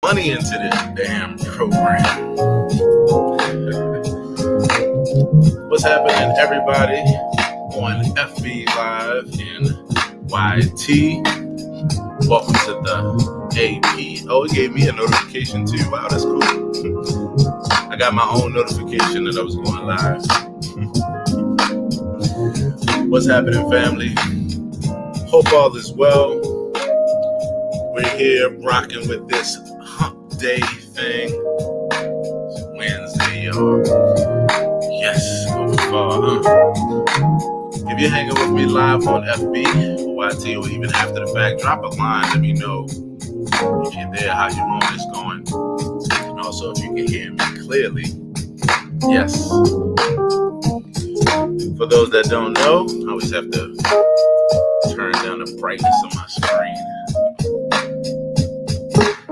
money into this damn program. What's happening, everybody, on FB Live in YT? Welcome to the AP. Oh, it gave me a notification too. Wow, that's cool. I got my own notification that I was going live. What's happening, family? Hope all is well. We're here rocking with this hump day thing. It's Wednesday, y'all. Yes, going far, huh? If you're hanging with me live on FB or YT or even after the fact, drop a line. Let me know if you're there, how your morning is going. And also if you can hear me clearly. Yes. For those that don't know, I always have to turn down the brightness of my screen.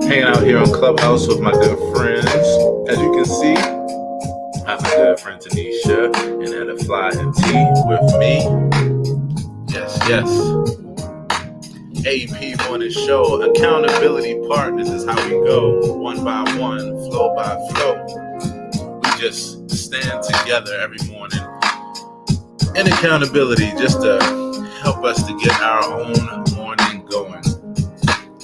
Hanging out here on Clubhouse with my good friends. As you can see, I have my good friend Tanisha and Anna Fly and T with me. Yes. AP Morning Show, accountability partners is how we go. One by one, flow by flow. We just stand together every morning in accountability just to help us to get our own morning going.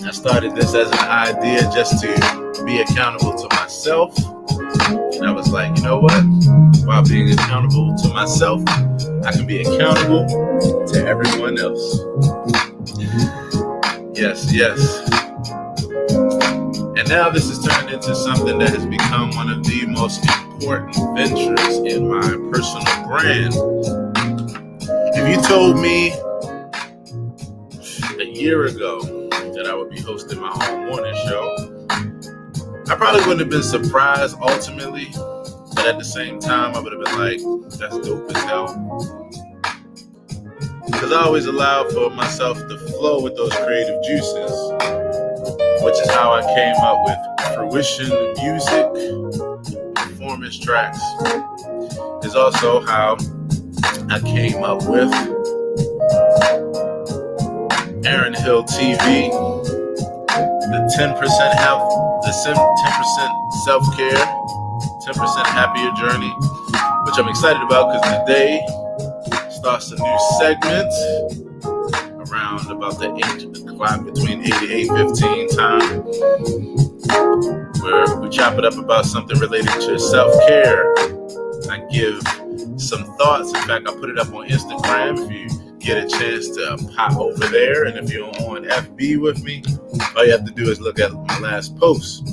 I started this as an idea just to be accountable to myself. And I was like, you know what? While being accountable to myself, I can be accountable to everyone else. Yes. And now this has turned into something that has become one of the most important ventures in my personal brand. If you told me a year ago that I would be hosting my own morning show, I probably wouldn't have been surprised ultimately, but at the same time, I would have been like, that's dope as hell. Because I always allow for myself to flow with those creative juices, which is how I came up with fruition music, performance tracks, is also how I came up with Aaron Hill TV, the 10% health, the 10% self-care, 10% happier journey, which I'm excited about because today starts a new segment around about the 8 o'clock, between 8 and 8:15 time, where we chop it up about something related to self-care. I give some thoughts. In fact, I put it up on Instagram if you get a chance to pop over there. And if you're on FB with me, all you have to do is look at my last post.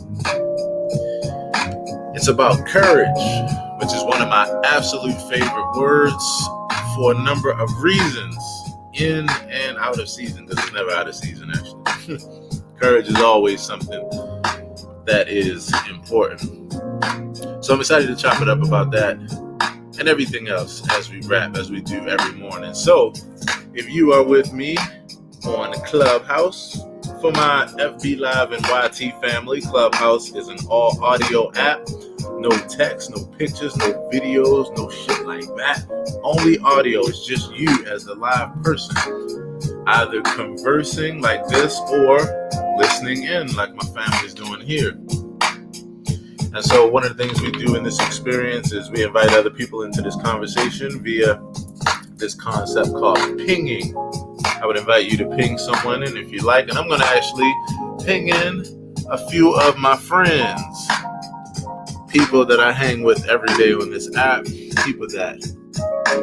It's about courage, which is one of my absolute favorite words for a number of reasons, in and out of season, because it's never out of season, actually. Courage is always something that is important. So I'm excited to chop it up about that and everything else as we rap, as we do every morning. So if you are with me on Clubhouse, for my FB Live and YT family, Clubhouse is an all audio app. No text, no pictures, no videos, no shit like that. Only audio. It's just you as the live person, either conversing like this or listening in like my family's doing here. And so one of the things we do in this experience is we invite other people into this conversation via this concept called pinging. I would invite you to ping someone in if you like, and I'm going to actually ping in a few of my friends, people that I hang with every day on this app, people that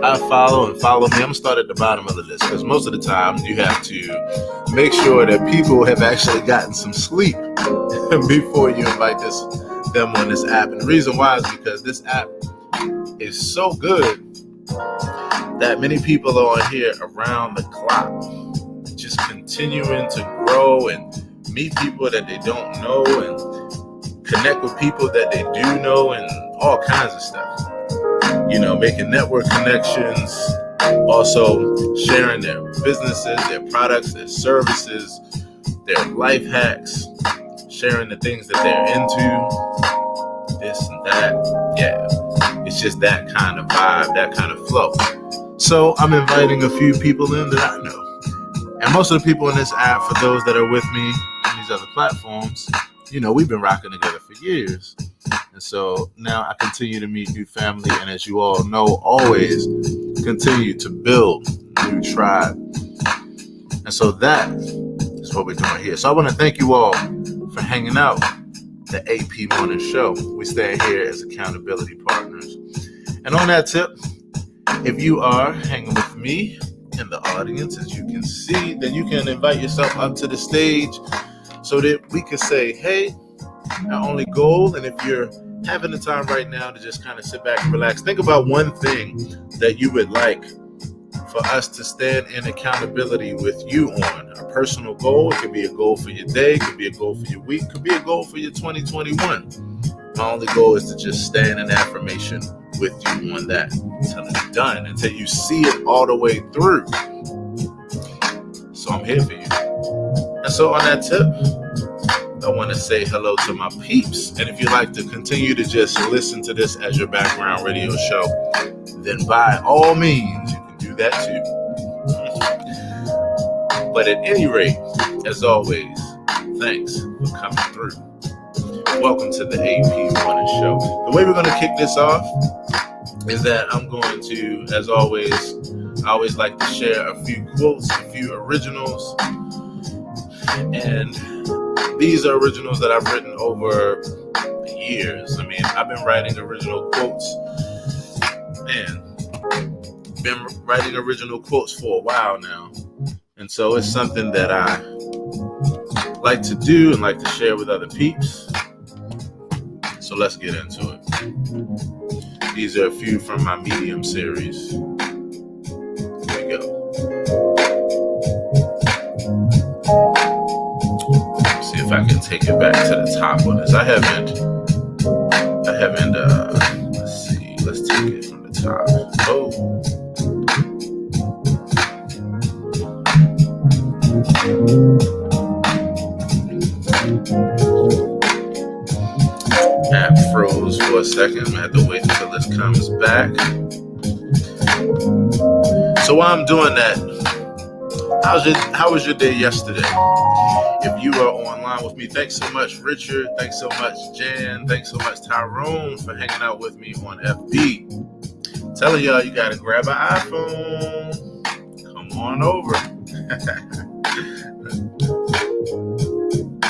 I follow and follow me. I'm going to start at the bottom of the list because most of the time you have to make sure that people have actually gotten some sleep before you invite them on this app. And the reason why is because this app is so good that many people are on here around the clock, just continuing to grow and meet people that they don't know and connect with people that they do know and all kinds of stuff. You know, making network connections, also sharing their businesses, their products, their services, their life hacks, sharing the things that they're into, this and that. Yeah, it's just that kind of vibe, that kind of flow. So I'm inviting a few people in that I know. And most of the people in this app, for those that are with me on these other platforms, we've been rocking together for years. And so now I continue to meet new family. And as you all know, always continue to build new tribe. And so that is what we're doing here. So I want to thank you all for hanging out the AP Morning Show. We stand here as accountability partners. And on that tip, if you are hanging with me in the audience, as you can see, then you can invite yourself up to the stage so that we can say, hey, our only goal, and if you're having the time right now to just kind of sit back and relax, think about one thing that you would like for us to stand in accountability with you on. A personal goal. It could be a goal for your day, it could be a goal for your week, it could be a goal for your 2021. My only goal is to just stand in affirmation with you on that until it's done, until you see it all the way through. So I'm here for you. And so on that tip, I want to say hello to my peeps. And if you'd like to continue to just listen to this as your background radio show, then by all means, you can do that too. But at any rate, as always, thanks for coming through. Welcome to the AP Morning Show. The way we're going to kick this off is that I'm going to, as always, I always like to share a few quotes, a few originals. And these are originals that I've written over years. I mean, I've been writing original quotes, been writing original quotes for a while now. And so it's something that I like to do and like to share with other peeps. So let's get into it. These are a few from my Medium series. Here we go. See if I can take it back to the top on this. I haven't, let's see, let's take it from the top. Oh. App froze for a second. I'm gonna have to wait until this comes back. So while I'm doing that, how was your day yesterday? If you are online with me, thanks so much, Richard. Thanks so much, Jan. Thanks so much, Tyrone, for hanging out with me on FB. Telling y'all you gotta grab an iPhone. Come on over.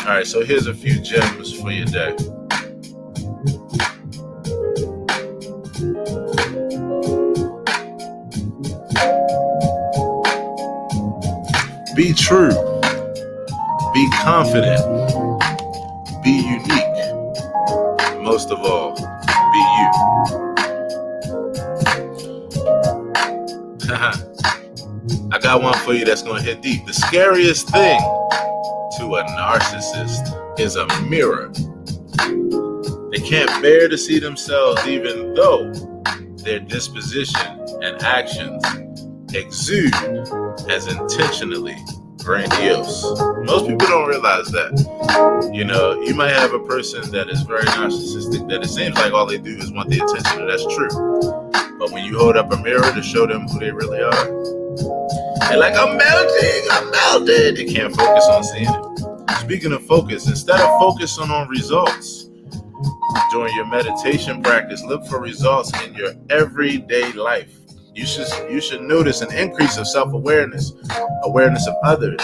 All right, so here's a few gems for your day. Be true. Be confident. Be unique. Most of all, be you. I got one for you that's going to hit deep. The scariest thing to a narcissist is a mirror. They can't bear to see themselves even though their disposition and actions exude as intentionally grandiose. Most people don't realize that. You might have a person that is very narcissistic that it seems like all they do is want the attention, and that's true. But when you hold up a mirror to show them who they really are, they're like, I'm melting. They can't focus on seeing it. Speaking of focus, instead of focusing on results during your meditation practice, look for results in your everyday life. You should notice an increase of self-awareness, awareness of others,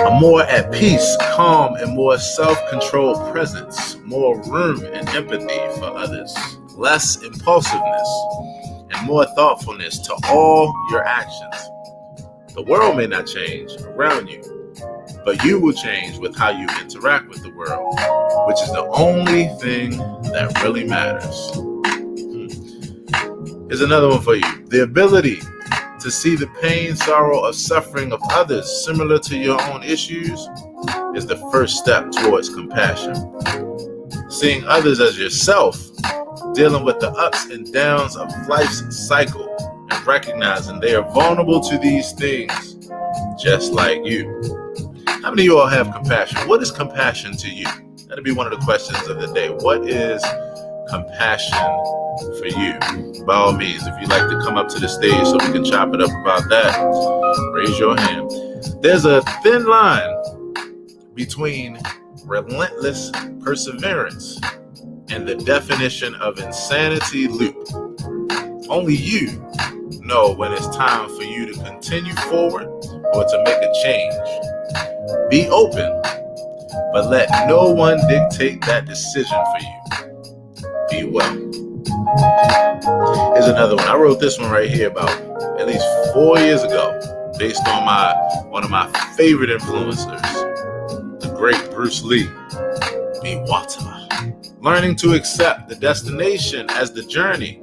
a more at peace, calm, and more self-controlled presence, more room and empathy for others, less impulsiveness, and more thoughtfulness to all your actions. The world may not change around you, but you will change with how you interact with the world, which is the only thing that really matters. Here's another one for you. The ability to see the pain, sorrow, or suffering of others similar to your own issues is the first step towards compassion. Seeing others as yourself, dealing with the ups and downs of life's cycle, and recognizing they are vulnerable to these things just like you. How many of you all have compassion? What is compassion to you? That'll be one of the questions of the day. What is compassion for you? By all means, if you'd like to come up to the stage so we can chop it up about that, raise your hand. There's a thin line between relentless perseverance, and the definition of insanity loop. Only you know when it's time for you to continue forward or to make a change. Be open, but let no one dictate that decision for you. Be well. Here's another one. I wrote this one right here about at least 4 years ago, based on one of my favorite influencers, the great Bruce Lee. Be water. Learning to accept the destination as the journey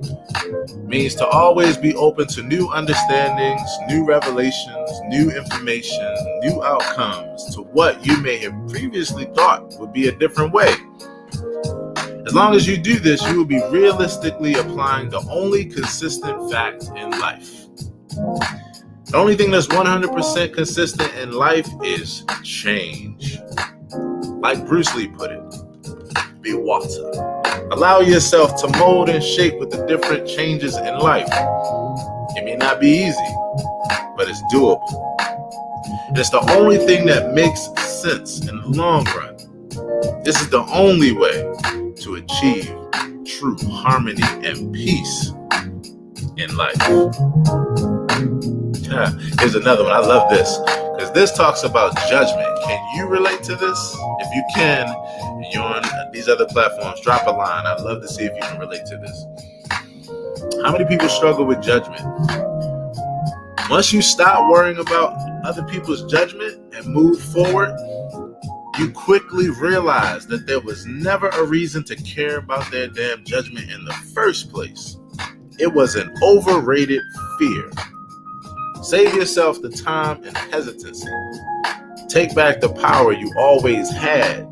means to always be open to new understandings, new revelations, new information, new outcomes to what you may have previously thought would be a different way. As long as you do this, you will be realistically applying the only consistent fact in life. The only thing that's 100% consistent in life is change. Like Bruce Lee put it, be water. Allow yourself to mold and shape with the different changes in life. It may not be easy, but it's doable. And it's the only thing that makes sense in the long run. This is the only way to achieve true harmony and peace in life. Here's another one. I love this because this talks about judgment. Can you relate to this? If you can, and you're on these other platforms, drop a line. I'd love to see if you can relate to this. How many people struggle with judgment? Once you stop worrying about other people's judgment and move forward, you quickly realize that there was never a reason to care about their damn judgment in the first place. It was an overrated fear. Save yourself the time and hesitancy. Take back the power you always had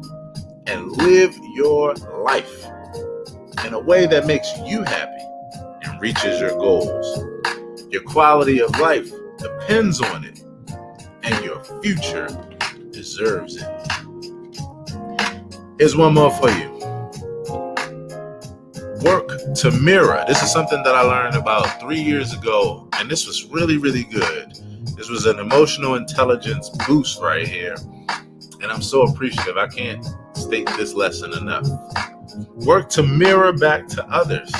and live your life in a way that makes you happy and reaches your goals. Your quality of life depends on it, and your future deserves it. Here's one more for you. Work to mirror. This is something that I learned about 3 years ago, and this was really, really good. This was an emotional intelligence boost right here, and I'm so appreciative. I can't state this lesson enough. Work to mirror back to others,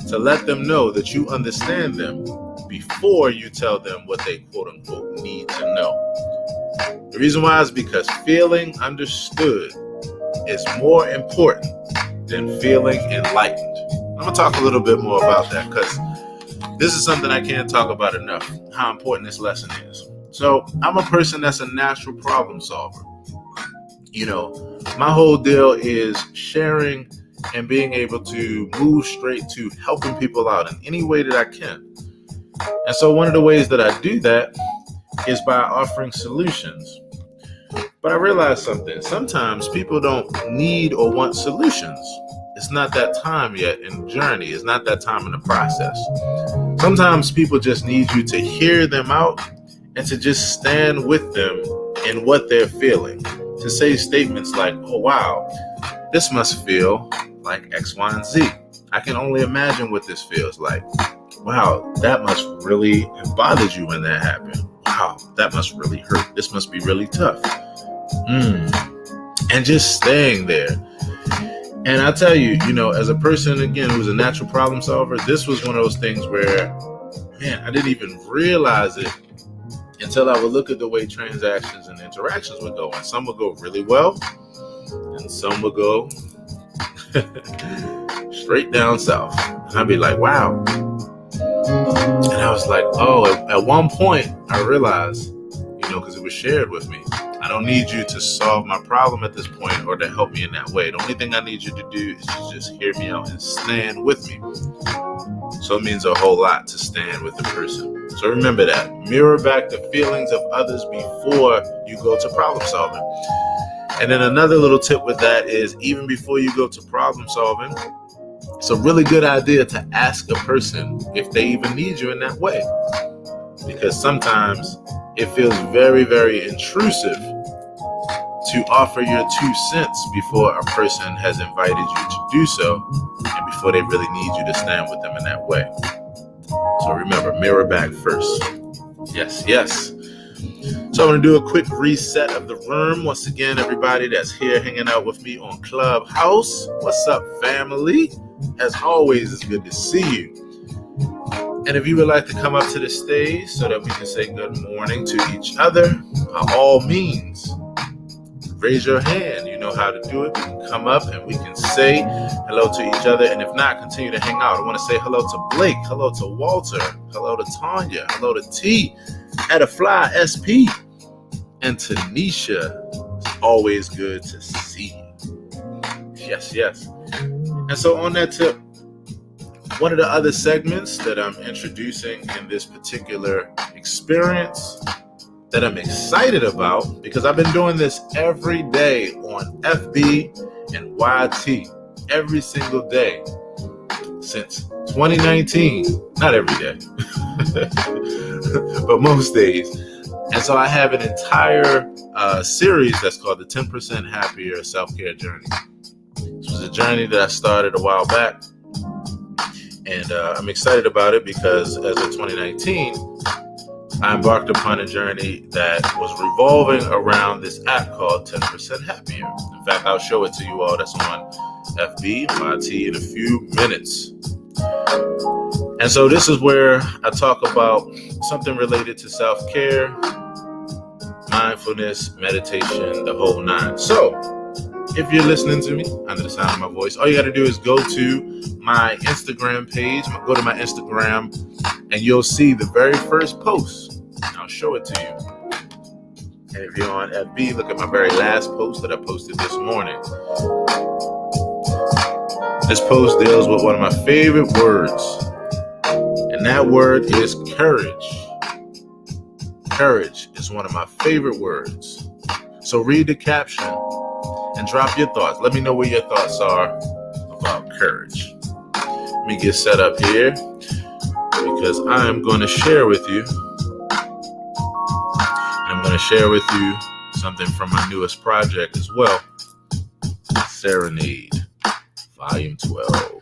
to let them know that you understand them before you tell them what they quote-unquote need to know. The reason why is because feeling understood is more important than feeling enlightened. I'm going to talk a little bit more about that because this is something I can't talk about enough, how important this lesson is. So I'm a person that's a natural problem solver. You know, my whole deal is sharing and being able to move straight to helping people out in any way that I can. And so one of the ways that I do that is by offering solutions. But I realized something. Sometimes people don't need or want solutions. It's not that time yet in the journey. It's not that time in the process. Sometimes people just need you to hear them out and to just stand with them in what they're feeling. To say statements like, oh, wow, this must feel like X, Y, and Z. I can only imagine what this feels like. Wow, that must really have bothered you when that happened. Wow, that must really hurt. This must be really tough. And just staying there. And I tell you, you know, as a person, again, who's a natural problem solver, this was one of those things where, man, I didn't even realize it until I would look at the way transactions and interactions would go. And some would go really well, and some would go straight down south. And I'd be like, wow. And I was like, oh, at one point I realized, you know, because it was shared with me, I don't need you to solve my problem at this point or to help me in that way. The only thing I need you to do is to just hear me out and stand with me. So it means a whole lot to stand with the person. So remember that. Mirror back the feelings of others before you go to problem solving. And then another little tip with that is even before you go to problem solving, it's a really good idea to ask a person if they even need you in that way. Because sometimes it feels very, very intrusive to offer your 2 cents before a person has invited you to do so and before they really need you to stand with them in that way. So remember, mirror back first. Yes, yes. So I'm going to do a quick reset of the room. Once again, everybody that's here hanging out with me on Clubhouse, what's up, family? As always, it's good to see you. And if you would like to come up to the stage so that we can say good morning to each other, by all means, raise your hand. You know how to do it. We can come up and we can say hello to each other. And if not, continue to hang out. I want to say hello to Blake, hello to Walter, hello to Tanya, hello to T, Edafly, SP, and Tanisha. It's always good to see you. Yes, yes. And so on that tip, one of the other segments that I'm introducing in this particular experience that I'm excited about, because I've been doing this every day on FB and YT, every single day since 2019. Not every day, but most days. And so I have an entire series that's called the 10% Happier Self-Care Journey. This was a journey that I started a while back. And I'm excited about it because as of 2019, I embarked upon a journey that was revolving around this app called 10% Happier. In fact, I'll show it to you all. That's on FB, YT in a few minutes. And so this is where I talk about something related to self-care, mindfulness, meditation, the whole nine. So if you're listening to me under the sound of my voice, all you got to do is go to my Instagram page, go to my Instagram, and you'll see the very first post. I'll show it to you. And if you're on FB, look at my very last post that I posted this morning. This post deals with one of my favorite words, and that word is courage. Courage is one of my favorite words. So read the caption and drop your thoughts. Let me know what your thoughts are about courage. Let me get set up here because I am going to share with you. I'm going to share with you something from my newest project as well. Serenade, Volume 12.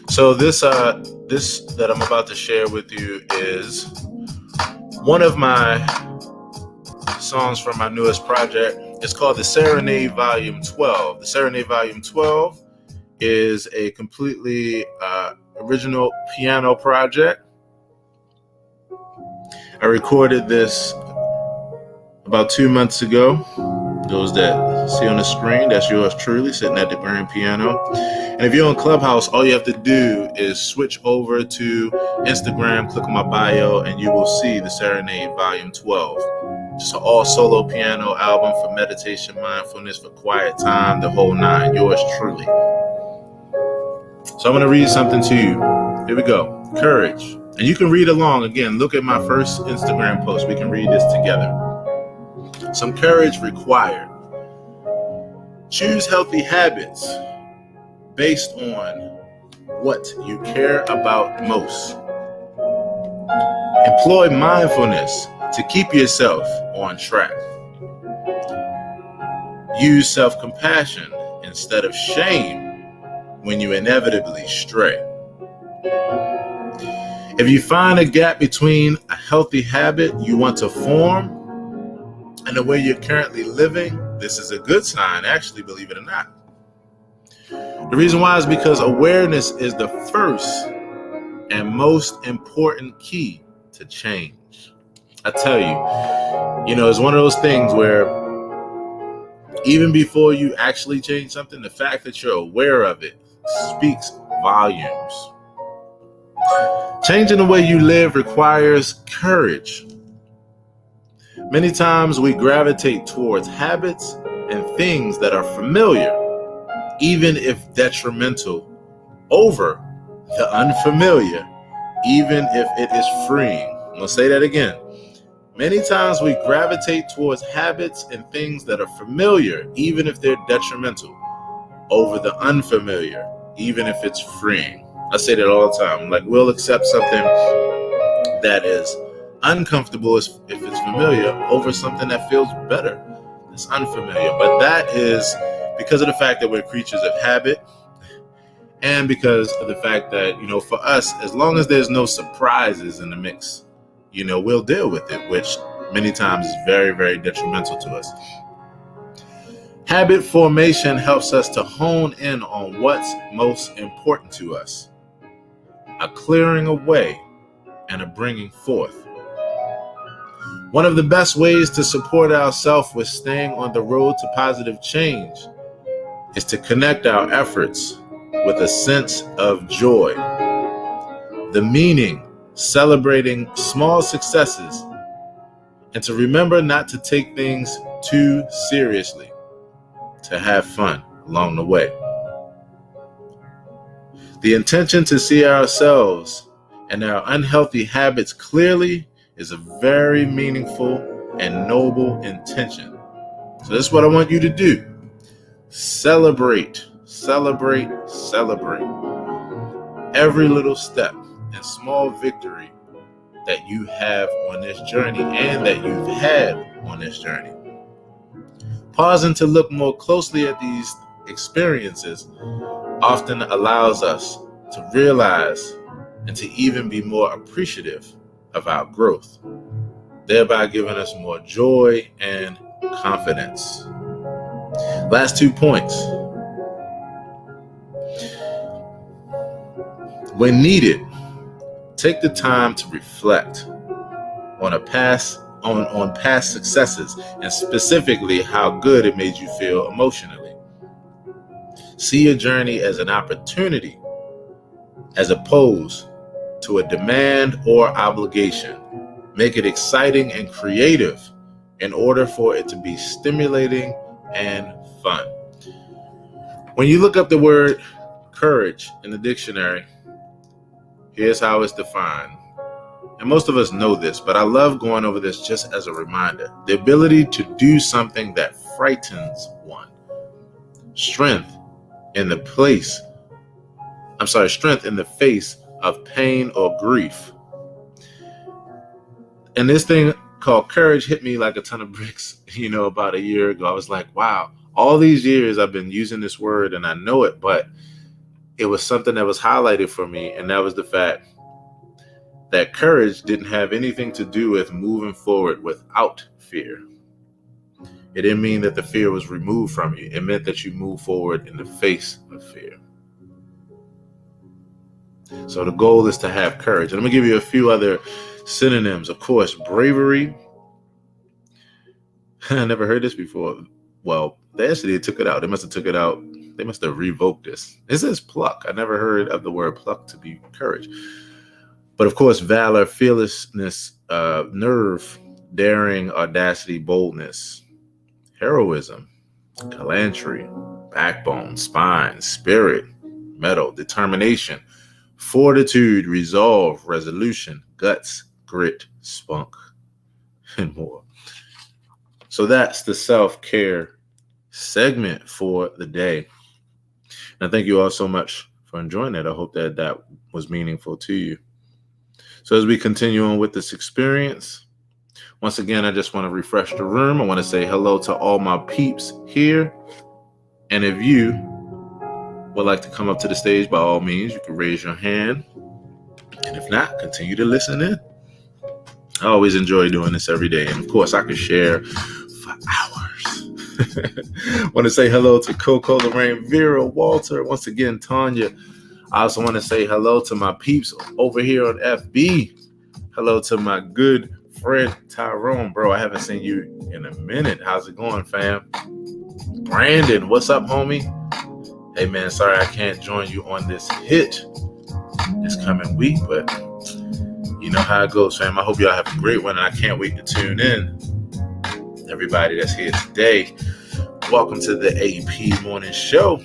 So this that I'm about to share with you is one of my songs from my newest project. It's called the Serenade Volume 12. The Serenade Volume 12 is a completely original piano project. I recorded this about 2 months ago. Those that see on the screen, that's yours truly sitting at the grand piano. And if you're on Clubhouse, all you have to do is switch over to Instagram, click on my bio, and you will see the Serenade Volume 12. Just an all solo piano album for meditation, mindfulness, for quiet time, the whole nine. Yours truly. So I'm going to read something to you. Here we go. Courage. And you can read along. Again, look at my first Instagram post. We can read this together. Some courage required. Choose healthy habits based on what you care about most. Employ mindfulness to keep yourself on track. Use self-compassion instead of shame when you inevitably stray. If you find a gap between a healthy habit you want to form and the way you're currently living, this is a good sign, actually, believe it or not. The reason why is because awareness is the first and most important key to change. I tell you, it's one of those things where even before you actually change something, the fact that you're aware of it speaks volumes. Changing the way you live requires courage. Many times we gravitate towards habits and things that are familiar, even if detrimental, over the unfamiliar, even if it is freeing. I'm going to say that again. Many times we gravitate towards habits and things that are familiar, even if they're detrimental, over the unfamiliar, even if it's freeing. I say that all the time. Like, we'll accept something that is Uncomfortable is if it's familiar over something that feels better. It's unfamiliar. But that is because of the fact that we're creatures of habit, and because of the fact that, for us, as long as there's no surprises in the mix, we'll deal with it, which many times is very, very detrimental to us. Habit formation helps us to hone in on what's most important to us, a clearing away and a bringing forth. One of the best ways to support ourselves with staying on the road to positive change is to connect our efforts with a sense of joy. The meaning, celebrating small successes, and to remember not to take things too seriously, to have fun along the way. The intention to see ourselves and our unhealthy habits clearly is a very meaningful and noble intention. So this is what I want you to do. Celebrate, celebrate, celebrate every little step and small victory that you have on this journey and that you've had on this journey. Pausing to look more closely at these experiences often allows us to realize and to even be more appreciative of our growth, thereby giving us more joy and confidence. Last 2 points. When needed, take the time to reflect on past successes, and specifically how good it made you feel emotionally. See your journey as an opportunity as opposed to a demand or obligation. Make it exciting and creative in order for it to be stimulating and fun. When you look up the word courage in the dictionary, here's how it's defined. And most of us know this, but I love going over this just as a reminder. The ability to do something that frightens one. Strength in the face of pain or grief. And this thing called courage hit me like a ton of bricks, about a year ago. I was like, wow, all these years I've been using this word and I know it, but it was something that was highlighted for me. And that was the fact that courage didn't have anything to do with moving forward without fear. It didn't mean that the fear was removed from you. It meant that you move forward in the face of fear. So the goal is to have courage. And I'm going to give you a few other synonyms. Of course, bravery. I never heard this before. Well, they took it out. They must have took it out. They must have revoked this. It says pluck. I never heard of the word pluck to be courage. But of course, valor, fearlessness, nerve, daring, audacity, boldness, heroism, gallantry, backbone, spine, spirit, mettle, determination, fortitude, resolve, resolution, guts, grit, spunk, and more. So that's the self-care segment for the day. And thank you all so much for enjoying it. I hope that was meaningful to you. So as we continue on with this experience, once again, I just want to refresh the room. I want to say hello to all my peeps here. And if you would like to come up to the stage, by all means, you can raise your hand. And if not, continue to listen in. I always enjoy doing this every day. And of course, I could share for hours. I want to say hello to Coco, Lorraine, Vera, Walter. Once again, Tanya. I also want to say hello to my peeps over here on FB. Hello to my good friend Tyrone. Bro, I haven't seen you in a minute. How's it going, fam? Brandon, what's up, homie? Hey, man, sorry I can't join you on this hit this coming week, but you know how it goes, fam. I hope y'all have a great one, and I can't wait to tune in. Everybody that's here today, welcome to the AP Morning Show.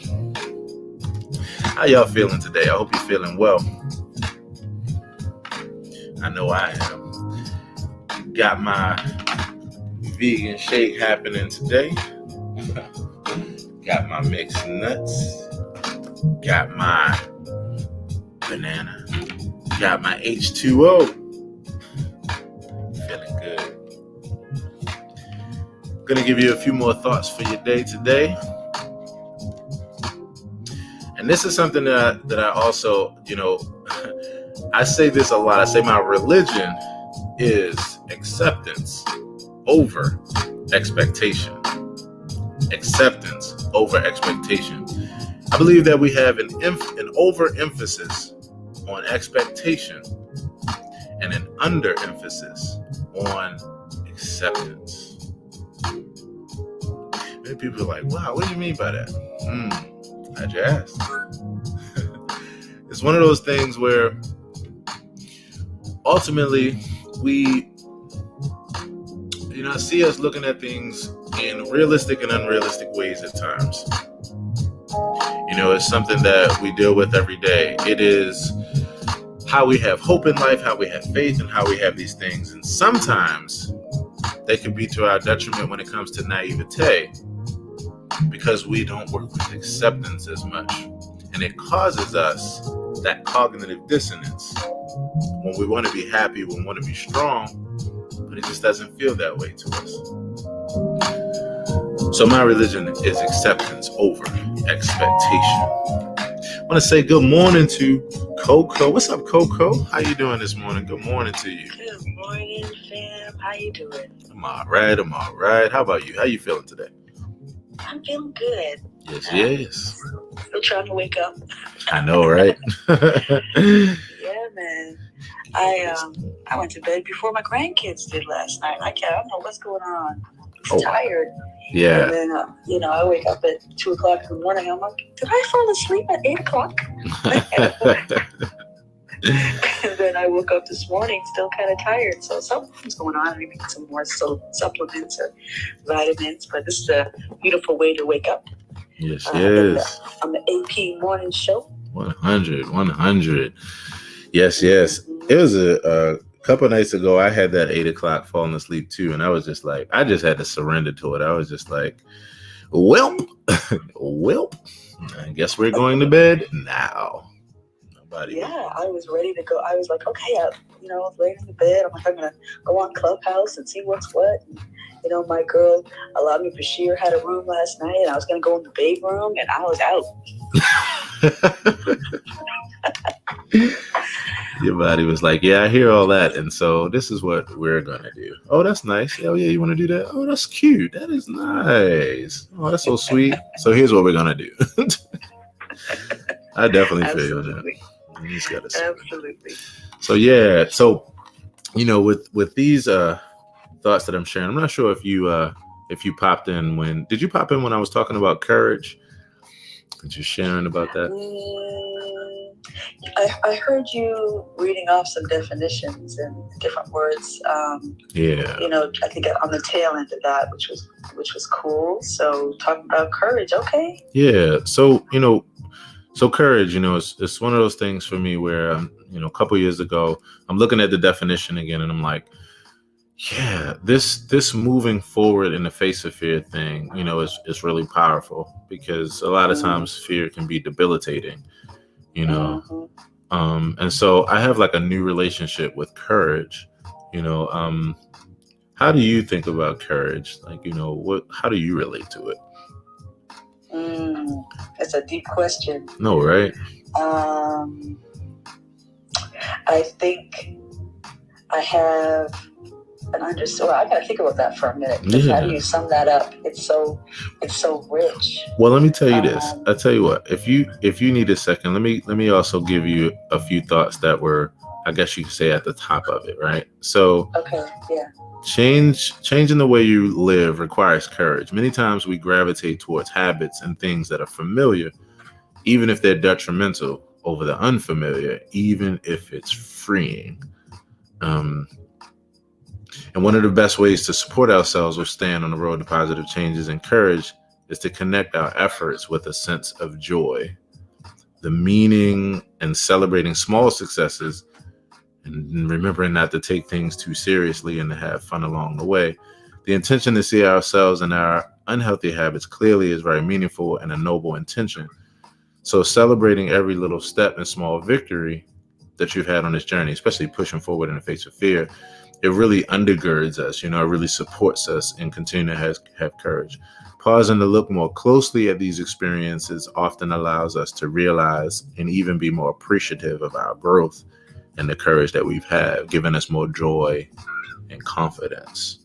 How y'all feeling today? I hope you're feeling well. I know I am. Got my vegan shake happening today. Got my mixed nuts. Got my banana. Got my H2O. Going to give you a few more thoughts for your day today. And this is something that I also, I say this a lot. I say my religion is acceptance over expectation. Acceptance over expectation. I believe that we have an overemphasis on expectation and an underemphasis on acceptance. Many people are like, wow, what do you mean by that? Glad you asked. It's one of those things where ultimately we, see us looking at things in realistic and unrealistic ways at times. It's something that we deal with every day. It is how we have hope in life, how we have faith, and how we have these things. And sometimes they can be to our detriment when it comes to naivete, because we don't work with acceptance as much. And it causes us that cognitive dissonance when we want to be happy, when we want to be strong, but it just doesn't feel that way to us. So my religion is acceptance over expectation. I want to say good morning to Coco. What's up, Coco? How you doing this morning? Good morning to you. Good morning, fam. How you doing? I'm all right. How about you? How you feeling today? I'm feeling good. Yes. Still trying to wake up. I know, right? Yeah, man. I went to bed before my grandkids did last night. I don't know what's going on. I'm tired. Yeah. And then, I wake up at 2 o'clock in the morning. I'm like, did I fall asleep at 8 o'clock? And then I woke up this morning still kind of tired. So something's going on. I need some more supplements or vitamins. But this is a beautiful way to wake up. Yes. On the AP morning show. 100. Yes. It was a couple of nights ago. I had that 8 o'clock falling asleep too. And I was just like, I just had to surrender to it. I was just like, welp. I guess we're going to bed now. Yeah, I was ready to go. I was like, okay, I was laying in the bed. I'm like, I'm going to go on Clubhouse and see what's what. And, my girl, Alami Bashir, had a room last night, and I was going to go in the babe room, and I was out. Your body was like, yeah, I hear all that. And so this is what we're going to do. Oh, that's nice. Oh, yeah, you want to do that? Oh, that's cute. That is nice. Oh, that's so sweet. So here's what we're going to do. I definitely feel that. You just gotta say. Absolutely. So yeah, with these thoughts that I'm sharing, I'm not sure if you popped in did you pop in when I was talking about courage? And just sharing about that. I heard you reading off some definitions and different words. I think on the tail end of that, which was cool. So talking about courage, okay? Yeah. So So courage, it's one of those things for me where, a couple years ago, I'm looking at the definition again and I'm like, yeah, this moving forward in the face of fear thing, is really powerful, because a lot of times fear can be debilitating, and so I have like a new relationship with courage, how do you think about courage? Like, how do you relate to it? That's a deep question. No, right? I think I have an understanding. I gotta think about that for a minute. Yeah. How do you sum that up? It's so rich. Well, let me tell you this. I'll tell you what. If you need a second, let me also give you a few thoughts that were, I guess you could say, at the top of it, right? So okay, yeah. Changing the way you live requires courage. Many times we gravitate towards habits and things that are familiar, even if they're detrimental, over the unfamiliar, even if it's freeing. And one of the best ways to support ourselves or stand on the road to positive changes and courage is to connect our efforts with a sense of joy, the meaning, and celebrating small successes, and remembering not to take things too seriously and to have fun along the way. The intention to see ourselves and our unhealthy habits clearly is very meaningful and a noble intention. So celebrating every little step and small victory that you've had on this journey, especially pushing forward in the face of fear, it really undergirds us, it really supports us in continuing to have courage. Pausing to look more closely at these experiences often allows us to realize and even be more appreciative of our growth and the courage that we've had, giving us more joy and confidence.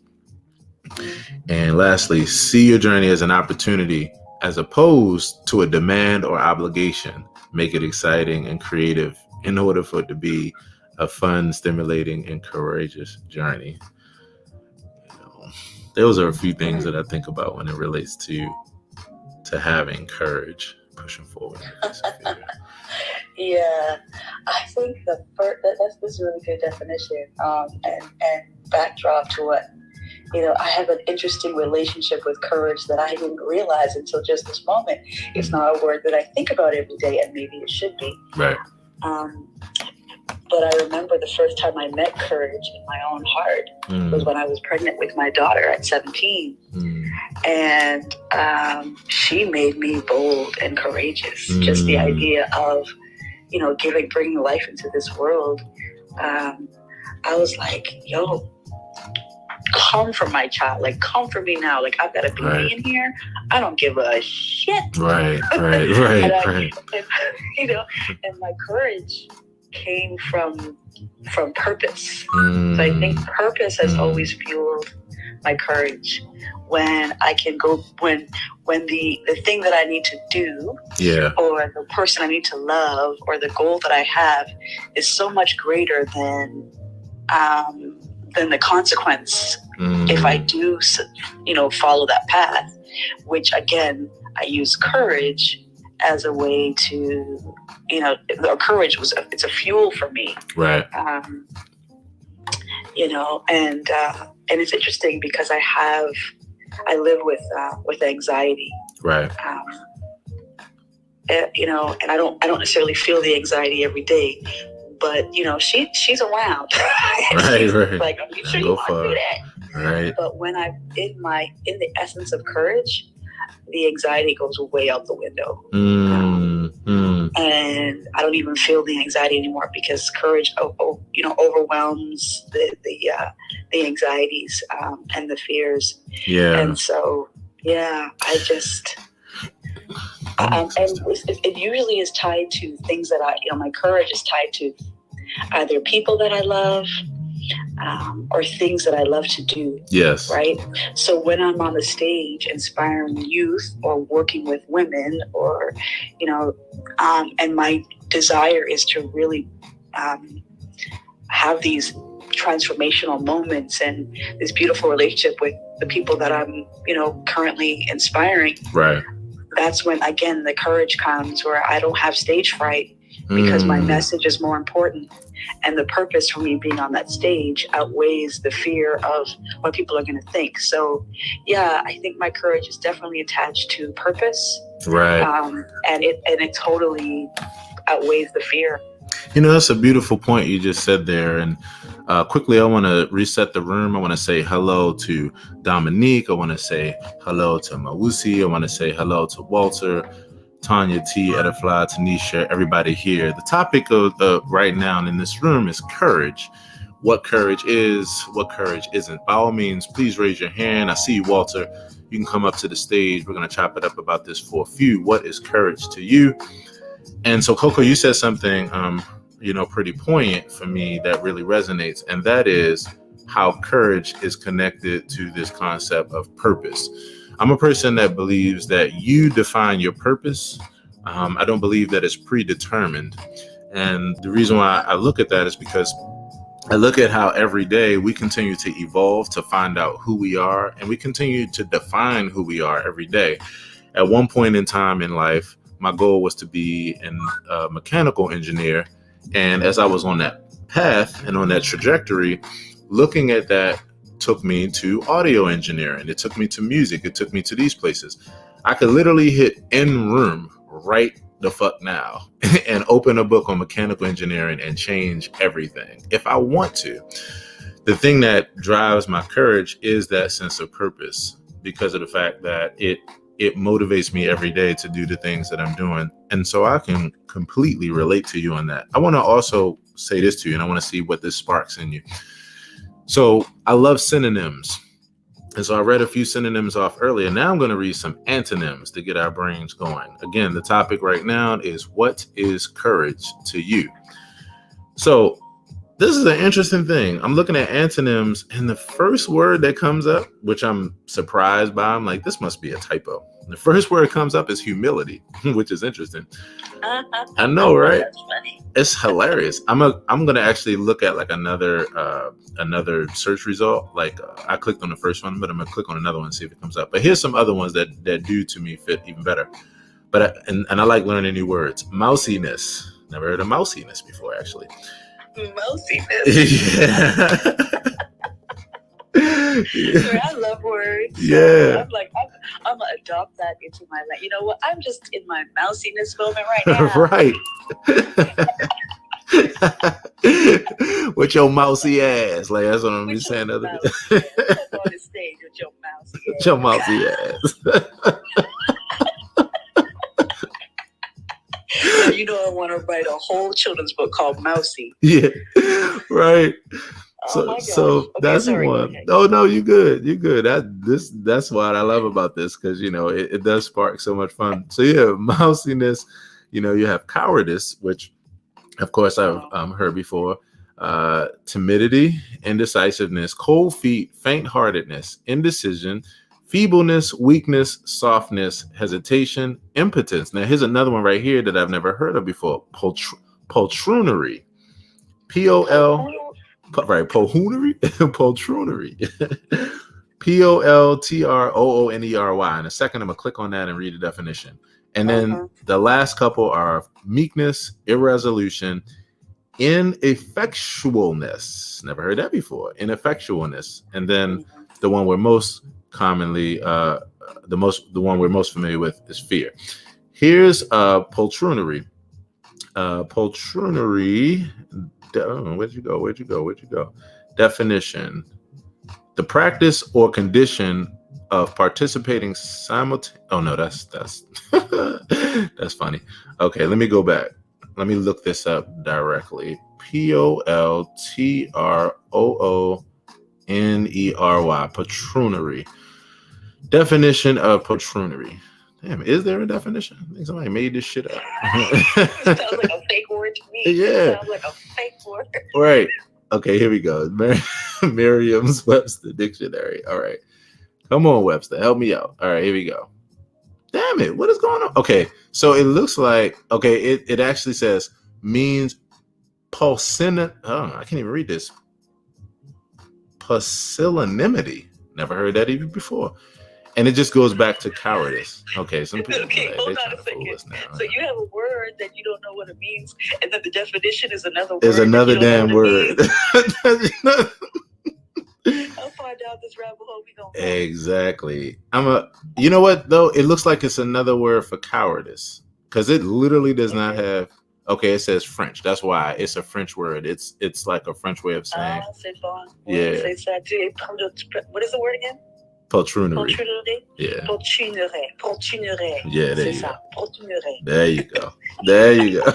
And lastly, see your journey as an opportunity as opposed to a demand or obligation. Make it exciting and creative in order for it to be a fun, stimulating, and courageous journey. Those are a few things that I think about when it relates to having courage, pushing forward. Yeah, I think that's a really good definition, and backdrop to what, I have an interesting relationship with courage that I didn't realize until just this moment. It's not a word that I think about every day, and maybe it should be. Right. But I remember the first time I met courage in my own heart was when I was pregnant with my daughter at 17. And she made me bold and courageous. Just the idea of, bringing life into this world. I was like, yo, come for my child. Like, come for me now. Like, I've got a baby in here. I don't give a shit. Right. And my courage came from purpose. So I think purpose has always fueled my courage. When I can go, when the thing that I need to do, or the person I need to love, or the goal that I have is so much greater than the consequence if I do, follow that path. Which again, I use courage as a way to, courage it's a fuel for me. Right. And it's interesting because I live with anxiety. Right. And I don't necessarily feel the anxiety every day, but she's around. Right. Like, are you sure you want to do that? Right. But when I'm in the essence of courage, the anxiety goes way out the window. And I don't even feel the anxiety anymore because courage, overwhelms the anxieties and the fears. Yeah. And so, I just, and it usually is tied to things that my courage is tied to either people that I love, or things that I love to do. Yes. Right. So when I'm on the stage inspiring youth or working with women, or, and my desire is to really have these transformational moments and this beautiful relationship with the people that I'm, currently inspiring. Right. That's when, again, the courage comes, where I don't have stage fright because my message is more important. And the purpose for me being on that stage outweighs the fear of what people are going to think. So, I think my courage is definitely attached to purpose. Right. And it totally outweighs the fear. That's a beautiful point you just said there. And quickly, I want to reset the room. I want to say hello to Dominique. I want to say hello to Mawusi. I want to say hello to Walter, Tanya T, Edifly, Tanisha, everybody here. The topic of right now in this room is courage. What courage is, what courage isn't. By all means, please raise your hand. I see you, Walter. You can come up to the stage. We're going to chop it up about this for a few. What is courage to you? And so, Coco, you said something, pretty poignant for me that really resonates. And that is how courage is connected to this concept of purpose. I'm a person that believes that you define your purpose. I don't believe that it's predetermined. And the reason why I look at that is because I look at how every day we continue to evolve to find out who we are, and we continue to define who we are every day. At one point in time in life, my goal was to be a mechanical engineer. And as I was on that path and on that trajectory, looking at that took me to audio engineering. It took me to music. It took me to these places. I could literally hit end room right the fuck now and open a book on mechanical engineering and change everything if I want to. The thing that drives my courage is that sense of purpose, because of the fact that it motivates me every day to do the things that I'm doing. And so I can completely relate to you on that. I want to also say this to you, and I want to see what this sparks in you. So I love synonyms. And so I read a few synonyms off earlier. Now I'm going to read some antonyms to get our brains going. Again, the topic right now is, what is courage to you? So this is an interesting thing. I'm looking at antonyms, and the first word that comes up, which I'm surprised by, I'm like, this must be a typo. The first word comes up is humility, which is interesting. I know, right? That's funny. It's hilarious. I'm gonna actually look at like another search result. Like I clicked on the first one, but I'm gonna click on another one and see if it comes up. But here's some other ones that do to me fit even better. But I like learning new words. Mousiness. Never heard of mousiness before, actually. Mousiness. Yeah. Sorry, I love words. Yeah. I'm like, I'm gonna adopt that into my life. You know what? I'm just in my mousiness moment right now. Right. With your mousy ass. Like, that's what I'm be saying. Come on the stage with your mousy ass. With your mousy ass. So, you know, I want to write a whole children's book called Mousy. Yeah. Right. Oh my gosh. So okay, that's sorry, one. okay. Oh no, you good. You good. That's what I love about this, because you know it does spark so much fun. So yeah, mousiness. You know, you have cowardice, which of course I've heard before. Timidity, indecisiveness, cold feet, faint-heartedness, indecision, feebleness, weakness, softness, hesitation, impotence. Now here's another one right here that I've never heard of before. Poltroonery. P-O-L. Right, poltroonery. Poltroonery. Poltroonery. In a second, I'm gonna click on that and read the definition. And then the last couple are meekness, irresolution, ineffectualness. Never heard that before. Ineffectualness. And then the one we're most commonly, the one we're most familiar with is fear. Here's poltroonery. Poltroonery. Where'd you go? Definition: the practice or condition of participating simultaneously. Oh no, that's that's funny. Okay, let me go back. Let me look this up directly. Poltroonery. Poltroonery. Definition of poltroonery. Damn, is there a definition? I think somebody made this shit up. It sounds like a fake word to me. Yeah. It sounds like a fake word. Right. Okay, here we go. Merriam-Webster Dictionary. All right. Come on, Webster. Help me out. All right, here we go. Damn it. What is going on? Okay, so it looks like, it actually says means pusillanimity. Oh, I can't even read this. Pusillanimity. Never heard that even before. And it just goes back to cowardice. Okay, some people hold on a second. So you have a word that you don't know what it means, and then the definition is another word. There's another damn word. I'll find out this rabbit hole we don't. Exactly. You know what though? It looks like it's another word for cowardice, because it literally does not have. Okay, it says French. That's why it's a French word. It's like a French way of saying. Yeah. What is the word again? Poltroonery. Yeah. Poltroonery. Yeah, there you go. Poltroonery. There you go.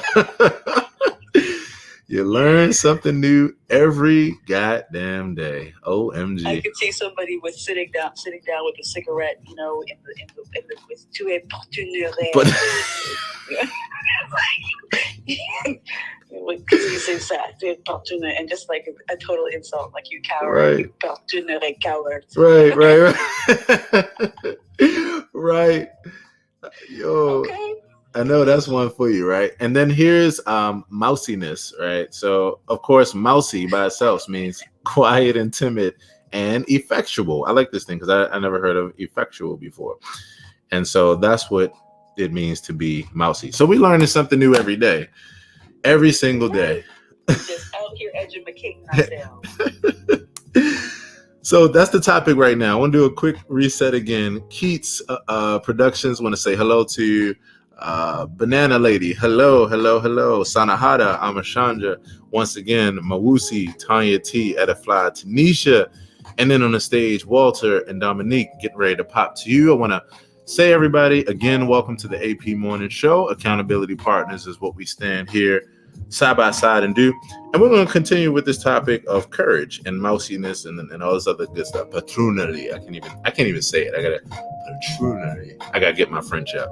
You learn something new every goddamn day. OMG. I could see somebody sitting down with a cigarette, you know, with tu es poltroonery. But you say that, tu es poltroonery, and just like a total insult, like you coward, right. You poltroonery coward. Right. Right. Yo. Okay. I know that's one for you, right? And then here's mousiness, right? So, of course, mousy by itself means quiet and timid and effectual. I like this thing because I never heard of effectual before. And so that's what it means to be mousy. So we learning something new every day, every single day. Just out here educating ourselves. So that's the topic right now. I want to do a quick reset again. Keats Productions want to say hello to Banana Lady, hello. Sanahada, Amashanja, once again, Mawusi, Tanya T, Edify, Tanisha, and then on the stage, Walter and Dominique getting ready to pop to you. I want to say, everybody, again, welcome to the AP Morning Show. Accountability Partners is what we stand here side by side and do. And we're going to continue with this topic of courage and mousiness and all this other good stuff. Patronity. I can't even say it. I gotta get my French out.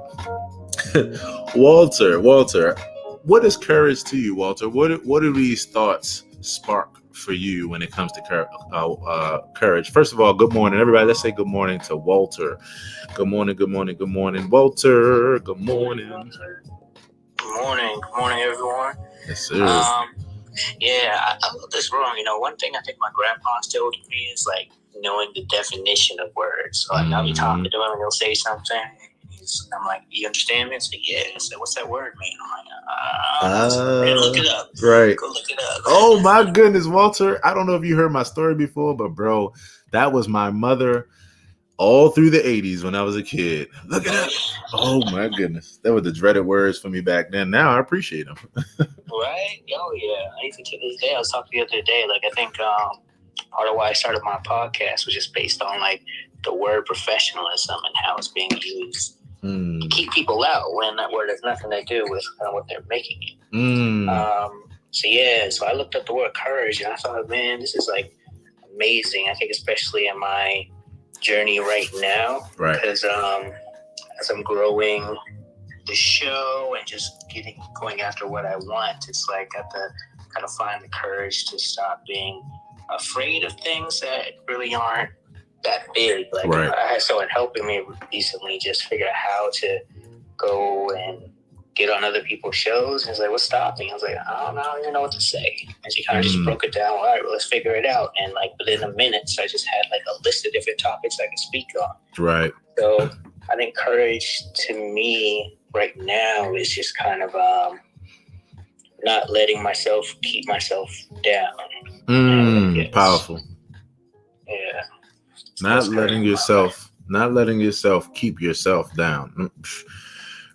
Walter, what is courage to you, Walter? What do these thoughts spark for you when it comes to courage? First of all, good morning, everybody. Let's say good morning to Walter. Good morning, Walter. Good morning. Good morning, everyone. Yes, sir. I love this room. One thing I think my grandpa instilled in me is like knowing the definition of words. So like I'll be talking to him and he'll say something. I'm like, you understand me? It's like, yeah. I said, what's that word mean? I'm like, look it up. Right. Go look it up. Oh my goodness, Walter. I don't know if you heard my story before, but bro, that was my mother all through the 80s when I was a kid. Look it up. Oh my goodness. That were the dreaded words for me back then. Now I appreciate them. Right? Oh yeah. I even to this day, I was talking the other day, like I think part of why I started my podcast was just based on like the word professionalism and how it's being used to keep people out when that word has nothing to do with what they're making it. So I looked up the word courage and I thought, man, this is like amazing. I think especially in my journey right now, right? Because as I'm growing the show and just going after what I want, it's like I have to kind of find the courage to stop being afraid of things that really aren't that big. Like right. I had someone helping me recently just figure out how to go and get on other people's shows. And it's like, what's stopping? I was like, I don't even know what to say. And she kind of just broke it down. All right, well, let's figure it out. And like within a minute, I just had like a list of different topics I could speak on. Right. So I think courage to me right now is just kind of not letting myself keep myself down. Powerful. Yeah. Not letting yourself keep yourself down.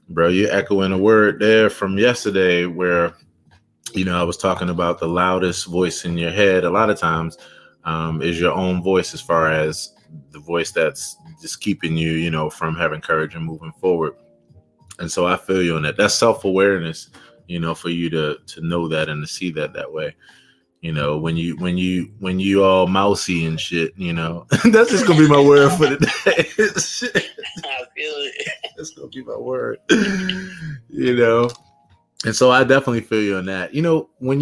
Bro, you're echoing a word there from yesterday where, I was talking about the loudest voice in your head. A lot of times is your own voice, as far as the voice that's just keeping you, from having courage and moving forward. And so I feel you on that. That's self-awareness, for you to know that and to see that way. When you all mousy and shit, that's just gonna be my word for the day. I feel it. That's gonna be my word. And so I definitely feel you on that. When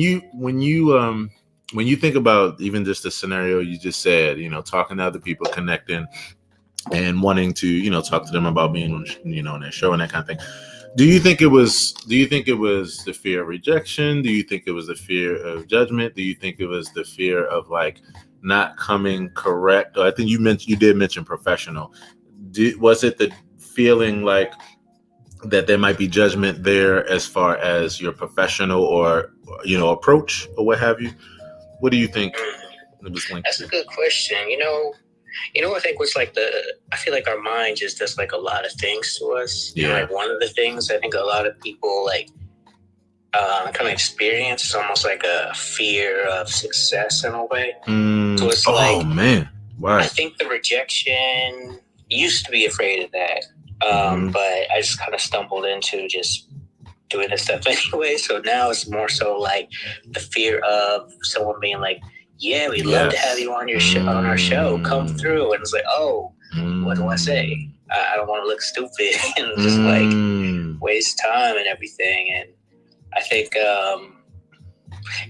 you think about even just the scenario you just said, talking to other people, connecting, and wanting to, talk to them about being on their show and that kind of thing. Do you think it was the fear of rejection? Do you think it was the fear of judgment? Do you think it was the fear of like not coming correct? Or I think you did mention professional. Was it the feeling like that there might be judgment there as far as your professional or approach or what have you? What do you think it was linked to? That's a good question. I think what's like I feel like our mind just does like a lot of things to us. Yeah. And like one of the things I think a lot of people like kind of experience is almost like a fear of success in a way. So it's oh man, right. I think the rejection used to be afraid of that, but I just kind of stumbled into just doing this stuff anyway. So now it's more so like the fear of someone being like, yeah, we'd love to have you on your show, on our show. Come through. And it's like, what do I say? I don't want to look stupid and just like waste time and everything. And I think, I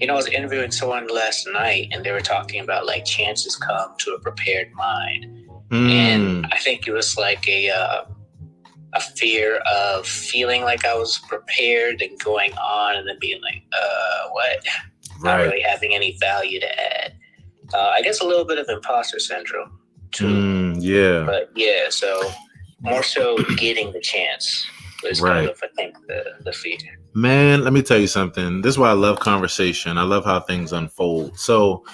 was interviewing someone last night and they were talking about like chances come to a prepared mind. And I think it was like a fear of feeling like I was prepared and going on and then being like, what? Not really having any value to add. I guess a little bit of imposter syndrome too. Yeah. But yeah, so more so getting the chance was kind of, I think, the fear. Man, let me tell you something. This is why I love conversation. I love how things unfold. So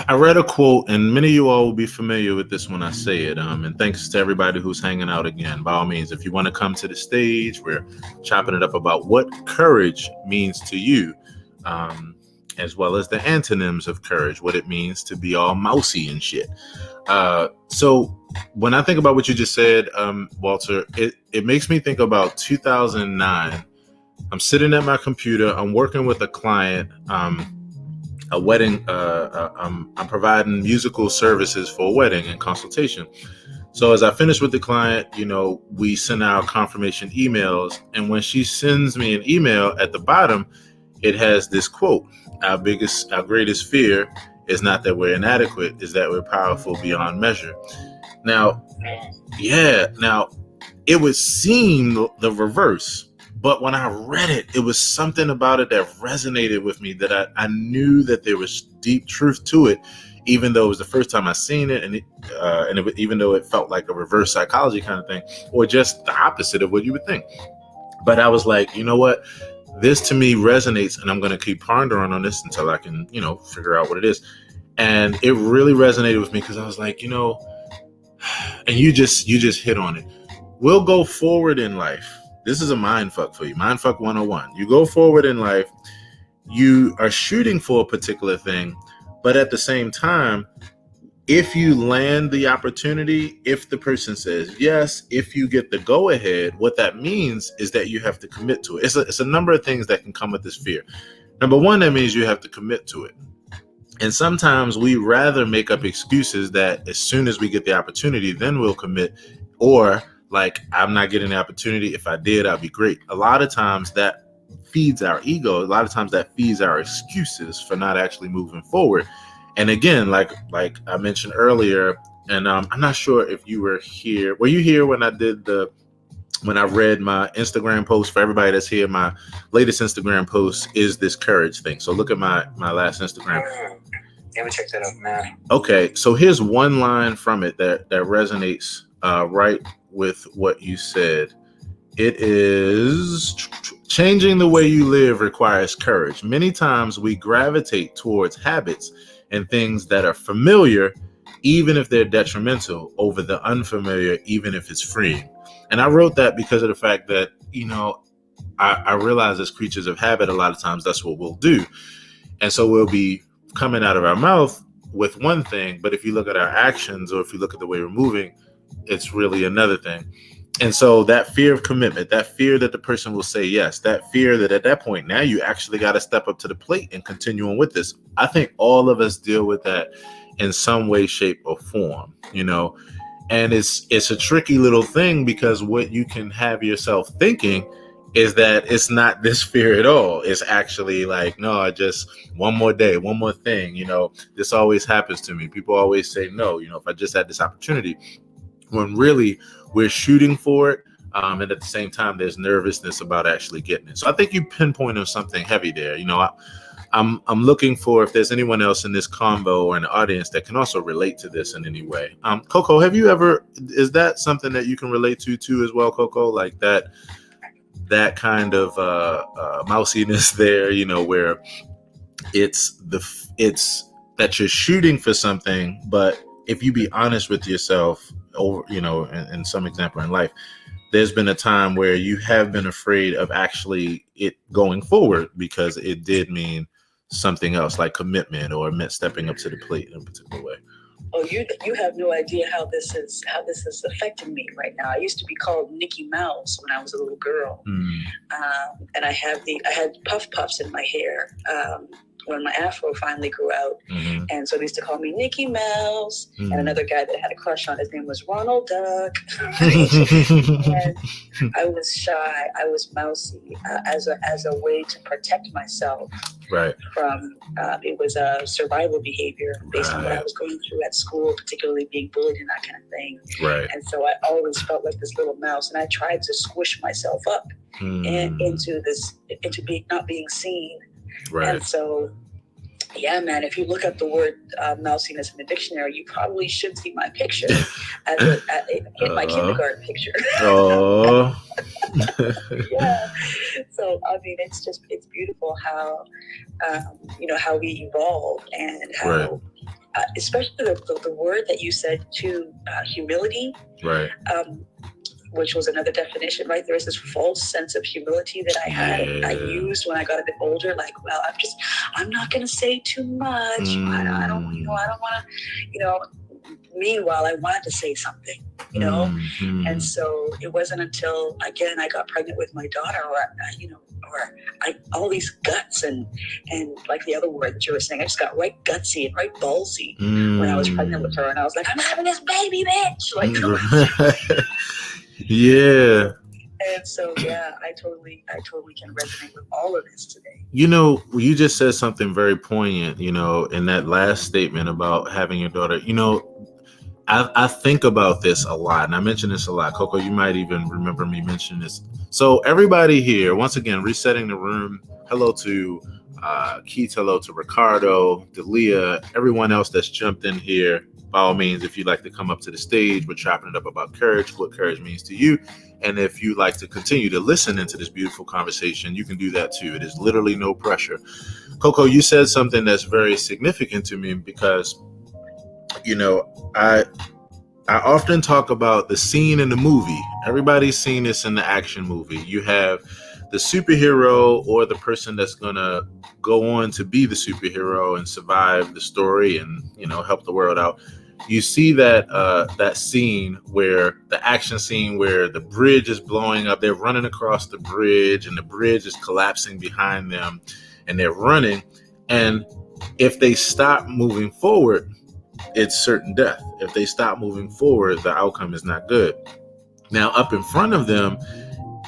I read a quote, and many of you all will be familiar with this when I say it. And thanks to everybody who's hanging out again. By all means, if you want to come to the stage, we're chopping it up about what courage means to you. As well as the antonyms of courage, what it means to be all mousy and shit. So when I think about what you just said, Walter, it makes me think about 2009 I'm sitting at my computer. I'm working with a client, a wedding. I'm providing musical services for a wedding and consultation. So as I finish with the client, we send out confirmation emails. And when she sends me an email, at the bottom, it has this quote: our greatest fear is not that we're inadequate, is that we're powerful beyond measure. Now, it would seem the reverse. But when I read it, it was something about it that resonated with me, that I knew that there was deep truth to it, even though it was the first time I seen it, even though it felt like a reverse psychology kind of thing, or just the opposite of what you would think. But I was like, you know what? This to me resonates, and I'm going to keep pondering on this until I can, figure out what it is. And it really resonated with me because I was like, and you just hit on it. We'll go forward in life. This is a mind fuck for you. Mind fuck 101. You go forward in life. You are shooting for a particular thing, but at the same time, if you land the opportunity, if the person says yes, if you get the go ahead, what that means is that you have to commit to it. It's a number of things that can come with this fear. Number one, that means you have to commit to it. And sometimes we rather make up excuses that as soon as we get the opportunity, then we'll commit, or like, I'm not getting the opportunity. If I did, I'd be great. A lot of times that feeds our ego. A lot of times that feeds our excuses for not actually moving forward. And again, like I mentioned earlier, and I'm not sure if you were here. Were you here when I read my Instagram post? For everybody that's here, my latest Instagram post is this courage thing. So look at my last Instagram. Yeah, we check that out, man. Okay, so here's one line from it that resonates right with what you said. It is: changing the way you live requires courage. Many times we gravitate towards habits and things that are familiar, even if they're detrimental, over the unfamiliar, even if it's freeing. And I wrote that because of the fact that, I realize as creatures of habit, a lot of times that's what we'll do. And so we'll be coming out of our mouth with one thing, but if you look at our actions, or if you look at the way we're moving, it's really another thing. And so that fear of commitment, that fear that the person will say yes, that fear that at that point, now you actually got to step up to the plate and continue on with this. I think all of us deal with that in some way, shape, or form, and it's a tricky little thing, because what you can have yourself thinking is that it's not this fear at all. It's actually like, no, just one more day, one more thing, this always happens to me. People always say no, if I just had this opportunity, when really we're shooting for it. And at the same time, there's nervousness about actually getting it. So I think you pinpointed something heavy there. I'm looking for if there's anyone else in this convo or in the audience that can also relate to this in any way. Coco, is that something that you can relate to too as well, Coco? Like that kind of mousiness there, where it's that you're shooting for something, but if you be honest with yourself, over, in some example in life, there's been a time where you have been afraid of actually it going forward because it did mean something else, like commitment, or it meant stepping up to the plate in a particular way. Oh, you have no idea how this is affecting me right now. I used to be called Mickey Mouse when I was a little girl, and I had puffs in my hair when my afro finally grew out, and so they used to call me Mickey Mouse. And another guy that I had a crush on, his name was Ronald Duck. And I was shy, I was mousy, as a way to protect myself. Right. From it was a survival behavior based on what I was going through at school, particularly being bullied and that kind of thing. Right. And so I always felt like this little mouse, and I tried to squish myself up and into not being seen. Right. And so, yeah, man, if you look up the word mousiness in the dictionary, you probably should see my picture my kindergarten picture. Oh. Yeah. So, I mean, it's beautiful how, how we evolve, and how, especially the word that you said too, humility. Right. Which was another definition, right? There was this false sense of humility that I had. I used when I got a bit older, like, well, I'm not going to say too much. I don't want to, meanwhile, I wanted to say something, And so it wasn't until, again, I got pregnant with my daughter, or all these guts and like the other word that you were saying, I just got right gutsy and right ballsy when I was pregnant with her, and I was like, I'm having this baby, bitch. Like, yeah. And so, yeah, I totally can resonate with all of this today. You know, you just said something very poignant, you know, in that last statement about having your daughter. You know, I think about this a lot, and I mention this a lot. Coco, you might even remember me mentioning this. So everybody here, once again, resetting the room. Hello to Keith, hello to Ricardo, Delia, everyone else that's jumped in here. By all means, if you'd like to come up to the stage, we're chopping it up about courage, what courage means to you. And if you'd like to continue to listen into this beautiful conversation, you can do that too. It is literally no pressure. Coco, you said something that's very significant to me because, you know, I often talk about the scene in the movie. Everybody's seen this in the action movie. You have the superhero or the person that's going to go on to be the superhero and survive the story and, you know, help the world out. You see that that scene where the action scene where the bridge is blowing up. They're running across the bridge and the bridge is collapsing behind them and they're running. And if they stop moving forward, it's certain death. If they stop moving forward, the outcome is not good. Now, up in front of them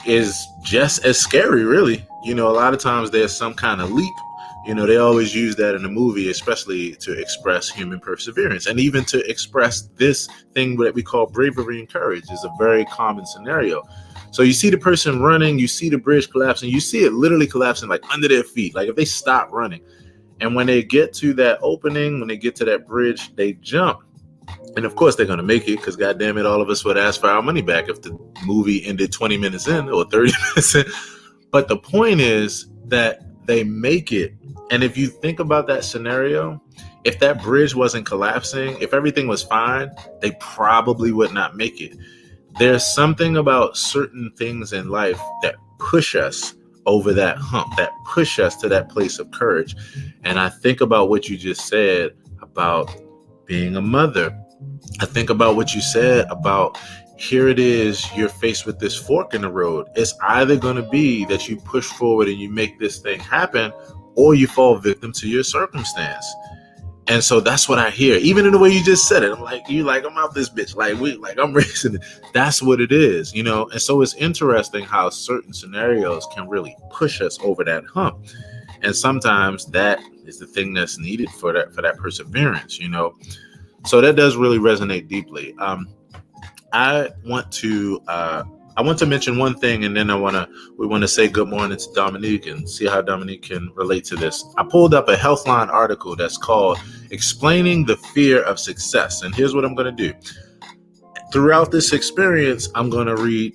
is just as scary, really. You know, a lot of times there's some kind of leap. You know, they always use that in the movie, especially to express human perseverance and even to express this thing that we call bravery and courage is a very common scenario. So you see the person running, you see the bridge collapsing, you see it literally collapsing like under their feet, like if they stop running. And when they get to that opening, when they get to that bridge, they jump. And of course, they're going to make it because, goddamn it, all of us would ask for our money back if the movie ended 20 minutes in or 30 minutes in. But the point is that they make it. And if you think about that scenario, if that bridge wasn't collapsing, if everything was fine, they probably would not make it. There's something about certain things in life that push us over that hump, that push us to that place of courage. And I think about what you just said about being a mother. I think about what you said about here it is, you're faced with this fork in the road. It's either going to be that you push forward and you make this thing happen, or you fall victim to your circumstance. And so that's what I hear, even in the way you just said it. I'm like, I'm out this bitch. I'm racing it. That's what it is, you know? And so it's interesting how certain scenarios can really push us over that hump. And sometimes that is the thing that's needed for that perseverance, you know? So that does really resonate deeply. I want to mention one thing, and then we want to say good morning to Dominique and see how Dominique can relate to this. I pulled up a Healthline article that's called Explaining the Fear of Success. And here's what I'm going to do. Throughout this experience, I'm going to read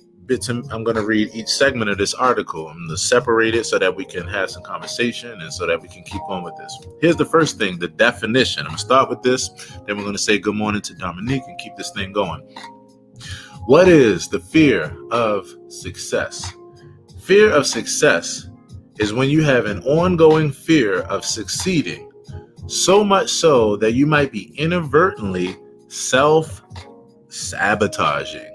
each segment of this article. I'm going to separate it so that we can have some conversation and so that we can keep on with this. Here's the first thing, the definition. I'm going to start with this. Then we're going to say good morning to Dominique and keep this thing going. What is the fear of success? Fear of success is when you have an ongoing fear of succeeding, so much so that you might be inadvertently self-sabotaging.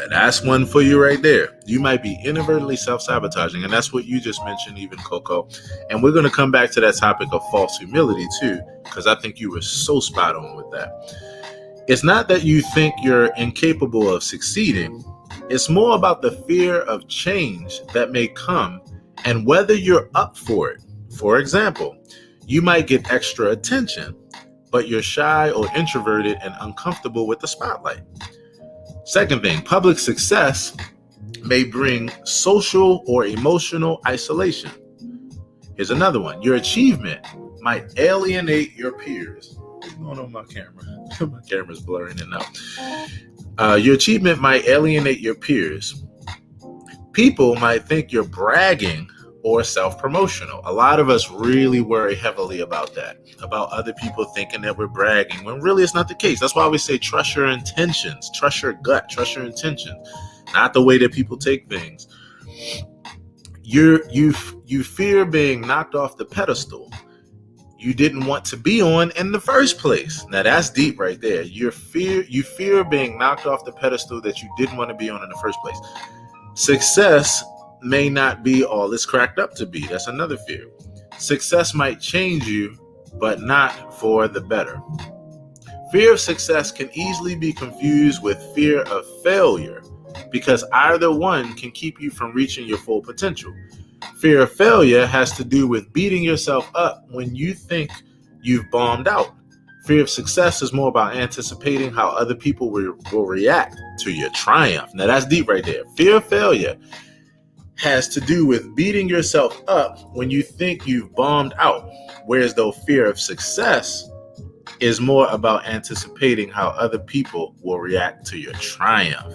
And that's one for you right there. You might be inadvertently self-sabotaging, and that's what you just mentioned, even Coco. And we're going to come back to that topic of false humility too, because I think you were so spot on with that. It's not that you think you're incapable of succeeding. It's more about the fear of change that may come and whether you're up for it. For example, you might get extra attention, but you're shy or introverted and uncomfortable with the spotlight. Second thing, public success may bring social or emotional isolation. Here's another one. Your achievement might alienate your peers. What's going on with my camera? My camera's blurring it out. Your achievement might alienate your peers. People might think you're bragging or self-promotional. A lot of us really worry heavily about that, about other people thinking that we're bragging, when really it's not the case. That's why we say trust your intentions, trust your gut, trust your intentions, not the way that people take things. You fear being knocked off the pedestal you didn't want to be on in the first place. Now that's deep right there. You fear being knocked off the pedestal that you didn't want to be on in the first place. Success may not be all it's cracked up to be. That's another fear. Success might change you, but not for the better. Fear of success can easily be confused with fear of failure because either one can keep you from reaching your full potential. Fear of failure has to do with beating yourself up when you think you've bombed out. Fear of success is more about anticipating how other people will react to your triumph. Now that's deep right there. Fear of failure has to do with beating yourself up when you think you've bombed out, whereas though fear of success is more about anticipating how other people will react to your triumph.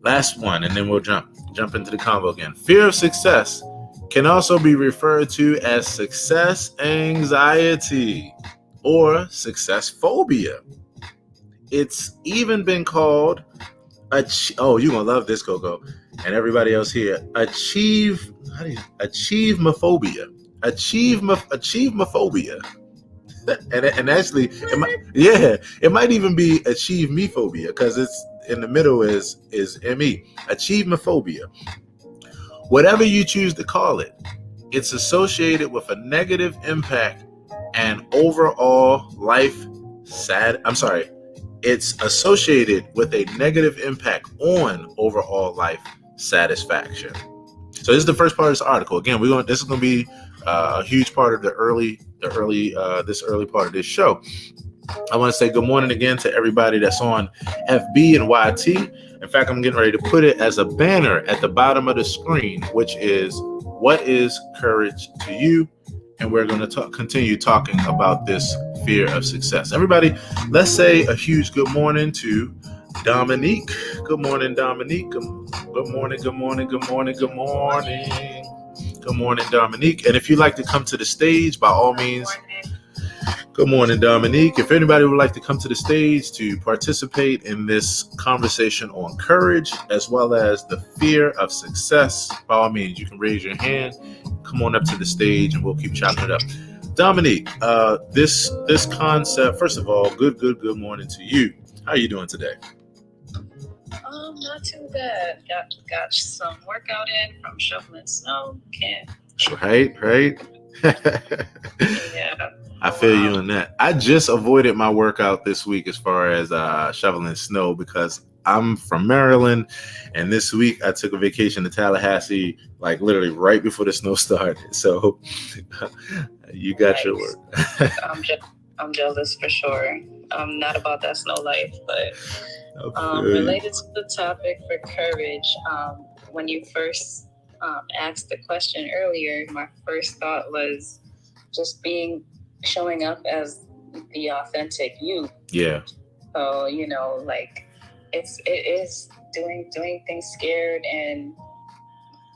Last one, and then we'll jump into the convo again. Fear of success can also be referred to as success anxiety or success phobia. It's even been called you're gonna love this, Coco, and everybody else here. Achievemophobia. Achievemophobia. and actually, it might even be achieve me phobia because it's in the middle is me. Achievemophobia. Whatever you choose to call it, it's associated with a negative impact and overall life It's associated with a negative impact on overall life satisfaction. So this is the first part of this article. Again, this is going to be a huge part of this early part of this show. I want to say good morning again to everybody that's on FB and YT. In fact, I'm getting ready to put it as a banner at the bottom of the screen, which is what is courage to you? And we're going to continue talking about this fear of success. Everybody, let's say a huge good morning to Dominique. Good morning, Dominique. Good morning, good morning, good morning, good morning. Good morning, Dominique. And if you'd like to come to the stage, by all means, good morning, Dominique. If anybody would like to come to the stage to participate in this conversation on courage, as well as the fear of success, by all means, you can raise your hand. Come on up to the stage and we'll keep chopping it up. Dominique, this concept, first of all, good morning to you. How are you doing today? Not too bad. Got some workout in from shoveling snow. Right. Yeah. I feel you on that. I just avoided my workout this week as far as shoveling snow because I'm from Maryland, and this week I took a vacation to Tallahassee, like literally right before the snow started. So you got your work. I'm jealous for sure. Not about that snow life, but related to the topic for courage. When you first asked the question earlier, my first thought was just showing up as the authentic you. Yeah. So it is doing things scared, and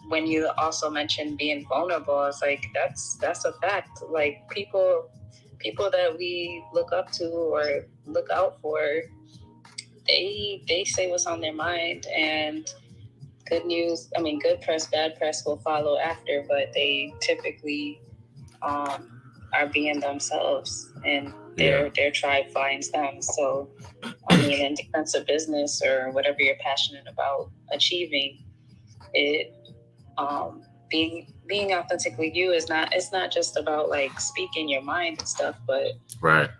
when you also mentioned being vulnerable, it's like that's a fact. Like people that we look up to or look out for, they say what's on their mind, and good press, bad press will follow after, but they typically are being themselves, and their tribe finds them. So in defense of business or whatever you're passionate about achieving, it being authentically you it's not just about like speaking your mind and stuff, but right.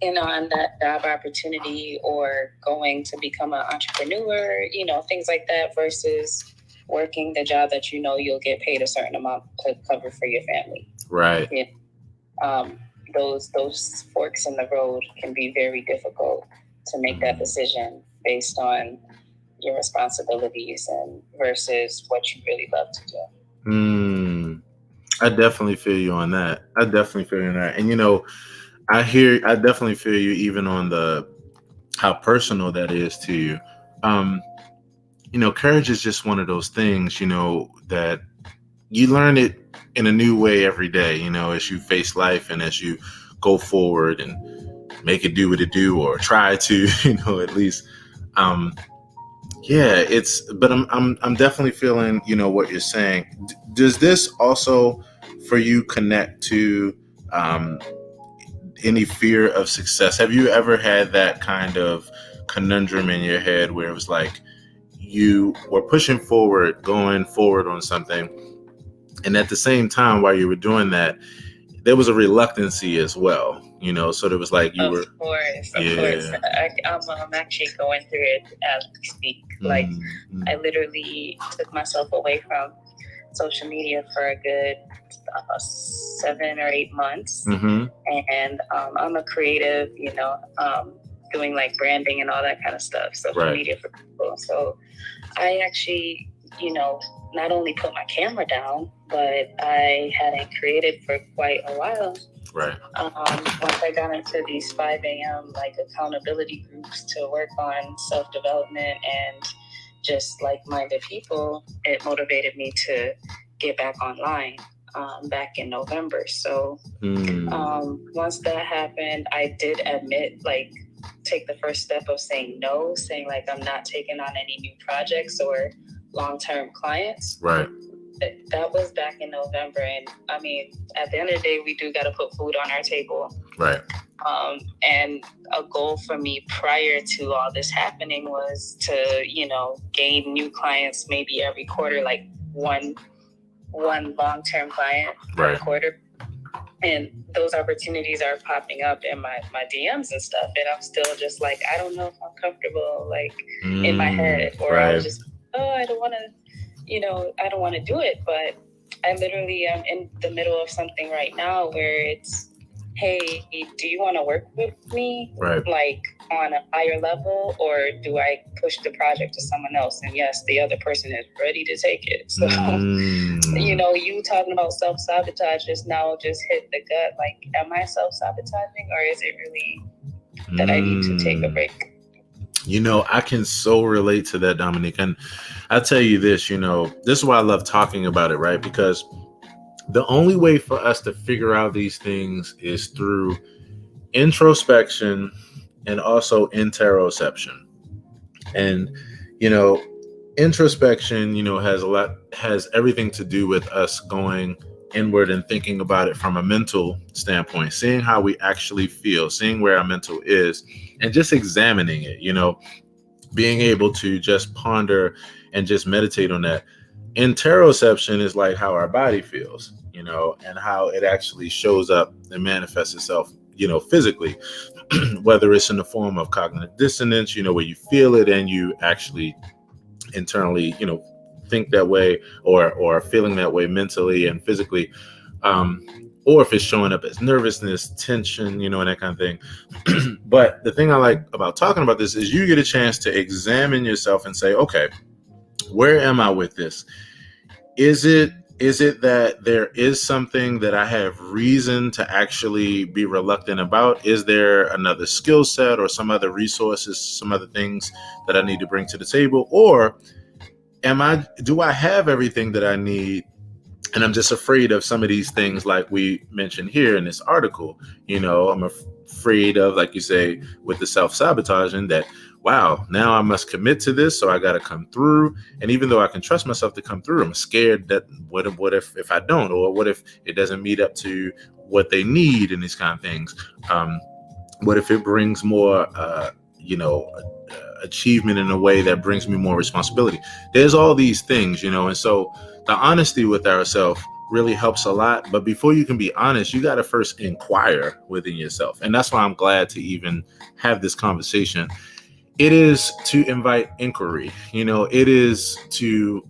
On that job opportunity or going to become an entrepreneur, things like that, versus working the job that you'll get paid a certain amount to cover for your family. Right. Those forks in the road can be very difficult to make that decision based on your responsibilities and versus what you really love to do. I definitely feel you on that. And I definitely feel you even on how personal that is to you. Courage is just one of those things, that you learn it in a new way every day, as you face life and as you go forward and make it do what it do, or try to, at least. But I'm definitely feeling, what you're saying. Does this also for you connect to any fear of success? Have you ever had that kind of conundrum in your head where it was like, you were pushing forward, going forward on something, and at the same time while you were doing that, there was a reluctancy as well, so there was like you were. Of course. I'm actually going through it as we speak. Like, I literally took myself away from social media for a good 7 or 8 months. And I'm a creative, doing like branding and all that kind of stuff, social media for people. So I actually, not only put my camera down, but I hadn't created for quite a while. Right. Once I got into these 5 a.m. like accountability groups to work on self-development and just like-minded people, it motivated me to get back online back in November. So once that happened, I did admit, like, take the first step of saying no, saying like I'm not taking on any new projects or long-term clients. Right. That was back in November, and I mean, at the end of the day, we do got to put food on our table. Right. And a goal for me prior to all this happening was to, gain new clients maybe every quarter, like one long-term client per quarter. And those opportunities are popping up in my DMs and stuff, and I'm still just like, I don't know if I'm comfortable, like, in my head, or I was just, I don't want to do it. But I literally am in the middle of something right now where it's, hey, do you want to work with me, like on a higher level, or do I push the project to someone else? And yes, the other person is ready to take it. So, you talking about self-sabotage just now just hit the gut. Like, am I self-sabotaging, or is it really that I need to take a break? I can so relate to that, Dominique. And I'll tell you this, this is why I love talking about it, right? Because the only way for us to figure out these things is through introspection and also interoception. And, introspection, has everything to do with us going inward and thinking about it from a mental standpoint, seeing how we actually feel, seeing where our mental is, and just examining it, being able to just ponder and just meditate on that. Interoception is like how our body feels, and how it actually shows up and manifests itself, physically, whether it's in the form of cognitive dissonance, where you feel it and you actually internally, think that way or feeling that way mentally and physically, or if it's showing up as nervousness, tension, and that kind of thing. But the thing I like about talking about this is you get a chance to examine yourself and say, okay, where am I with this? Is it that there is something that I have reason to actually be reluctant about? Is there another skill set or some other resources, some other things that I need to bring to the table? Or do I have everything that I need? And I'm just afraid of some of these things, like we mentioned here in this article. I'm afraid of, like you say, with the self-sabotaging, that, wow, now I must commit to this, so I got to come through. And even though I can trust myself to come through, I'm scared that what if I don't, or what if it doesn't meet up to what they need and these kind of things. What if it brings more, achievement in a way that brings me more responsibility? There's all these things, and so the honesty with ourselves really helps a lot. But before you can be honest, you got to first inquire within yourself. And that's why I'm glad to even have this conversation. It is to invite inquiry, it is to,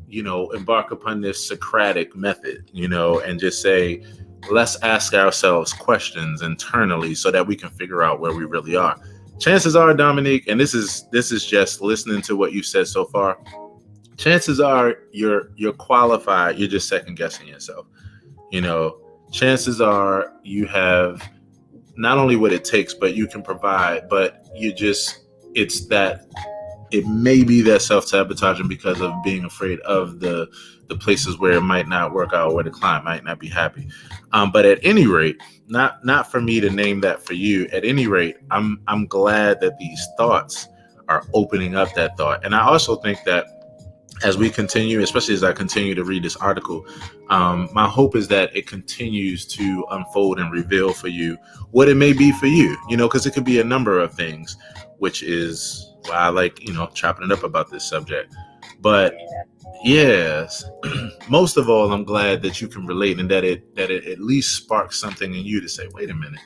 embark upon this Socratic method, and just say, let's ask ourselves questions internally so that we can figure out where we really are. Chances are, Dominique, and this is just listening to what you said so far, chances are you're qualified. You're just second guessing yourself. Chances are you have not only what it takes, but you can provide, but it may be that self-sabotaging because of being afraid of the places where it might not work out, where the client might not be happy. But at any rate, not for me to name that for you. At any rate, I'm glad that these thoughts are opening up that thought. And I also think that as we continue, especially as I continue to read this article, my hope is that it continues to unfold and reveal for you what it may be for you, because it could be a number of things, which is why I like, chopping it up about this subject. But yes, most of all, I'm glad that you can relate and that it at least sparks something in you to say, wait a minute,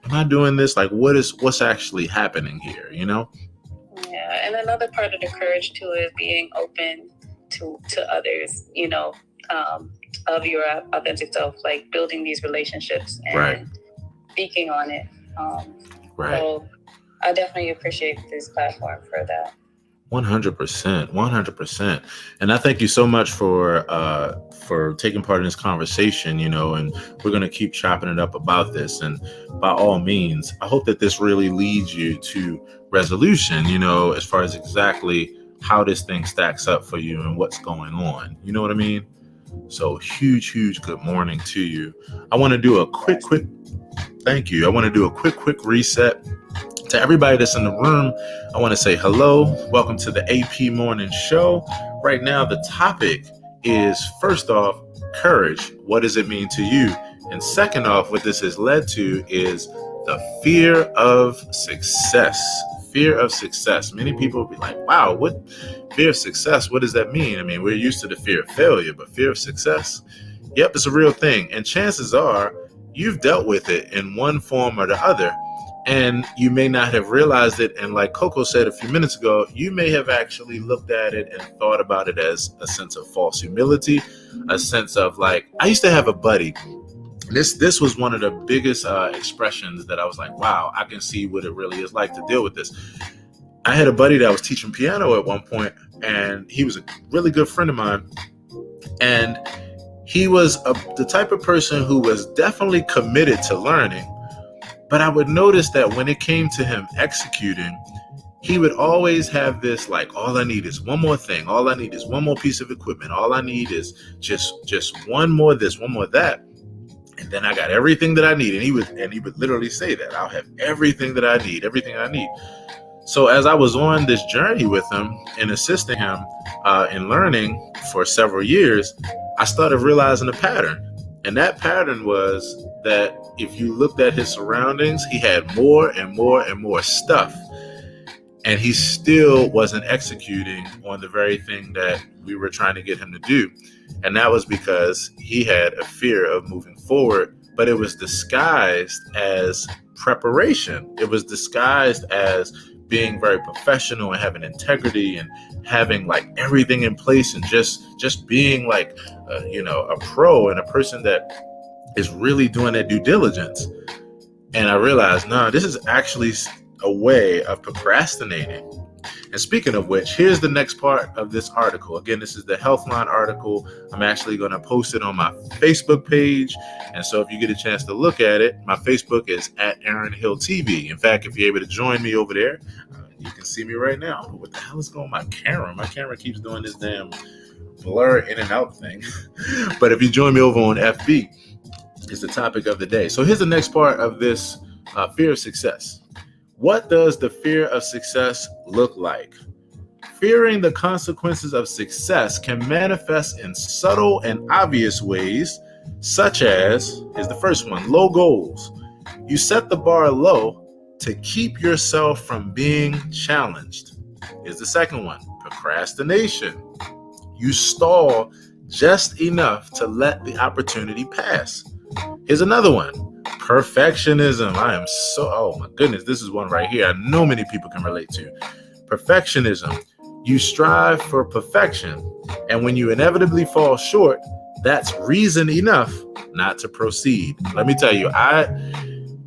am I doing this? Like, what's actually happening here? You know? Yeah, and another part of the courage too is being open to others. You know, of your authentic self, like building these relationships and speaking on it. So I definitely appreciate this platform for that. 100%. And I thank you so much for taking part in this conversation, you know, and we're going to keep chopping it up about this. And by all means, I hope that this really leads you to resolution, you know, as far as exactly how this thing stacks up for you and what's going on. You know what I mean? So huge good morning to you. I want to do a quick thank you. I want to do a quick reset. To everybody that's in the room, I want to say hello. Welcome to the AP Morning Show. Right now, the topic is, first off, courage. What does it mean to you? And second off, what this has led to is the fear of success. Fear of success. Many people will be like, wow, what fear of success? What does that mean? I mean, we're used to the fear of failure, but fear of success? Yep, it's a real thing. And chances are you've dealt with it in one form or the other. And you may not have realized it. And like Coco said a few minutes ago, you may have actually looked at it and thought about it as a sense of false humility, a sense of like, I used to have a buddy. This was one of the biggest expressions that I was like, wow, I can see what it really is like to deal with this. I had a buddy that was teaching piano at one point, and he was a really good friend of mine. And he was the type of person who was definitely committed to learning. But I would notice that when it came to him executing, he would always have this like, all I need is one more thing. All I need is one more piece of equipment. All I need is just one more this, one more that. And then I got everything that I need. And he would literally say that I'll have everything that I need, everything I need. So as I was on this journey with him and assisting him in learning for several years, I started realizing a pattern. And that pattern was that if you looked at his surroundings, he had more and more stuff. And he still wasn't executing on the very thing that we were trying to get him to do. And that was because he had a fear of moving forward, but it was disguised as preparation. It was disguised as being very professional and having integrity and having like everything in place and just being like, a pro and a person that is really doing their due diligence. And I realized, no, this is actually a way of procrastinating. And speaking of which, here's the next part of this article. Again, this is the Healthline article. I'm actually going to post it on my Facebook page. And so if you get a chance to look at it, my Facebook is @AaronHillTV. In fact, if you're able to join me over there, you can see me right now. What the hell is going on my camera? My camera keeps doing this damn blur in and out thing. But if you join me over on FB, it's the topic of the day. So here's the next part of this fear of success. What does the fear of success look like? Fearing the consequences of success can manifest in subtle and obvious ways, such as, here's the first one, low goals. You set the bar low to keep yourself from being challenged. Here's the second one, procrastination. You stall just enough to let the opportunity pass. Here's another one, perfectionism. Oh my goodness, this is one right here I know many people can relate to. Perfectionism. You strive for perfection, and when you inevitably fall short, that's reason enough not to proceed. Let me tell you,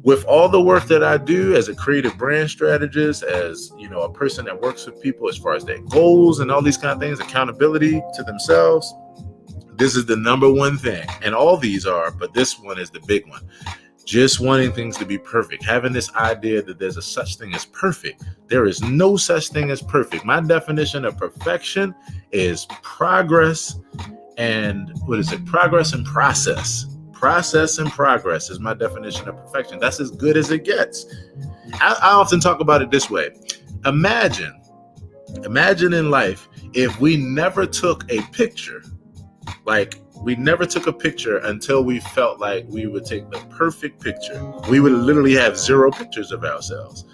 with all the work that I do as a creative brand strategist, as a person that works with people as far as their goals and all these kind of things, accountability to themselves, this is the number one thing. And all these are, but this one is the big one. Just wanting things to be perfect, having this idea that there's a such thing as perfect. There is no such thing as perfect. My definition of perfection is progress and progress and process. Process and progress is my definition of perfection. That's as good as it gets. I often talk about it this way. Imagine in life if we never took a picture. Like, we never took a picture until we felt like we would take the perfect picture. We would literally have 0 pictures of ourselves.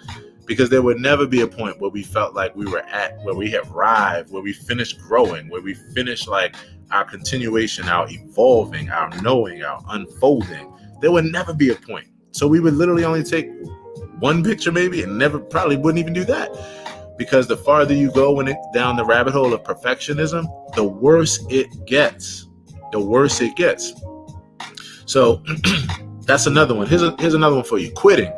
because there would never be a point where we felt like we were at, where we have arrived, where we finished growing, where we finished like our continuation, our evolving, our knowing, our unfolding. There would never be a point. So we would literally only take one picture maybe, and never probably wouldn't even do that, because the farther you go down the rabbit hole of perfectionism, the worse it gets. The worse it gets. So that's another one. Here's another one for you. Quitting.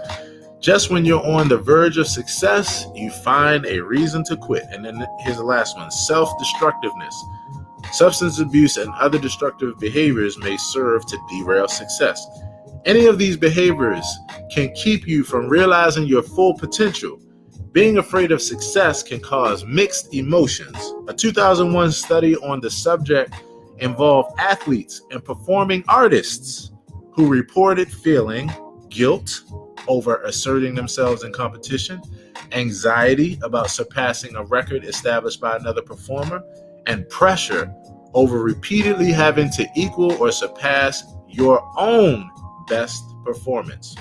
Just when you're on the verge of success, you find a reason to quit. And then here's the last one. Self-destructiveness. Substance abuse and other destructive behaviors may serve to derail success. Any of these behaviors can keep you from realizing your full potential. Being afraid of success can cause mixed emotions. A 2001 study on the subject involved athletes and performing artists who reported feeling guilt over asserting themselves in competition, anxiety about surpassing a record established by another performer, and pressure over repeatedly having to equal or surpass your own best performance.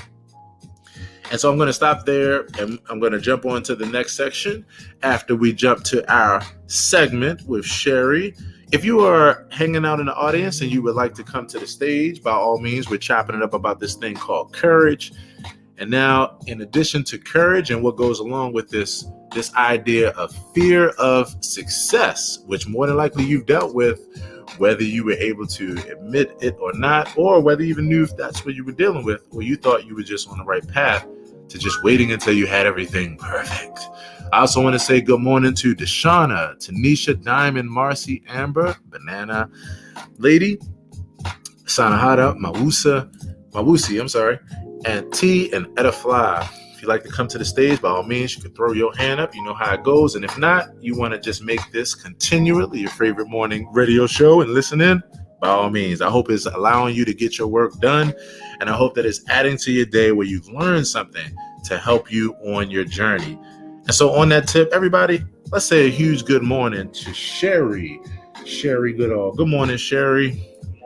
And so I'm going to stop there, and I'm going to jump on to the next section after we jump to our segment with Sherry. If you are hanging out in the audience and you would like to come to the stage, by all means, we're chopping it up about this thing called courage. And now, in addition to courage and what goes along with this idea of fear of success, which more than likely you've dealt with, whether you were able to admit it or not, or whether you even knew if that's what you were dealing with, or you thought you were just on the right path to just waiting until you had everything perfect. I also want to say good morning to Deshauna, Tanisha, Diamond, Marcy, Amber, Banana Lady, Sanahada, Mawusi, and T and Edifly. If you'd like to come to the stage, by all means, you can throw your hand up. You know how it goes. And if not, you want to just make this continually your favorite morning radio show and listen in, by all means. I hope it's allowing you to get your work done. And I hope that it's adding to your day where you've learned something to help you on your journey. And so on that tip, everybody, let's say a huge good morning to Sherry. Sherry Goodall. Good morning, Sherry.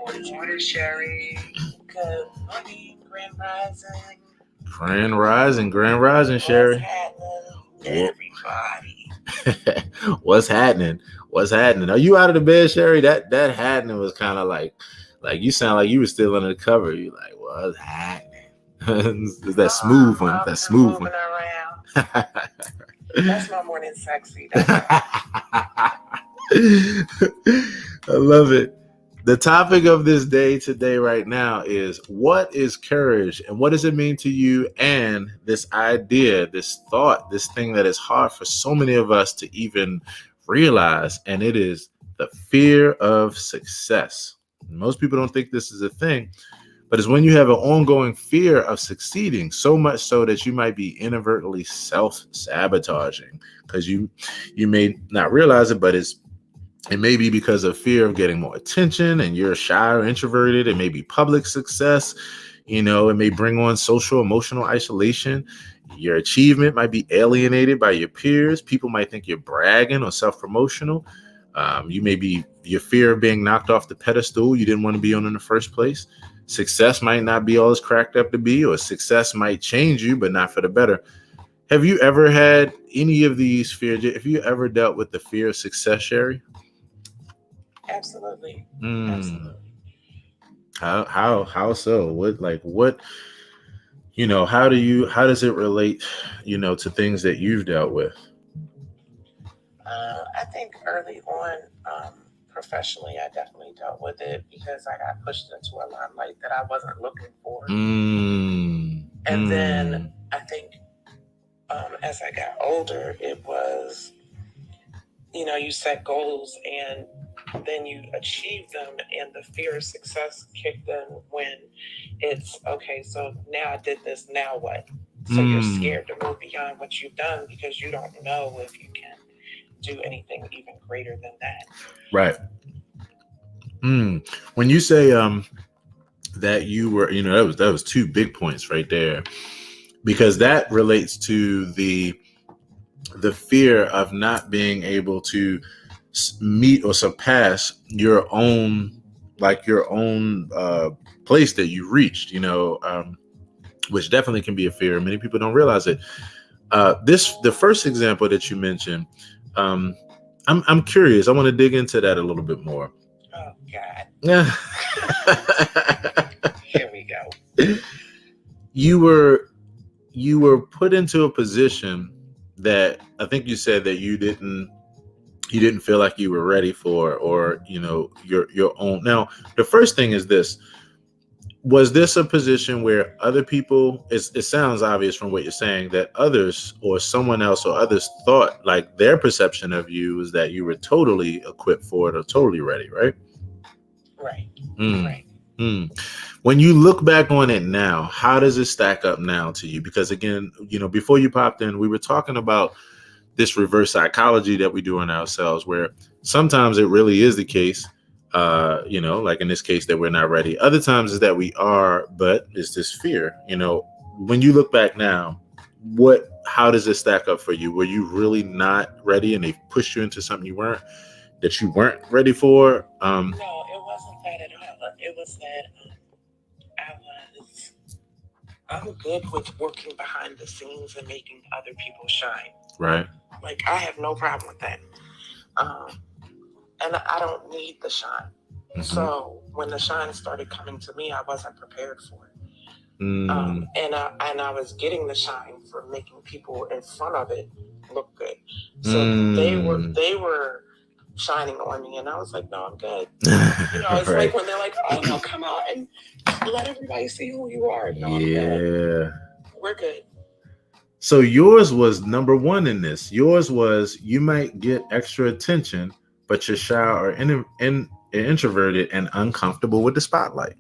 Good morning, Sherry. Good morning, Grand Rising. Grand Rising, Sherry. Everybody. What's happening? Are you out of the bed, Sherry? That happening was kind of like you sound like you were still under the cover. You like, what's happening? Is that smooth one? That smooth one. Around. That's my morning sexy. I love it. The topic of this day today right now is, what is courage and what does it mean to you? And this idea, this thought, this thing that is hard for so many of us to even realize, and it is the fear of success. Most people don't think this is a thing, but it's when you have an ongoing fear of succeeding, so much so that you might be inadvertently self-sabotaging, because you may not realize it, but it may be because of fear of getting more attention and you're shy or introverted. It may be public success. It may bring on social, emotional isolation. Your achievement might be alienated by your peers. People might think you're bragging or self-promotional. You may be your fear of being knocked off the pedestal you didn't want to be on in the first place. Success might not be all it's cracked up to be, or success might change you, but not for the better. Have you ever had any of these fears? Have you ever dealt with the fear of success, Sherry? Absolutely. Absolutely. How so? How does it relate, to things that you've dealt with? I think early on, professionally, I definitely dealt with it because I got pushed into a limelight that I wasn't looking for. And then I think as I got older, it was, you set goals and then you achieve them, and the fear of success kicked in when it's, okay, so now I did this, now what? So you're scared to move beyond what you've done because you don't know if you can do anything even greater than that. Right. When you say that you were, that was two big points right there, because that relates to the fear of not being able to meet or surpass your own place that you reached, which definitely can be a fear. Many people don't realize it. The first example that you mentioned, I'm curious. I want to dig into that a little bit more. Oh God. Yeah. Here we go. You were put into a position that I think you said that you didn't feel like you were ready for, or your own. Now, the first thing is this: was this a position where other people? It sounds obvious from what you're saying that others or someone else or others thought, like, their perception of you was that you were totally equipped for it or totally ready, right? Right. Right. When you look back on it now, how does it stack up now to you? Because again, before you popped in, we were talking about this reverse psychology that we do on ourselves, where sometimes it really is the case, like in this case, that we're not ready. Other times is that we are, but it's this fear. When you look back now, how does it stack up for you? Were you really not ready and they pushed you into something you weren't ready for? No, it wasn't that at all. It was that I'm good with working behind the scenes and making other people shine. Right. Like, I have no problem with that. And I don't need the shine. Mm-hmm. So when the shine started coming to me, I wasn't prepared for it. And I was getting the shine for making people in front of it look good. So they were shining on me, and I was like, no, I'm good. It's right. Like when they're like, oh no, come out and let everybody see who you are. No, I'm good. We're good. So yours was number one in this. Yours was, you might get extra attention, but you're shy or introverted and uncomfortable with the spotlight.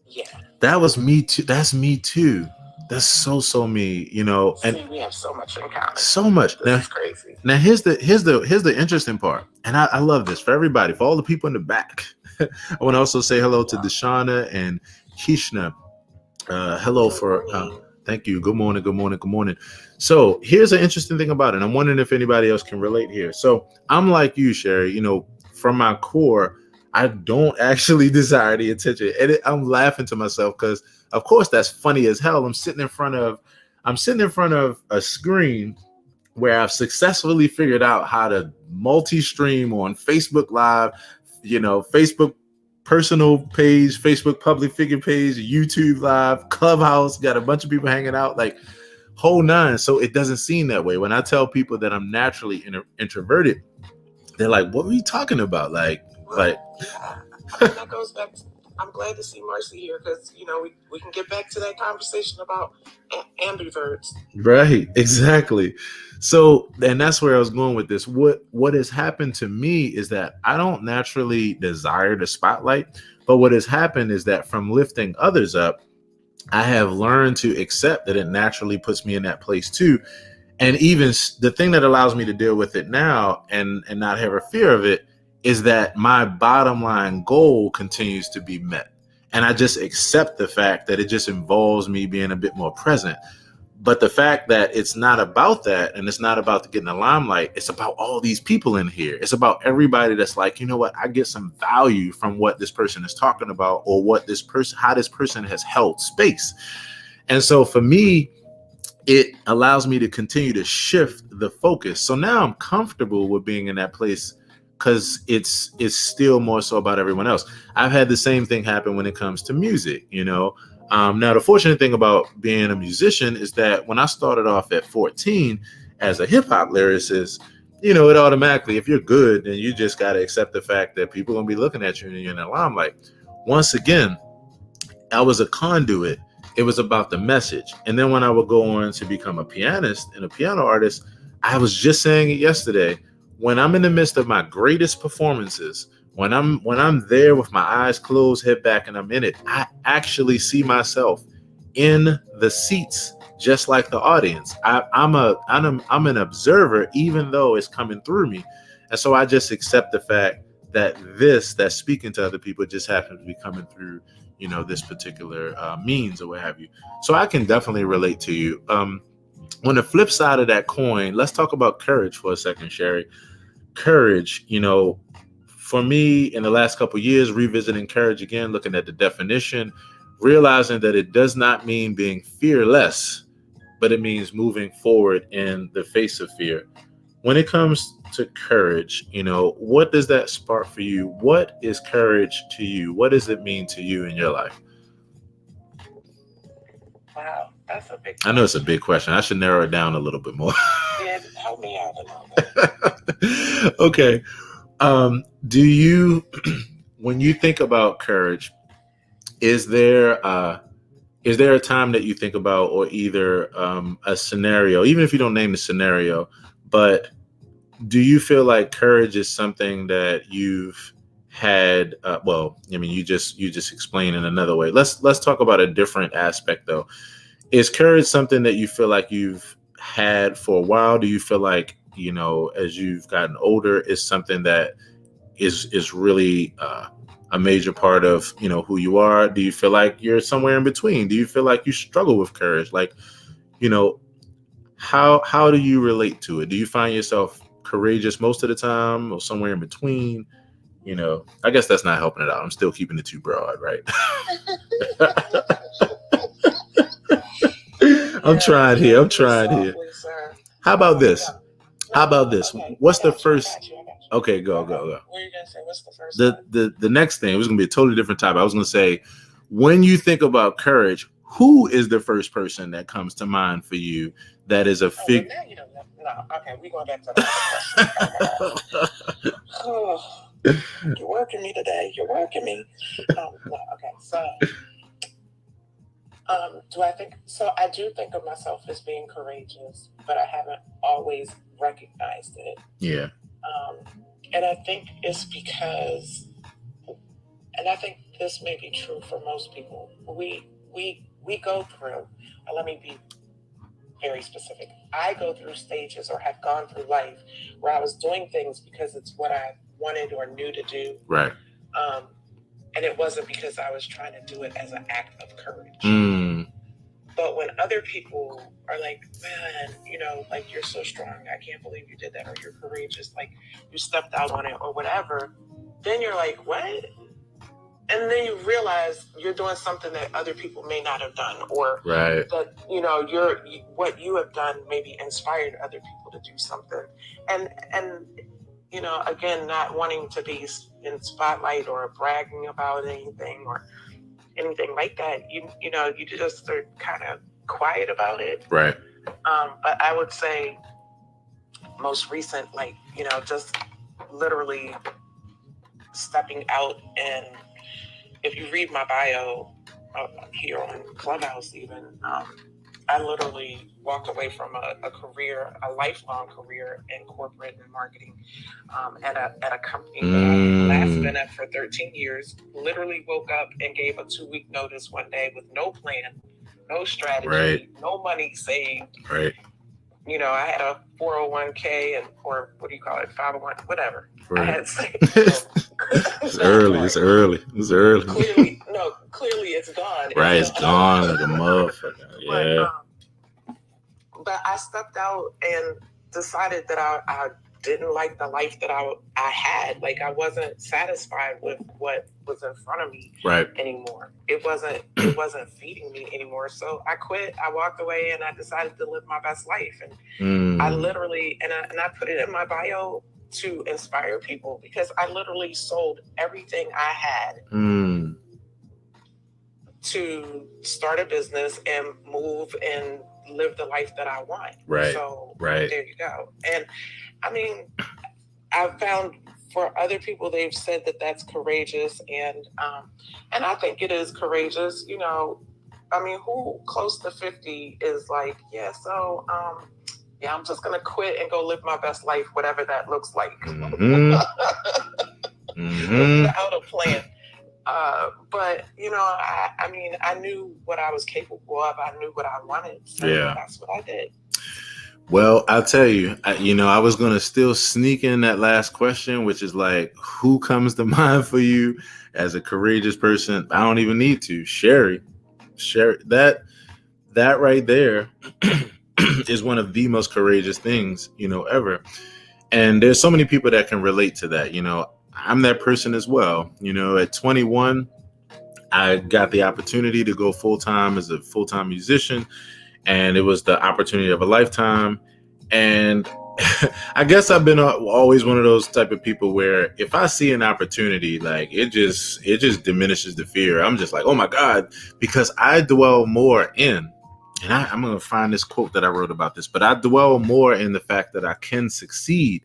Yeah. That was me too. That's me too. That's so me, and we have so much in common. So much. This is crazy. Now here's the interesting part. And I love this for everybody, for all the people in the back. I want to also say hello to Deshauna and Kishna. Hello for thank you. Good morning. So here's an interesting thing about it. I'm wondering if anybody else can relate here. So I'm like you, Sherry, from my core, I don't actually desire the attention. And I'm laughing to myself because, of course, that's funny as hell. I'm sitting in front of a screen where I've successfully figured out how to multi-stream on Facebook Live, Facebook personal page, Facebook public figure page, YouTube Live, Clubhouse, got a bunch of people hanging out, like whole nine. So it doesn't seem that way. When I tell people that I'm naturally introverted, they're like, what were you talking about? That goes back to, I'm glad to see Marcy here because, we can get back to that conversation about ambiverts. Right, exactly. So, and that's where I was going with this. What has happened to me is that I don't naturally desire the spotlight, but what has happened is that from lifting others up, I have learned to accept that it naturally puts me in that place too. And even the thing that allows me to deal with it now and not have a fear of it is that my bottom line goal continues to be met. And I just accept the fact that it just involves me being a bit more present. But the fact that it's not about that, and it's not about getting the limelight, it's about all these people in here. It's about everybody that's like, I get some value from what this person is talking about, or how this person has held space. And so for me, it allows me to continue to shift the focus. So now I'm comfortable with being in that place because it's still more so about everyone else. I've had the same thing happen when it comes to music, Now, the fortunate thing about being a musician is that when I started off at 14 as a hip hop lyricist, it automatically, if you're good, then you just got to accept the fact that people are going to be looking at you and you're in the limelight. Once again, I was a conduit. It was about the message. And then when I would go on to become a pianist and a piano artist, I was just saying it yesterday, when I'm in the midst of my greatest performances, when I'm there with my eyes closed, head back, and I'm in it, I actually see myself in the seats, just like the audience. I'm an observer, even though it's coming through me. And so I just accept the fact that that's speaking to other people just happens to be coming through, this particular means or what have you. So I can definitely relate to you. On the flip side of that coin, let's talk about courage for a second, Sherry. Courage, for me in the last couple of years, revisiting courage again, looking at the definition, realizing that it does not mean being fearless. but it means moving forward in the face of fear. When it comes to courage, what does that spark for you? What is courage to you? What does it mean to you in your life? Wow, that's a big question. I know it's a big question. I should narrow it down a little bit more. Yeah, help me out a little bit. Okay. Do you, when you think about courage, is there a time that you think about, or either a scenario, even if you don't name the scenario, but do you feel like courage is something that you've had? You just explained in another way. Let's talk about a different aspect though. Is courage something that you feel like you've had for a while? Do you feel like, as you've gotten older, is something that is really a major part of, who you are? Do you feel like you're somewhere in between? Do you feel like you struggle with courage? Like, how do you relate to it? Do you find yourself courageous most of the time, or somewhere in between? I guess that's not helping it out. I'm still keeping it too broad, right? I'm trying here. How about this? What's the first? Okay, go. What were you gonna say? What's the first? The next thing, it was gonna be a totally different topic. I was gonna say, when you think about courage, who is the first person that comes to mind for you that is a figure? Okay, we're going back to the other question. You're working me today. You're working me. Okay, so do I think so? I do think of myself as being courageous, but I haven't always recognized it. Yeah. And I think it's because, and I think this may be true for most people, we go through, let me be very specific. I go through stages, or have gone through life, where I was doing things because it's what I wanted or knew to do. Right. And it wasn't because I was trying to do it as an act of courage. But when other people are like, man, like, you're so strong, I can't believe you did that, or you're courageous, like you stepped out on it or whatever, then you're like, what? And then you realize you're doing something that other people may not have done, or right. that, what you have done maybe inspired other people to do something. And again, not wanting to be in spotlight or bragging about anything or anything like that. You just are kind of quiet about it. Right. But I would say most recent, just literally stepping out. And if you read my bio here on Clubhouse, even, I literally walked away from a lifelong career in corporate and marketing, at a company that I've last been at for 13 years. Literally woke up and gave a 2-week notice one day with no plan, no strategy, right. No money saved. Right. I had a 401k or what do you call it, 501, whatever. Right. I had saved. It's early. Clearly it's gone. Right, it's gone like a motherfucker. Yeah. But I stepped out and decided that I didn't like the life that I had. Like, I wasn't satisfied with what was in front of me anymore. It wasn't feeding me anymore. So I quit. I walked away and I decided to live my best life. And I literally, and I put it in my bio to inspire people, because I literally sold everything I had to start a business and move and live the life that I want. Right. So right. There you go. And I mean, I've found for other people, they've said that that's courageous. And I think it is courageous. I mean, who close to 50 is like, I'm just going to quit and go live my best life, whatever that looks like. Without a plan. But, I mean, I knew what I was capable of. I knew what I wanted. So that's what I did. Well, I'll tell you, I was going to still sneak in that last question, which is like, who comes to mind for you as a courageous person? I don't even need to. Sherry, that right there is one of the most courageous things, ever. And there's so many people that can relate to that. I'm that person as well. At 21, I got the opportunity to go full-time as a full-time musician. and it was the opportunity of a lifetime. And I guess I've been always one of those type of people where if I see an opportunity, like it just diminishes the fear. I'm just like, oh my God, because I dwell more in, and I'm going to find this quote that I wrote about this, but I dwell more in the fact that I can succeed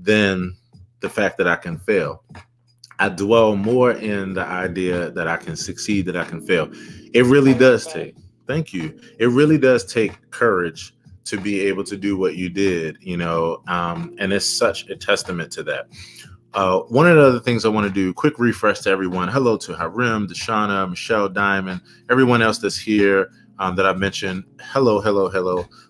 than the fact that I can fail. I dwell more in the idea that I can succeed, that I can fail. It really does take, thank you. It really does take courage to be able to do what you did, and it's such a testament to that. One of the other things I want to do, quick refresh to everyone. Hello to Harim, Deshauna, Michelle, Diamond, everyone else that's here that I mentioned. Hello.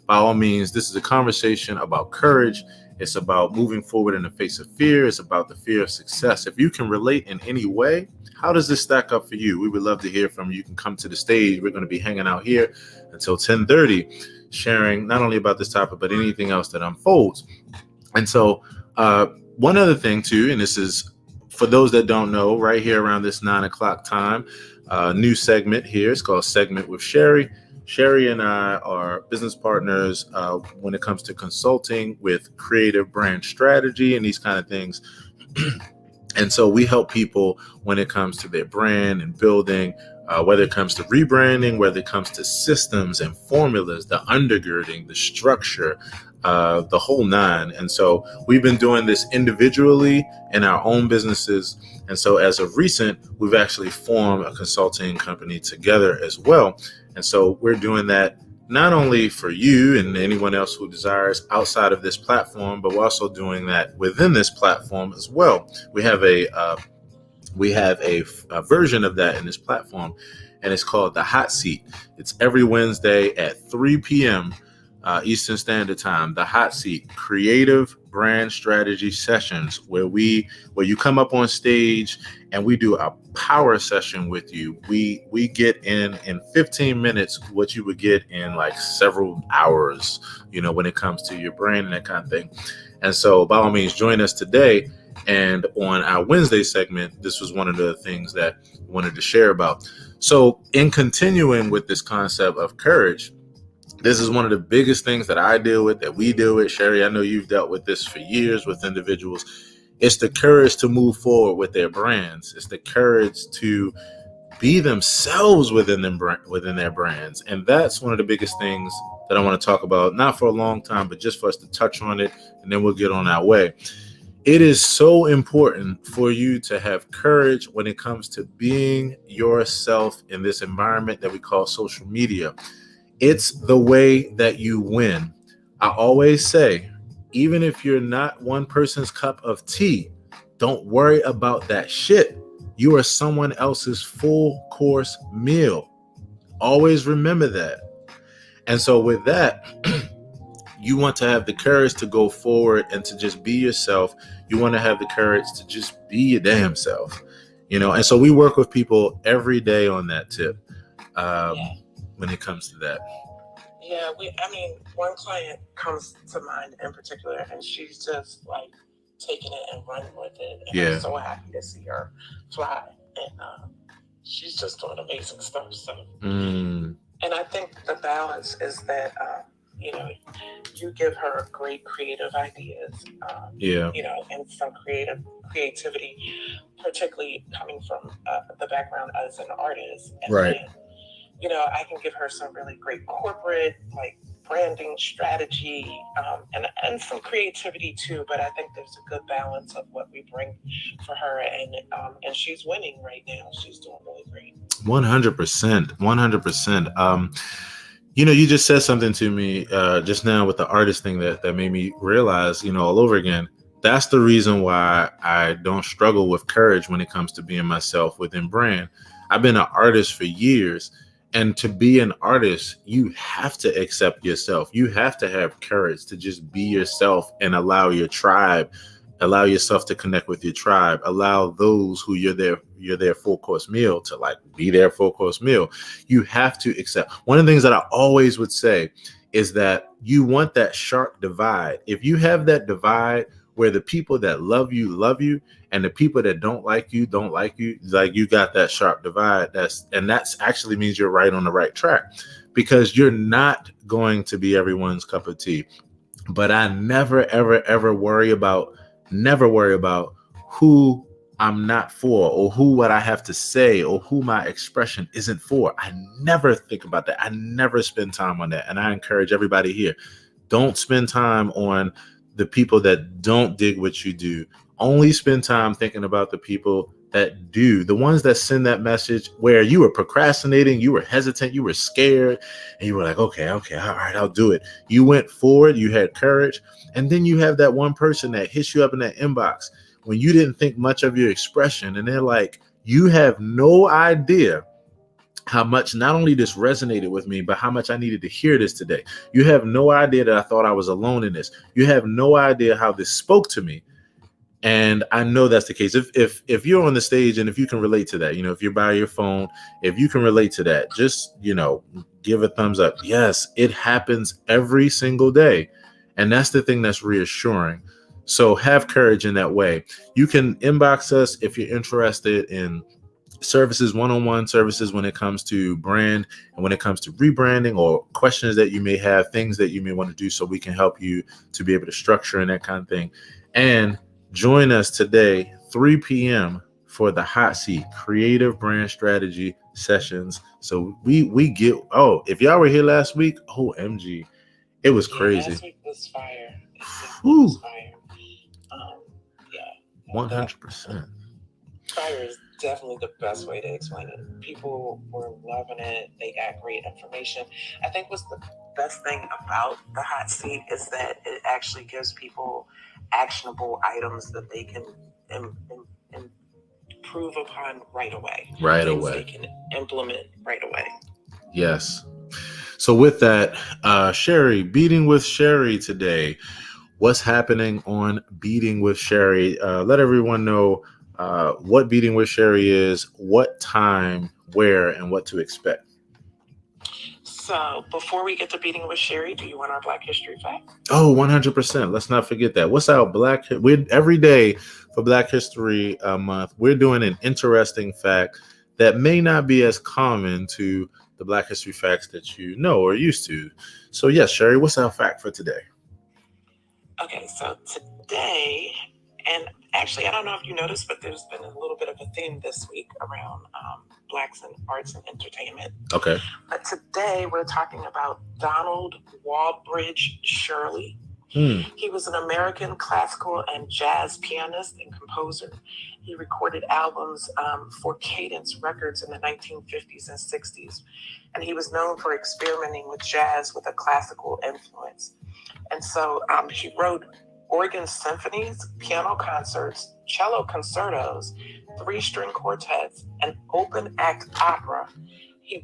By all means, this is a conversation about courage. It's about moving forward in the face of fear. It's about the fear of success. If you can relate in any way, how does this stack up for you? We would love to hear from you. You can come to the stage. We're going to be hanging out here until 10:30, sharing not only about this topic, but anything else that unfolds. And so one other thing too, and this is for those that don't know, right here around this 9:00 time, new segment here. It's called Segment with Sherry. Sherry and I are business partners when it comes to consulting with creative brand strategy and these kind of things. And so we help people when it comes to their brand and building, whether it comes to rebranding, whether it comes to systems and formulas, the undergirding, the structure, the whole nine. And so we've been doing this individually in our own businesses. And so as of recent, we've actually formed a consulting company together as well. And so we're doing that not only for you and anyone else who desires outside of this platform, but we're also doing that within this platform as well. We have a version of that in this platform, and it's called the Hot Seat. It's every Wednesday at 3 p.m. Eastern Standard Time. The Hot Seat, creative brand strategy sessions, where you come up on stage and we do a power session with you. We get in 15 minutes what you would get in like several hours, when it comes to your brand and that kind of thing. And so by all means, join us today. And on our Wednesday segment, this was one of the things that I wanted to share about. So in continuing with this concept of courage, this is one of the biggest things that I deal with, that we deal with. Sherry, I know you've dealt with this for years with individuals. It's the courage to move forward with their brands. It's the courage to be themselves within their brands. And that's one of the biggest things that I want to talk about, not for a long time, but just for us to touch on it, and then we'll get on our way. It is so important for you to have courage when it comes to being yourself in this environment that we call social media. It's the way that you win. I always say, even if you're not one person's cup of tea, don't worry about that shit. You are someone else's full course meal. Always remember that. And so with that, you want to have the courage to go forward and to just be yourself. You want to have the courage to just be your damn self, And so we work with people every day on that tip when it comes to that. Yeah, one client comes to mind in particular, and she's just like taking it and running with it. And I'm so happy to see her fly. And she's just doing amazing stuff. So, and I think the balance is that, you give her great creative ideas, and some creativity, particularly coming from the background as an artist. And right. Then, I can give her some really great corporate, like, branding strategy, and some creativity too. But I think there's a good balance of what we bring for her, and she's winning right now. She's doing really great. 100%. You just said something to me just now with the artist thing that made me realize, all over again, that's the reason why I don't struggle with courage when it comes to being myself within brand. I've been an artist for years. And to be an artist, you have to accept yourself. You have to have courage to just be yourself and allow yourself to connect with your tribe. Allow those who you're their full course meal to be their full course meal. You have to accept. One of the things that I always would say is that you want that sharp divide. If you have that divide where the people that love you, and the people that don't like you, like you got that sharp divide. That's actually means you're right on the right track, because you're not going to be everyone's cup of tea. But I never, ever, ever worry about who I'm not for, or what I have to say, or who my expression isn't for. I never think about that. I never spend time on that. And I encourage everybody here, don't spend time on the people that don't dig what you do. Only spend time thinking about the people that do, the ones that send that message where you were procrastinating, you were hesitant, you were scared, and you were like, okay, all right, I'll do it. You went forward, you had courage. And then you have that one person that hits you up in that inbox when you didn't think much of your expression. And they're like, you have no idea how much not only this resonated with me, but how much I needed to hear this today. You have no idea that I thought I was alone in this. You have no idea how this spoke to me. And I know that's the case. If you're on the stage and if you can relate to that, if you're by your phone, if you can relate to that, just, give a thumbs up. Yes, it happens every single day. And that's the thing that's reassuring. So have courage in that way. You can inbox us if you're interested in services, one-on-one services when it comes to brand and when it comes to rebranding, or questions that you may have, things that you may want to do, so we can help you to be able to structure and that kind of thing. And join us today, 3 p.m. for the Hot Seat Creative Brand Strategy Sessions. So we get, if y'all were here last week, OMG, it was crazy. Last week was fire. It was fire. 100%. Fire is definitely the best way to explain it. People were loving it. They got great information. I think what's the best thing about the Hot Seat is that it actually gives people actionable items that they can improve upon right away. They can implement right away. Yes. So with that, Sherry, Beating with Sherry today. What's happening on Beating with Sherry? Let everyone know what Beating with Sherry is, what time, where, and what to expect. So before we get to Beating with Sherry, do you want our Black History fact? Oh, 100%. Let's not forget that. What's our every day for Black History Month, we're doing an interesting fact that may not be as common to the Black History facts that you know or used to. So yes, Sherry, what's our fact for today? Okay, so today, and actually, I don't know if you noticed, but there's been a little bit of a theme this week around Blacks in arts and entertainment. Okay. But today, we're talking about Donald Wallbridge Shirley. He was an American classical and jazz pianist and composer. He recorded albums for Cadence Records in the 1950s and 60s. And he was known for experimenting with jazz with a classical influence. And so he wrote organ symphonies, piano concerts, cello concertos, 3-string quartets, and open act opera. He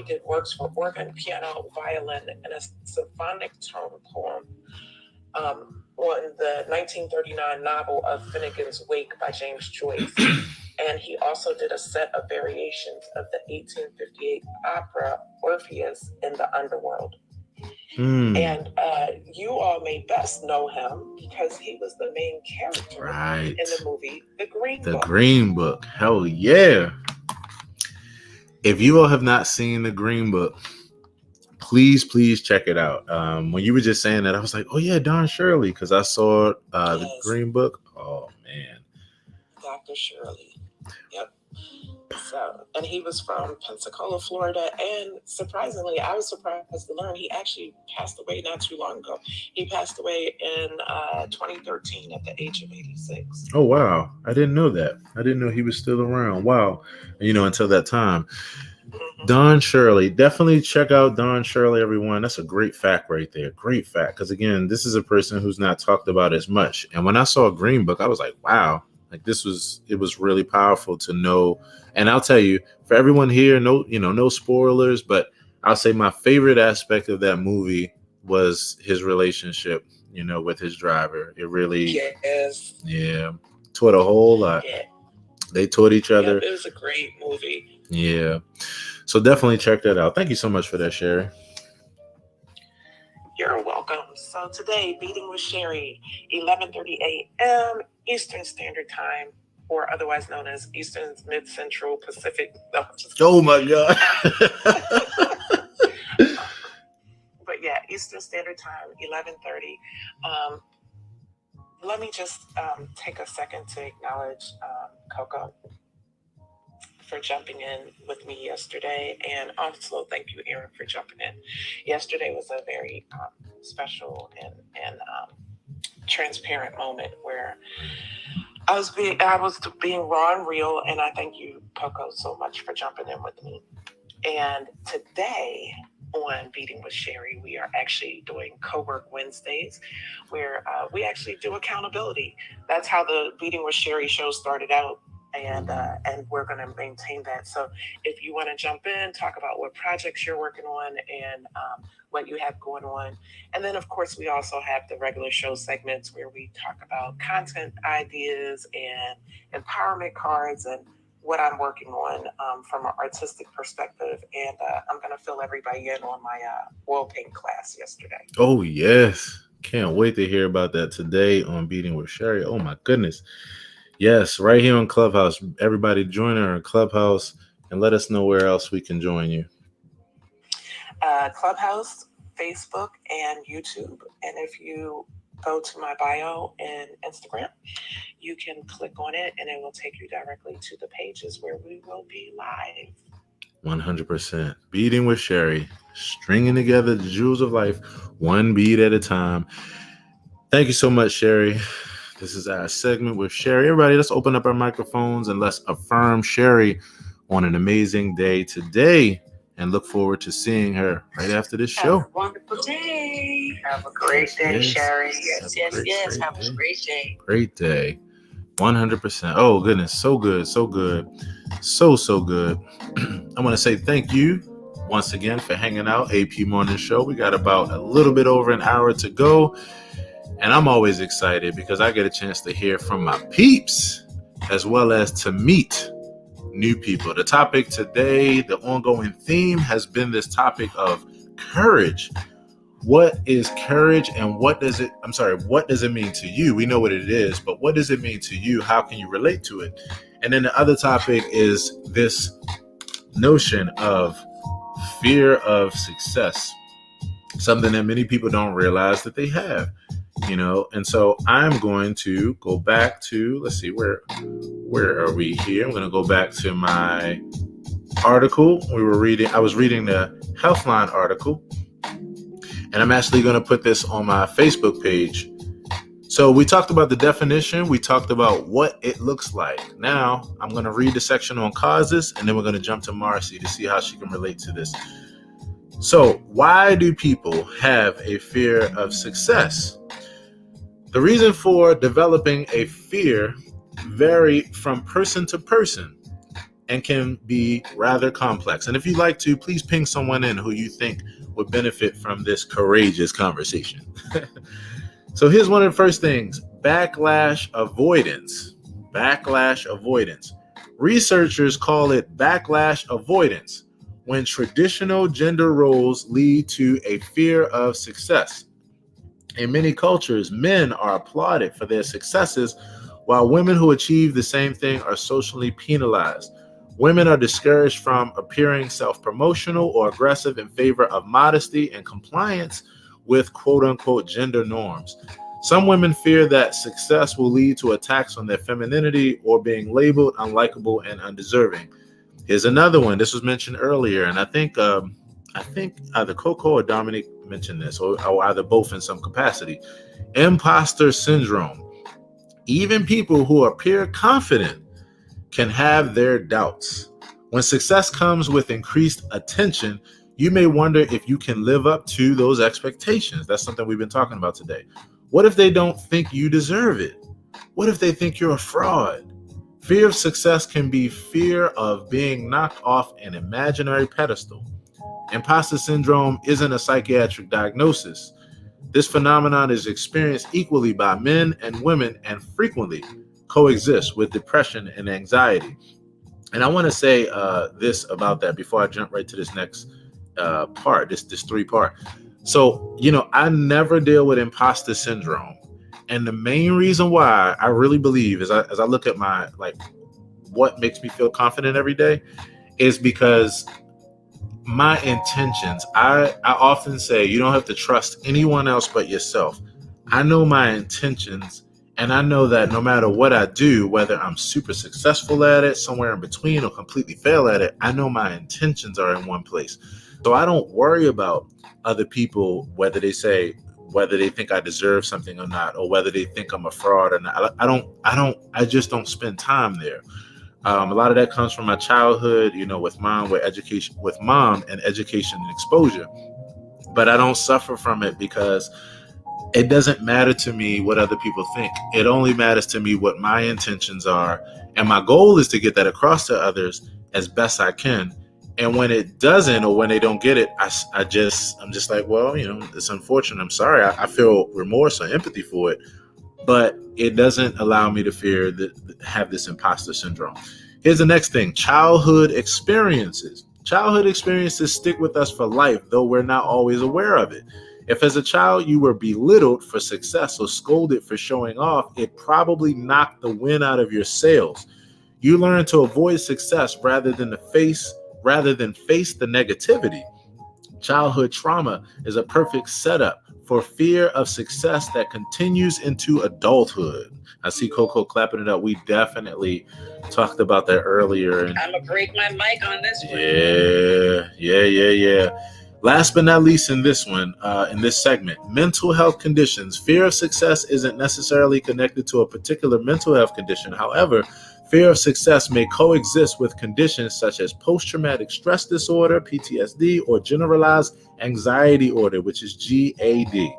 did works for organ, piano, violin, and a symphonic tone poem on the 1939 novel of Finnegan's Wake by James Joyce. And he also did a set of variations of the 1858 opera Orpheus in the Underworld. And you all may best know him because he was the main character in the movie The Green Book. The Green Book. Hell yeah. If you all have not seen The Green Book, please check it out. When you were just saying that, I was like, oh yeah, Don Shirley, because I saw The Green Book. Oh man. Dr. Shirley. Yep. So, and he was from Pensacola, Florida, and surprisingly, I was surprised to learn he actually passed away not too long ago. He passed away in 2013 at the age of 86. Oh wow, I didn't know that. I didn't know he was still around. Wow, until that time. Mm-hmm. Don Shirley, definitely check out Don Shirley, everyone. That's a great fact right there. Great fact, because again, this is a person who's not talked about as much. And when I saw Green Book, I was like, wow. Like it was really powerful to know. And I'll tell you, for everyone here, no spoilers, but I'll say my favorite aspect of that movie was his relationship, with his driver. It really, taught a whole lot. Yeah. They taught each other. It was a great movie. Yeah. So definitely check that out. Thank you so much for that, Sherry. You're welcome. So today, Beating with Sherry, 11:30 a.m. Eastern Standard Time, or otherwise known as Eastern Mid-Central Pacific. Oh my God. Eastern Standard Time, 11:30. Let me just take a second to acknowledge Coco for jumping in with me yesterday, and also thank you, Aaron, for jumping in. Yesterday was a very special and transparent moment where I was being raw and real, and I thank you, Coco, so much for jumping in with me. And today on Beating with Sherry, we are actually doing Co-work Wednesdays, where we actually do accountability. That's how the Beating with Sherry show started out, and we're going to maintain that. So if you want to jump in, talk about what projects you're working on and what you have going on. And then, of course, we also have the regular show segments where we talk about content ideas and empowerment cards and what I'm working on from an artistic perspective. And I'm going to fill everybody in on my oil paint class yesterday. Oh, yes. Can't wait to hear about that today on Beating with Sherry. Oh, my goodness. Yes, right here on Clubhouse. Everybody join our Clubhouse and let us know where else we can join you. Clubhouse, Facebook, and YouTube. And if you go to my bio and Instagram, you can click on it and it will take you directly to the pages where we will be live. 100%. Beating with Sherry, stringing together the jewels of life, one beat at a time. Thank you so much, Sherry. This is our segment with Sherry. Everybody, let's open up our microphones and let's affirm Sherry on an amazing day today and look forward to seeing her right after this show. Have a wonderful day. Have a great day, Yes. Sherry. Yes. Have a great day. Great day. 100%. Oh, goodness. So good. So good. So good. I want to say thank you once again for hanging out. AP Morning Show. We got about a little bit over an hour to go. And I'm always excited because I get a chance to hear from my peeps as well as to meet new people. The topic today, the ongoing theme has been this topic of courage. What is courage and what does it mean to you? We know what it is, but what does it mean to you? How can you relate to it? And then the other topic is this notion of fear of success, something that many people don't realize that they have, and so I'm going to go back to, let's see, where are we here? I'm going to go back to my article I was reading the Healthline article, and I'm actually going to put this on my Facebook page. So we talked about the definition. We talked about what it looks like. Now I'm going to read the section on causes, and then we're going to jump to Marcy to see how she can relate to this. So why do people have a fear of success? The reason for developing a fear vary from person to person and can be rather complex. And if you'd like to, please ping someone in who you think would benefit from this courageous conversation. So here's one of the first things: backlash avoidance. Backlash avoidance. Researchers call it backlash avoidance when traditional gender roles lead to a fear of success. In many cultures, men are applauded for their successes, while women who achieve the same thing are socially penalized. Women are discouraged from appearing self-promotional or aggressive in favor of modesty and compliance with quote-unquote gender norms. Some women fear that success will lead to attacks on their femininity or being labeled unlikable and undeserving. Here's another one. This was mentioned earlier, and I think either Coco or Dominic mentioned this, or either both in some capacity. Imposter syndrome. Even people who appear confident can have their doubts. When success comes with increased attention, you may wonder if you can live up to those expectations. That's something we've been talking about today. What if they don't think you deserve it? What if they think you're a fraud? Fear of success can be fear of being knocked off an imaginary pedestal. Imposter syndrome isn't a psychiatric diagnosis. This phenomenon is experienced equally by men and women and frequently coexists with depression and anxiety. And I want to say this about that before I jump right to this next part, this 3-part. So, I never deal with imposter syndrome. And the main reason why I really believe as I look at what makes me feel confident every day is because my intentions, I often say you don't have to trust anyone else but yourself. I know my intentions, and I know that no matter what I do, whether I'm super successful at it, somewhere in between, or completely fail at it, I know my intentions are in one place. So I don't worry about other people, whether they think I deserve something or not, or whether they think I'm a fraud or not. I just don't spend time there. A lot of that comes from my childhood, with mom and education and exposure. But I don't suffer from it because it doesn't matter to me what other people think. It only matters to me what my intentions are. And my goal is to get that across to others as best I can. And when it doesn't, or when they don't get it, I'm just like, well, it's unfortunate. I'm sorry. I feel remorse or empathy for it, but it doesn't allow me to have this imposter syndrome. Here's the next thing: childhood experiences. Childhood experiences stick with us for life, though we're not always aware of it. If as a child you were belittled for success or scolded for showing off, it probably knocked the wind out of your sails. You learn to avoid success rather than face the negativity. Childhood trauma is a perfect setup for fear of success that continues into adulthood. I see Coco clapping it up. We definitely talked about that earlier. And I'm going to break my mic on this one. Yeah. Last but not least in this one, in this segment, mental health conditions. Fear of success isn't necessarily connected to a particular mental health condition. However, fear of success may coexist with conditions such as post-traumatic stress disorder, PTSD, or generalized anxiety disorder, which is GAD.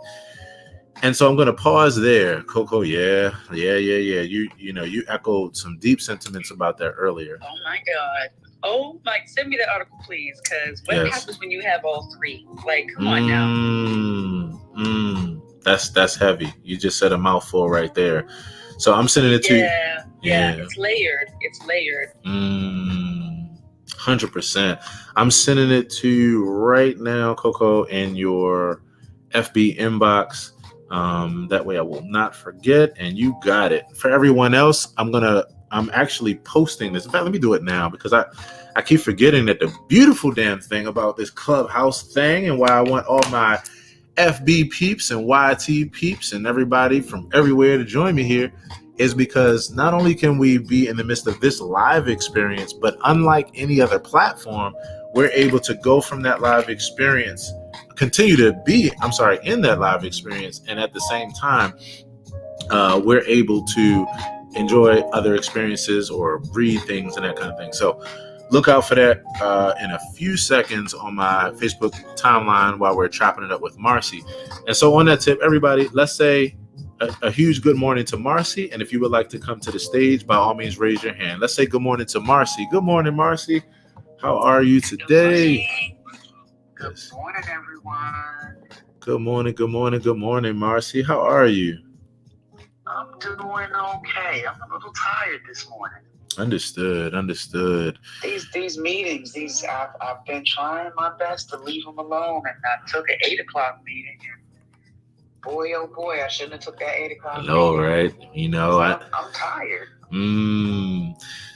And so I'm going to pause there. Coco, yeah. You echoed some deep sentiments about that earlier. Oh, my God. Send me the article, please, because what happens when you have all three? Like, come on now. That's heavy. You just said a mouthful right there. So I'm sending it to you. Yeah, it's layered. 100%. I'm sending it to you right now, Coco, in your FB inbox. That way I will not forget, and you got it. For everyone else, I'm actually posting this. In fact, let me do it now because I keep forgetting that the beautiful damn thing about this Clubhouse thing, and why I want all my FB peeps and YT peeps and everybody from everywhere to join me here, is because not only can we be in the midst of this live experience, but unlike any other platform, we're able to go from that live experience, continue to be, in that live experience, and at the same time, we're able to enjoy other experiences or read things and that kind of thing. So look out for that in a few seconds on my Facebook timeline while we're chopping it up with Marcy. And so on that tip, everybody, let's say a huge good morning to Marcy. And if you would like to come to the stage, by all means, raise your hand. Let's say good morning to Marcy. Good morning, Marcy. How are you today? Good morning, everyone. Good morning, Marcy. How are you? I'm doing okay. I'm a little tired this morning. Understood. These meetings, I've been trying my best to leave them alone, and I took an 8 o'clock meeting, and boy, oh boy, I shouldn't have took that 8 o'clock meeting. No, right? I'm tired.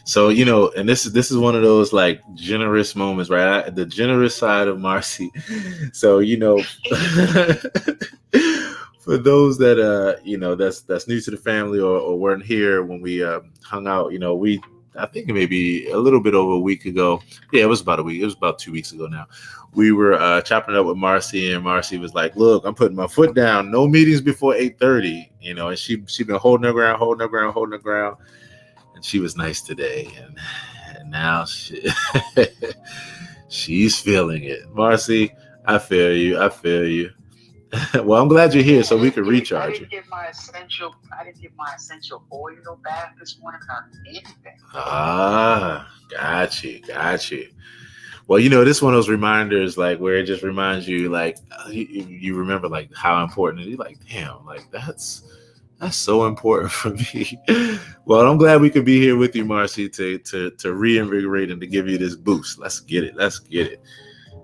So, and this is one of those like generous moments, right? The generous side of Marcy. So, for those that that's new to the family or weren't here when we hung out, I think maybe a little bit over a week ago. Yeah, it was about a week. It was about 2 weeks ago now. We were chopping it up with Marcy, and Marcy was like, "Look, I'm putting my foot down. No meetings before 8:30." And she been holding her ground, and she was nice today, and now she's feeling it. Marcy, I feel you. Well, I'm glad you're here so we can recharge you. I didn't get my essential oil bath this morning. Not anything. Got you. Well, this is one of those reminders, like where it just reminds you, like you remember, like how important it is. Like, damn, like that's so important for me. Well, I'm glad we could be here with you, Marcy, to reinvigorate and to give you this boost. Let's get it.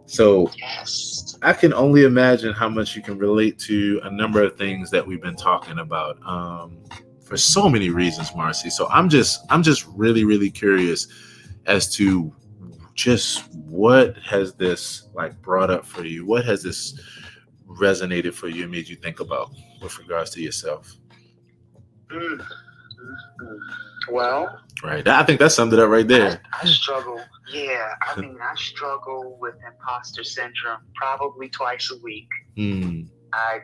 So yes. I can only imagine how much you can relate to a number of things that we've been talking about for so many reasons, Marcy. So I'm just really, really curious as to what has this like brought up for you? What has this resonated for you and made you think about with regards to yourself? Well, right. I think that summed it up right there. I struggle. Yeah, I mean, I struggle with imposter syndrome probably twice a week. I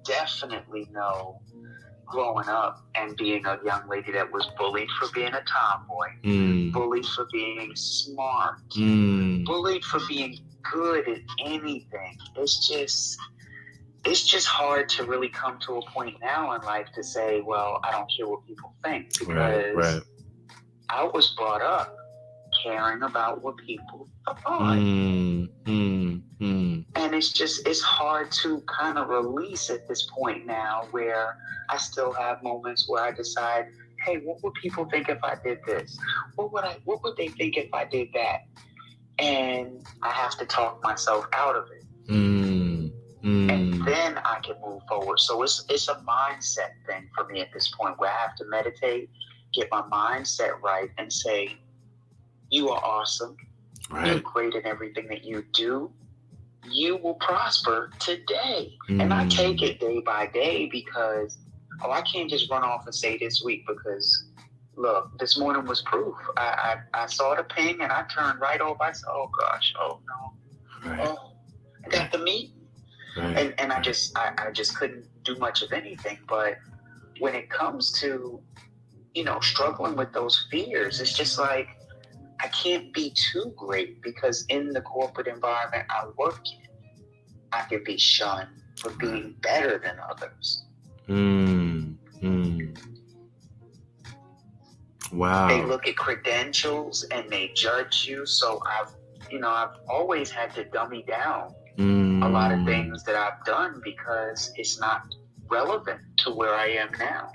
definitely know growing up and being a young lady that was bullied for being a tomboy, bullied for being smart, bullied for being good at anything. It's just hard to really come to a point now in life to say, well, I don't care what people think, because I was brought up caring about what people thought. And it's hard to kind of release at this point now, where I still have moments where I decide, hey, what would people think if I did this? What would they think if I did that? And I have to talk myself out of it. And then I can move forward. So it's a mindset thing for me at this point, where I have to meditate, get my mindset right, and say, you are awesome. Right. You're great in everything that you do. You will prosper today. And I take it day by day, because, I can't just run off and say this week, because, look, this morning was proof. I saw the ping and I turned right over. I said, oh, gosh, oh, no. Right. Oh, I got the meat. Right. And I just couldn't do much of anything. But when it comes to, struggling with those fears, it's just like, I can't be too great, because in the corporate environment I work in, I could be shunned for being better than others. Wow. They look at credentials and they judge you. So I've always had to dummy down a lot of things that I've done, because it's not relevant to where I am now.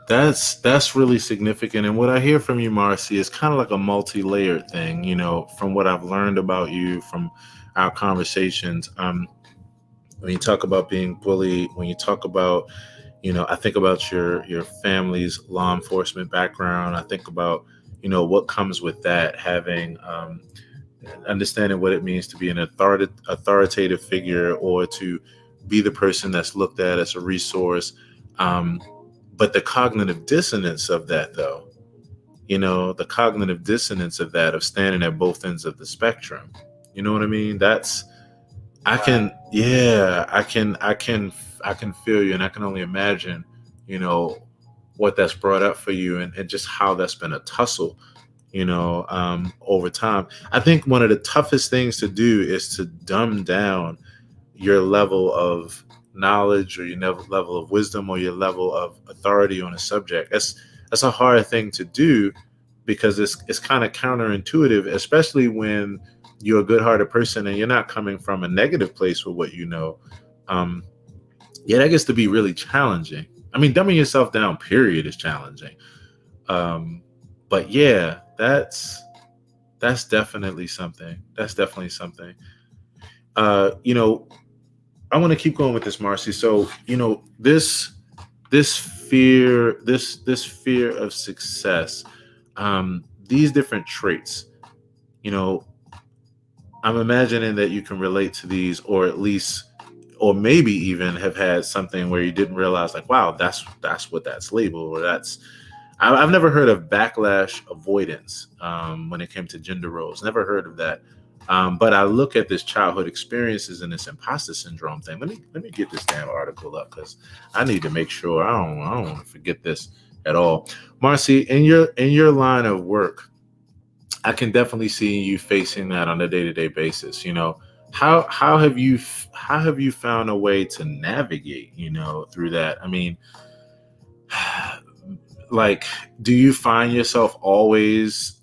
That's really significant. And what I hear from you, Marcy, is kind of like a multi-layered thing, from what I've learned about you from our conversations. When you talk about being bullied, when you talk about, I think about your family's law enforcement background. I think about, what comes with that, having, understanding what it means to be an authoritative figure, or to be the person that's looked at as a resource. But the cognitive dissonance of that, though, the cognitive dissonance of that, of standing at both ends of the spectrum, you know what I mean? I can feel you, and I can only imagine, what that's brought up for you, and just how that's been a tussle, over time. I think one of the toughest things to do is to dumb down your level of knowledge, or your level of wisdom, or your level of authority on a subject. That's a hard thing to do, because it's kind of counterintuitive, especially when you're a good-hearted person and you're not coming from a negative place with what you know. That gets to be really challenging. I mean, dumbing yourself down, period, is challenging. But yeah, that's definitely something. That's definitely something. I want to keep going with this, Marcy. So, this fear of success, these different traits, I'm imagining that you can relate to these, or at least, or maybe even have had something where you didn't realize, like, wow, that's what that's labeled, or I've never heard of backlash avoidance when it came to gender roles. Never heard of that. But I look at this childhood experiences and this imposter syndrome thing. Let me get this damn article up, because I need to make sure I don't want to forget this at all. Marcy, in your line of work, I can definitely see you facing that on a day-to-day basis. How have you found a way to navigate, through that? I mean, like, do you find yourself always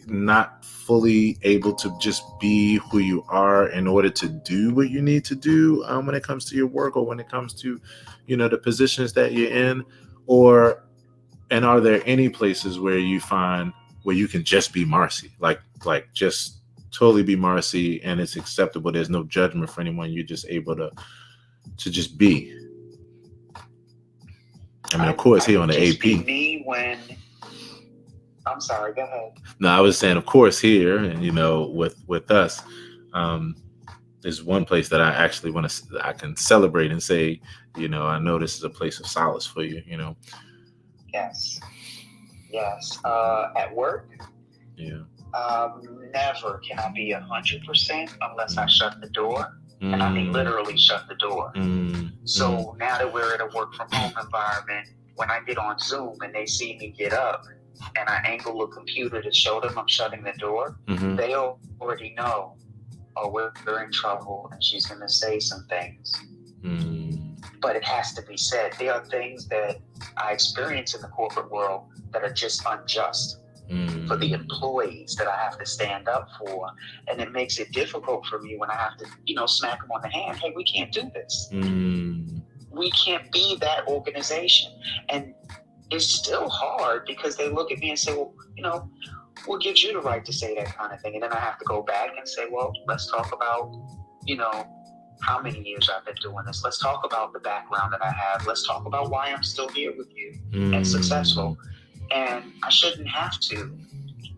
not fully able to just be who you are in order to do what you need to do when it comes to your work, or when it comes to, the positions that you're in? And are there any places where you find where you can just be Marcy, like just totally be Marcy, and it's acceptable? There's no judgment for anyone. You're just able to just be. I mean, of course, here on the AP. Me when I'm sorry, go ahead. No, I was saying, of course, here, and with us, is one place that I actually I can celebrate and say, I know this is a place of solace for you. Yes. At work, Yeah. never can I be 100% unless I shut the door. And I mean literally shut the door. So now that we're in a work from home environment, when I get on Zoom and they see me get up and I angle the computer to show them I'm shutting the door, they already know, oh, we're in trouble and she's going to say some things. But it has to be said. There are things that I experience in the corporate world that are just unjust for the employees that I have to stand up for. And it makes it difficult for me when I have to, smack them on the hand. Hey, we can't do this. We can't be that organization. And it's still hard because they look at me and say, well, what gives you the right to say that kind of thing? And then I have to go back and say, well, let's talk about, how many years I've been doing this. Let's talk about the background that I have. Let's talk about why I'm still here with you and successful. And I shouldn't have to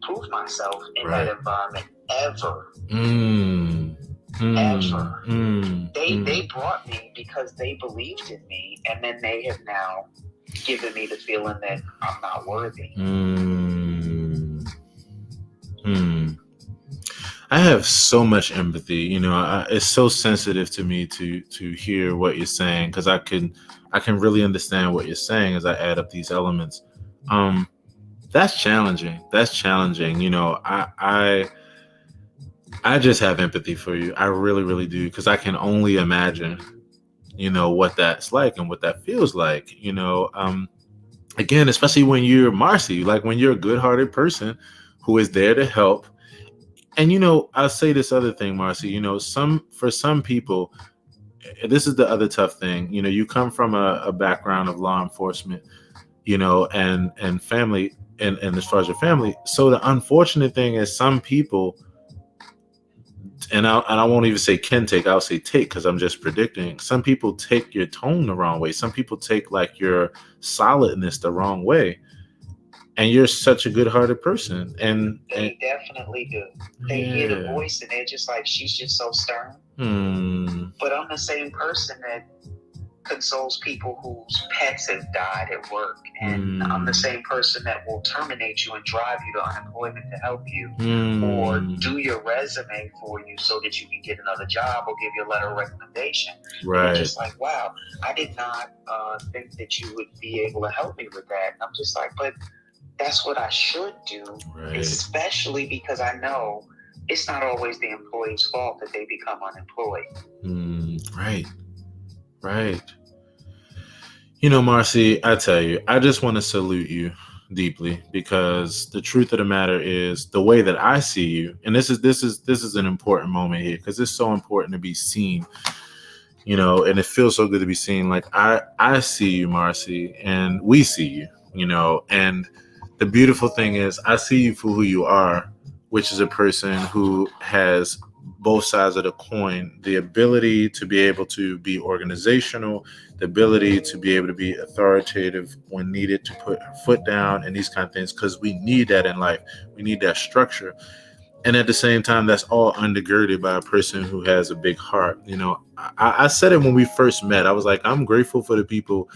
prove myself in that environment ever. Ever. They brought me because they believed in me, and then they have now given me the feeling that I'm not worthy. I have so much empathy. It's so sensitive to me to hear what you're saying, because I can really understand what you're saying as I add up these elements. That's challenging. I just have empathy for you. I really, really do, because I can only imagine, what that's like and what that feels like. Again, especially when you're Marcy, like when you're a good-hearted person who is there to help. And I'll say this other thing, Marcy. For some people, this is the other tough thing. You come from a background of law enforcement, and family, and as far as your family. So the unfortunate thing is, some people, and I won't even say can take, I'll say take, because I'm just predicting. Some people take your tone the wrong way. Some people take like your solidness the wrong way. And you're such a good-hearted person. And they definitely do. They hear the voice and they're just like, she's just so stern. But I'm the same person that consoles people whose pets have died at work. And I'm the same person that will terminate you and drive you to unemployment to help you, or do your resume for you so that you can get another job, or give you a letter of recommendation. Right. And just like, wow, I did not think that you would be able to help me with that. And I'm just like, but that's what I should do, especially because I know it's not always the employee's fault that they become unemployed. Right. Marcy, I tell you, I just want to salute you deeply, because the truth of the matter is, the way that I see you, and this is an important moment here, because it's so important to be seen, and it feels so good to be seen. Like I see you, Marcy, and we see you, and the beautiful thing is, I see you for who you are, which is a person who has both sides of the coin: the ability to be able to be organizational, the ability to be able to be authoritative when needed, to put her foot down, and these kind of things, because we need that in life. We need that structure. And at the same time, that's all undergirded by a person who has a big heart. I said it when we first met. I was like, I'm grateful for the people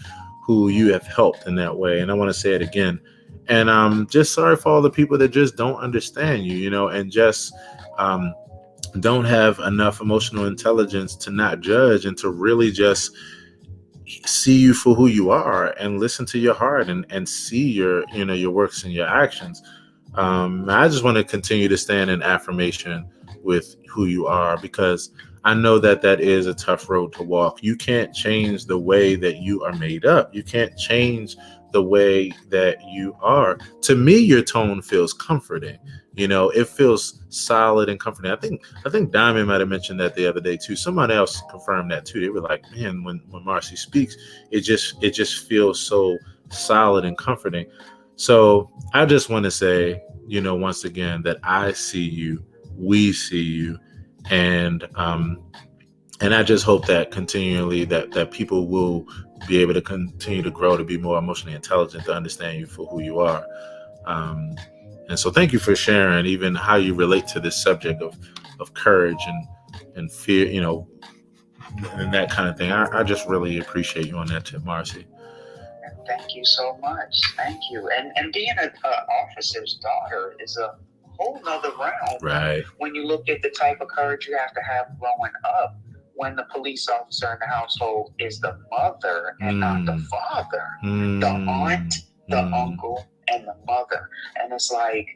who you have helped in that way. And I want to say it again. And I'm just sorry for all the people that just don't understand you, and just don't have enough emotional intelligence to not judge, and to really just see you for who you are, and listen to your heart, and see your works and your actions. I just want to continue to stand in affirmation with who you are, because I know that is a tough road to walk. You can't change the way that you are made up. You can't change the way that you are. To me, your tone feels comforting. It feels solid and comforting. I think Diamond might have mentioned that the other day too. Someone else confirmed that too. They were like, man, when Marcy speaks, it just feels so solid and comforting. So I just want to say, once again, that I see you, we see you, and I just hope that continually that people will be able to continue to grow, to be more emotionally intelligent, to understand you for who you are. And so thank you for sharing even how you relate to this subject of courage and fear, and that kind of thing. I just really appreciate you on that tip, Marcy. Thank you so much. Thank you. And being an officer's daughter is a whole nother realm. Right. When you look at the type of courage you have to have growing up, when the police officer in the household is the mother and not the father, the aunt, the uncle, and the mother. And it's like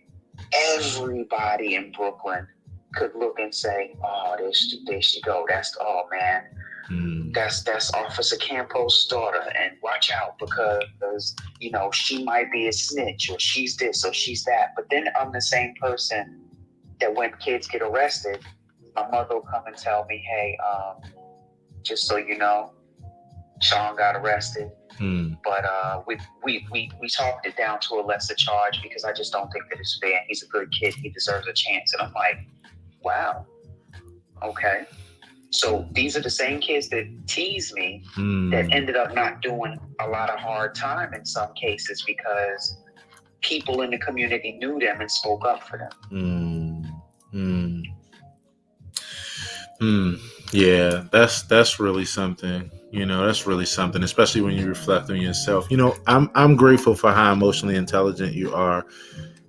everybody in Brooklyn could look and say, oh, there she go. Oh, man. That's Officer Campo's daughter, and watch out because she might be a snitch, or she's this or she's that. But then I'm the same person that when kids get arrested, my mother will come and tell me, hey, just so you know, Sean got arrested, but we talked it down to a lesser charge because I just don't think that it's fair. He's a good kid, he deserves a chance. And I'm like, wow, okay. So these are the same kids that tease me that ended up not doing a lot of hard time in some cases because people in the community knew them and spoke up for them. Yeah, that's really something. That's really something, especially when you reflect on yourself. I'm grateful for how emotionally intelligent you are,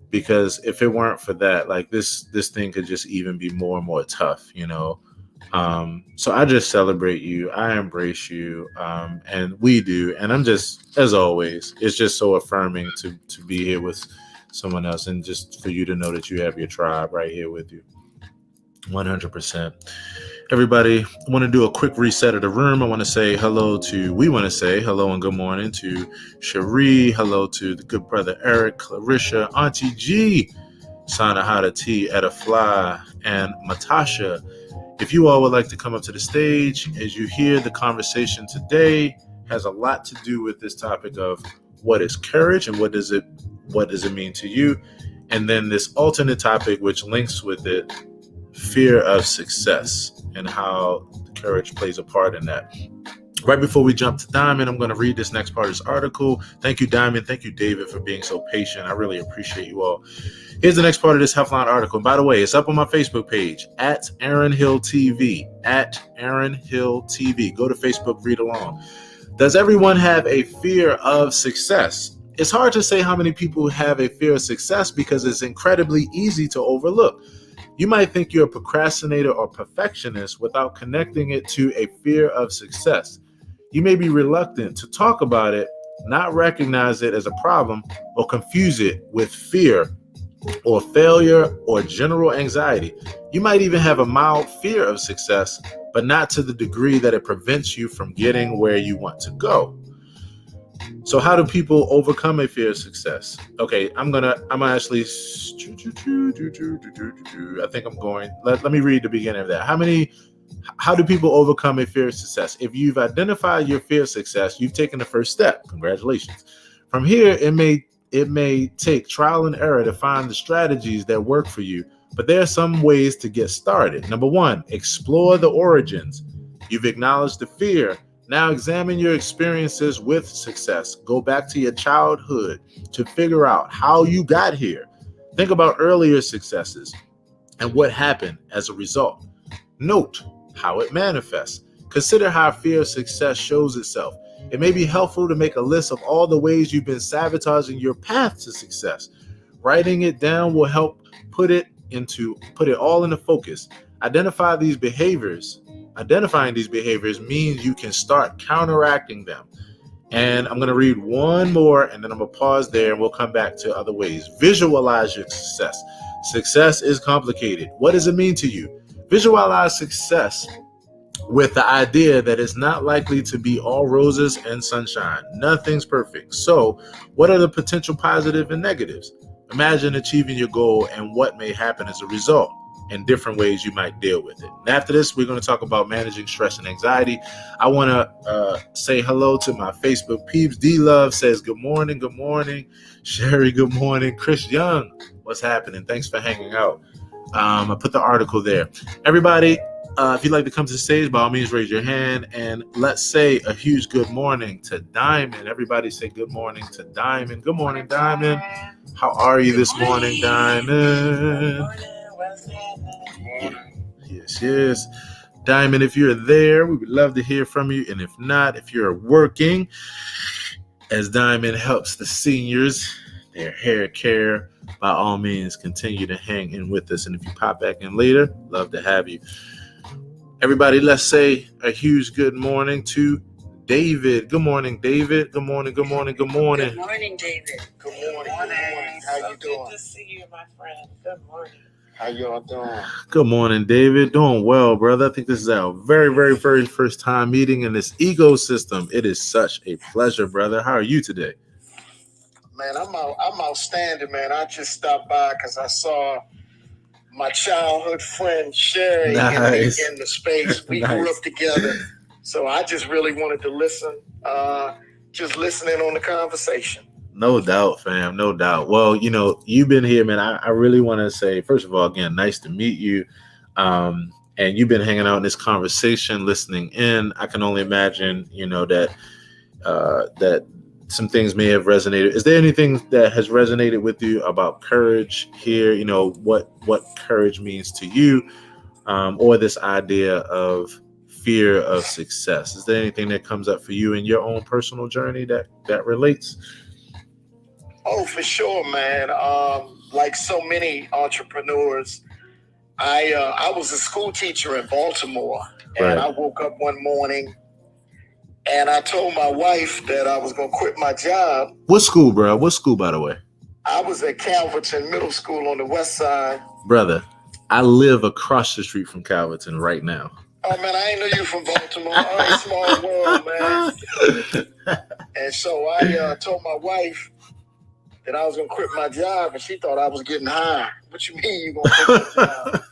because if it weren't for that, like this thing could just even be more and more tough, So I just celebrate you. I embrace you. And we do. And I'm just, as always, it's just so affirming to be here with someone else, and just for you to know that you have your tribe right here with you. 100%. Everybody, I want to do a quick reset of the room. We want to say hello and good morning to Cherie. Hello to the good brother Eric, Clarissa, Auntie G, Sanahata T, Etta Fly, and Matasha. If you all would like to come up to the stage, as you hear, the conversation today has a lot to do with this topic of what is courage and what does it mean to you? And then this alternate topic, which links with it, fear of success and how courage plays a part in that. Right before we jump to Diamond, I'm going to read this next part of this article. Thank you, Diamond. Thank you, David, for being so patient. I really appreciate you all. Here's the next part of this Healthline article. And by the way, it's up on my Facebook page, at Aaron Hill TV, at Aaron Hill TV. Go to Facebook, read along. Does everyone have a fear of success? It's hard to say how many people have a fear of success because it's incredibly easy to overlook. You might think you're a procrastinator or perfectionist without connecting it to a fear of success. You may be reluctant to talk about it, not recognize it as a problem, or confuse it with fear or failure or general anxiety. You might even have a mild fear of success, but not to the degree that it prevents you from getting where you want to go. So how do people overcome a fear of success? Okay, I'm actually, I think I'm going, let me read the beginning of that. How do people overcome a fear of success? If you've identified your fear of success, you've taken the first step. Congratulations. From here, it may take trial and error to find the strategies that work for you, but there are some ways to get started. Number one, explore the origins. You've acknowledged the fear. Now examine your experiences with success. Go back to your childhood to figure out how you got here. Think about earlier successes and what happened as a result. Note how it manifests. Consider how fear of success shows itself. It may be helpful to make a list of all the ways you've been sabotaging your path to success. Writing it down will help put it all into focus. Identifying these behaviors means you can start counteracting them. And I'm going to read one more, and then I'm going to pause there, and we'll come back to other ways. Visualize your success. Success is complicated. What does it mean to you? Visualize success with the idea that it's not likely to be all roses and sunshine. Nothing's perfect. So what are the potential positives and negatives? Imagine achieving your goal and what may happen as a result, and different ways you might deal with it. And after this, we're going to talk about managing stress and anxiety. I want to say hello to my Facebook peeps. D-Love says, good morning, good morning. Sherry, good morning. Chris Young, what's happening? Thanks for hanging out. I put the article there. Everybody, If you'd like to come to the stage, by all means, raise your hand. And let's say a huge good morning to Diamond. Everybody say good morning to Diamond. Good morning, Diamond. How are you this morning, Diamond? Yes. Diamond, if you're there, we would love to hear from you. And if not, if you're working, as Diamond helps the seniors, their hair care, by all means, continue to hang in with us. And if you pop back in later, love to have you. Everybody, let's say a huge good morning to David. Good morning, David. Good morning. Good morning, David. Good morning. How you doing? Good to see you, my friend. Good morning. How y'all doing? Good morning, David. Doing well, brother. I think this is our very, very, very first time meeting in this ecosystem. It is such a pleasure, brother. How are you today? Man, I'm outstanding, man. I just stopped by because I saw my childhood friend Sherry Nice. in the space. We Nice. grew up together. So I just really wanted to listen, just listening on the conversation. No doubt, fam. No doubt. Well, you've been here, man. I really want to say, first of all, again, nice to meet you. And you've been hanging out in this conversation, listening in. I can only imagine, that some things may have resonated. Is there anything that has resonated with you about courage here? What courage means to you, or this idea of fear of success? Is there anything that comes up for you in your own personal journey that relates? Oh, for sure, man. Like so many entrepreneurs, I was a school teacher in Baltimore, and Right. I woke up one morning and I told my wife that I was going to quit my job. What school, bro? What school, by the way? I was at Calverton Middle School on the west side. Brother, I live across the street from Calverton right now. Oh, man, I ain't know you from Baltimore. Oh, small world, man. And so I told my wife that I was going to quit my job, and she thought I was getting high. What you mean you going to quit your job?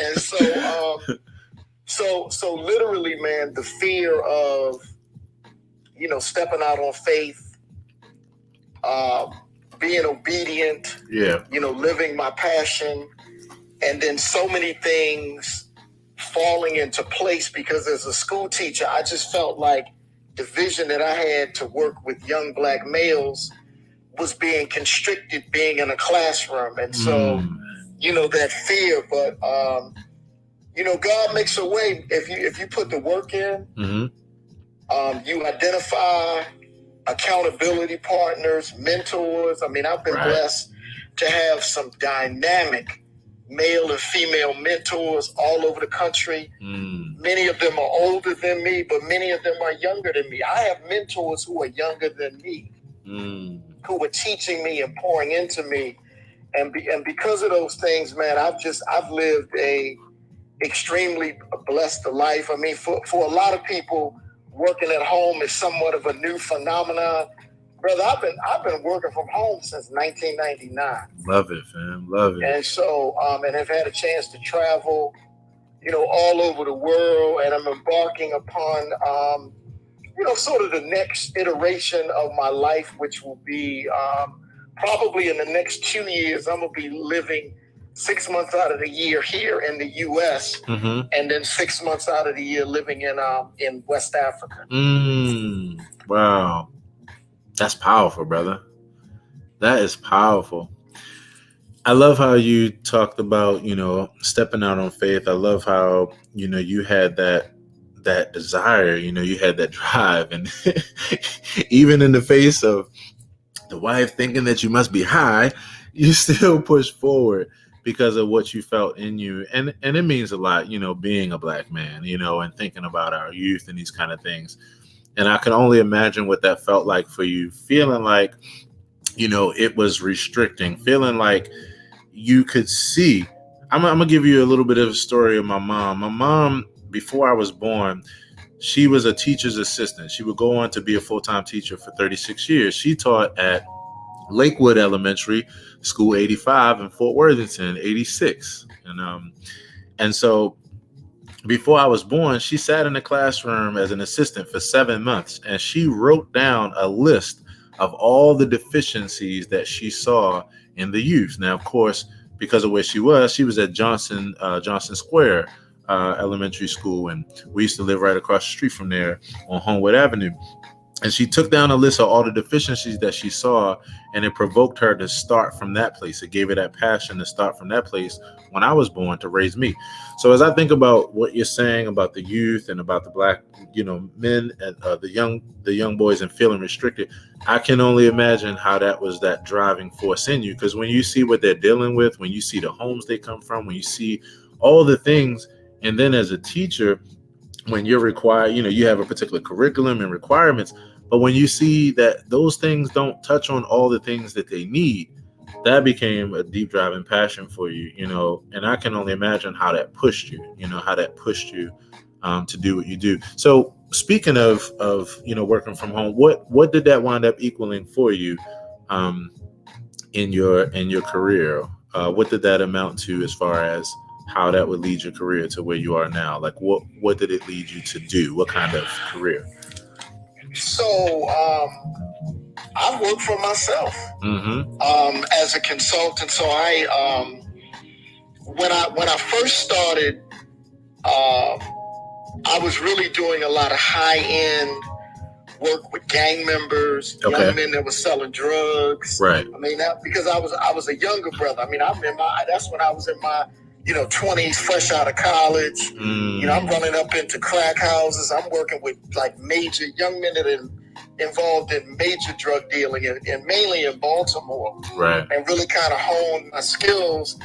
And so literally, man, the fear of, stepping out on faith, being obedient, living my passion, and then so many things falling into place, because as a school teacher, I just felt like the vision that I had to work with young Black males was being constricted being in a classroom. And so, that fear, but, God makes a way if you put the work in. You identify accountability partners, mentors. I mean, I've been blessed to have some dynamic male and female mentors all over the country. Many of them are older than me, but many of them are younger than me. I have mentors who are younger than me, who were teaching me and pouring into me. And because of those things, man, I've lived a extremely blessed life. I mean, for a lot of people, working at home is somewhat of a new phenomenon. Brother, I've been working from home since 1999. Love it, fam. Love it. And so, and have had a chance to travel, all over the world. And I'm embarking upon, sort of the next iteration of my life, which will be probably in the next 2 years. I'm going to be living 6 months out of the year here in the U.S., and then 6 months out of the year living in West Africa. Wow. That's powerful, brother. That is powerful. I love how you talked about, stepping out on faith. I love how, you had that desire, you had that drive. And even in the face of the wife thinking that you must be high, you still push forward because of what you felt in you. And it means a lot, being a Black man, and thinking about our youth and these kind of things. And I can only imagine what that felt like for you, feeling like, it was restricting, feeling like you could see. I'm going to give you a little bit of a story of my mom. My mom, before I was born, she was a teacher's assistant. She would go on to be a full-time teacher for 36 years. She taught at Lakewood Elementary School 85 and Fort Worthington 86. And so before I was born, she sat in the classroom as an assistant for 7 months, and she wrote down a list of all the deficiencies that she saw in the youth. Now, of course, because of where she was at Johnson Square elementary school, and we used to live right across the street from there on Homewood Avenue. And she took down a list of all the deficiencies that she saw, and it provoked her to start from that place. It gave her that passion to start from that place when I was born to raise me. So as I think about what you're saying about the youth and about the Black, men and the young boys and feeling restricted, I can only imagine how that was that driving force in you. Because when you see what they're dealing with, when you see the homes they come from, when you see all the things, and then as a teacher, when you're required, you have a particular curriculum and requirements, but when you see that those things don't touch on all the things that they need, that became a deep driving passion for you, and I can only imagine how that pushed you, to do what you do. So speaking of working from home, what did that wind up equaling for you in your career? What did that amount to as far as how that would lead your career to where you are now? Like what did it lead you to do? What kind of career? So I work for myself as a consultant. So I when I first started, I was really doing a lot of high end work with gang members, young men that were selling drugs. Right. I mean, because I was a younger brother. I mean, that's when I was in my 20s, fresh out of college. I'm running up into crack houses. I'm working with like major young men that are involved in major drug dealing and mainly in Baltimore. Right. And really kind of honed my skills.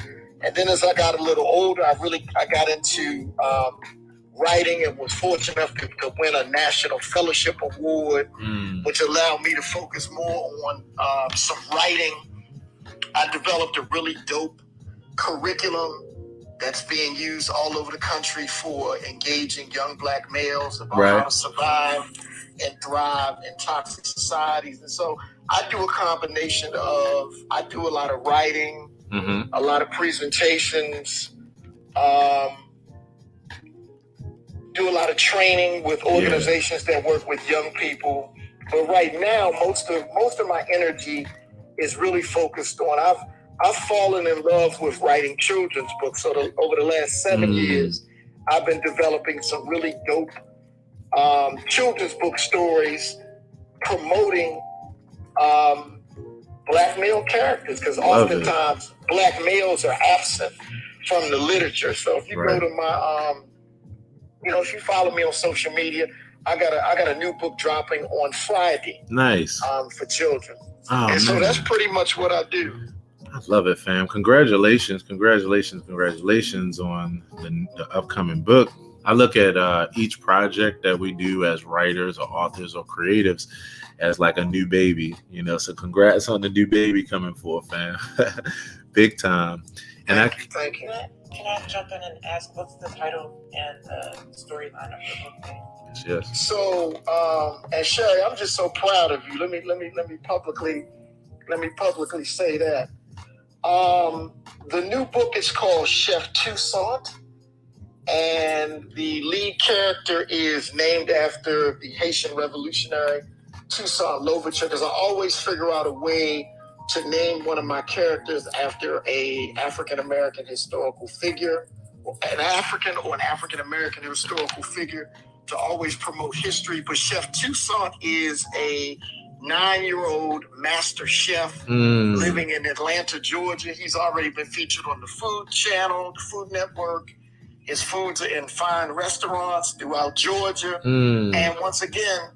And then as I got a little older, I got into writing and was fortunate enough to win a National Fellowship Award, which allowed me to focus more on some writing. I developed a really dope curriculum that's being used all over the country for engaging young Black males about how to survive and thrive in toxic societies. And so I do a combination of, I do a lot of writing, a lot of presentations, do a lot of training with organizations that work with young people. But right now, most of my energy is really focused on, I've fallen in love with writing children's books. So over the last 7 years, I've been developing some really dope children's book stories promoting Black male characters, because oftentimes Black males are absent from the literature. So if you go to my, if you follow me on social media, I got a new book dropping on Friday. Nice. For children. Oh, and so that's pretty much what I do. I love it, fam. Congratulations on the upcoming book. I look at each project that we do as writers or authors or creatives as like a new baby, so congrats on the new baby coming forth, fam. Big time. And Thank you. Can I jump in and ask what's the title and the storyline of your book? Yes. So, and Sherry, I'm just so proud of you. Let me publicly say that. The new book is called Chef Toussaint, and the lead character is named after the Haitian revolutionary Toussaint Louverture, because I always figure out a way to name one of my characters after a African-American historical figure, an African-American historical figure, to always promote history. But Chef Toussaint is a 9-year-old master chef living in Atlanta, Georgia. He's already been featured on the Food Channel, the Food Network. His foods are in fine restaurants throughout Georgia. And once again,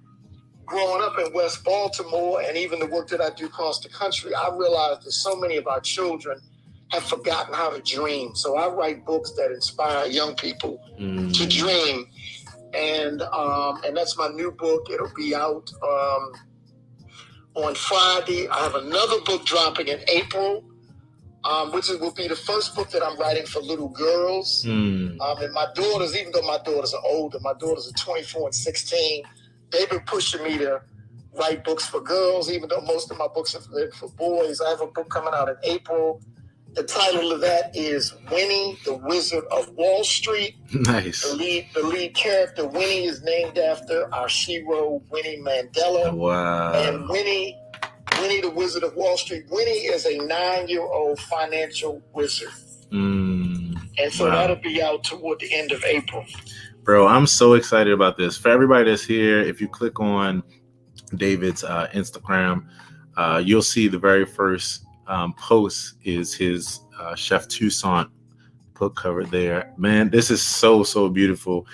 growing up in West Baltimore, and even the work that I do across the country, I realized that so many of our children have forgotten how to dream. So I write books that inspire young people to dream. And that's my new book. It'll be out on Friday. I have another book dropping in April, which will be the first book that I'm writing for little girls. And my daughters, even though my daughters are older, my daughters are 24 and 16, they've been pushing me to write books for girls, even though most of my books are for boys. I have a book coming out in April. The title of that is Winnie, the Wizard of Wall Street. Nice. The lead character, Winnie, is named after our hero, Winnie Mandela. Wow. And Winnie, the Wizard of Wall Street. Winnie is a 9-year-old financial wizard. And so that'll be out toward the end of April. Bro, I'm so excited about this. For everybody that's here, if you click on David's Instagram, you'll see the very first post is his Chef Toussaint book cover there. Man, this is so beautiful.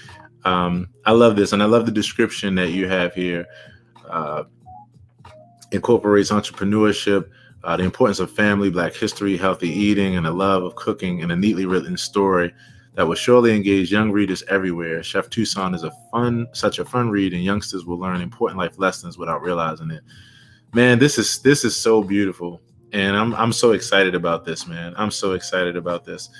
I love this, and I love the description that you have here. Incorporates entrepreneurship, the importance of family, Black history, healthy eating, and the love of cooking in a neatly written story that will surely engage young readers everywhere. Chef Toussaint is such a fun read, and youngsters will learn important life lessons without realizing it. Man, this is so beautiful, and I'm so excited about this, man. I'm so excited about this,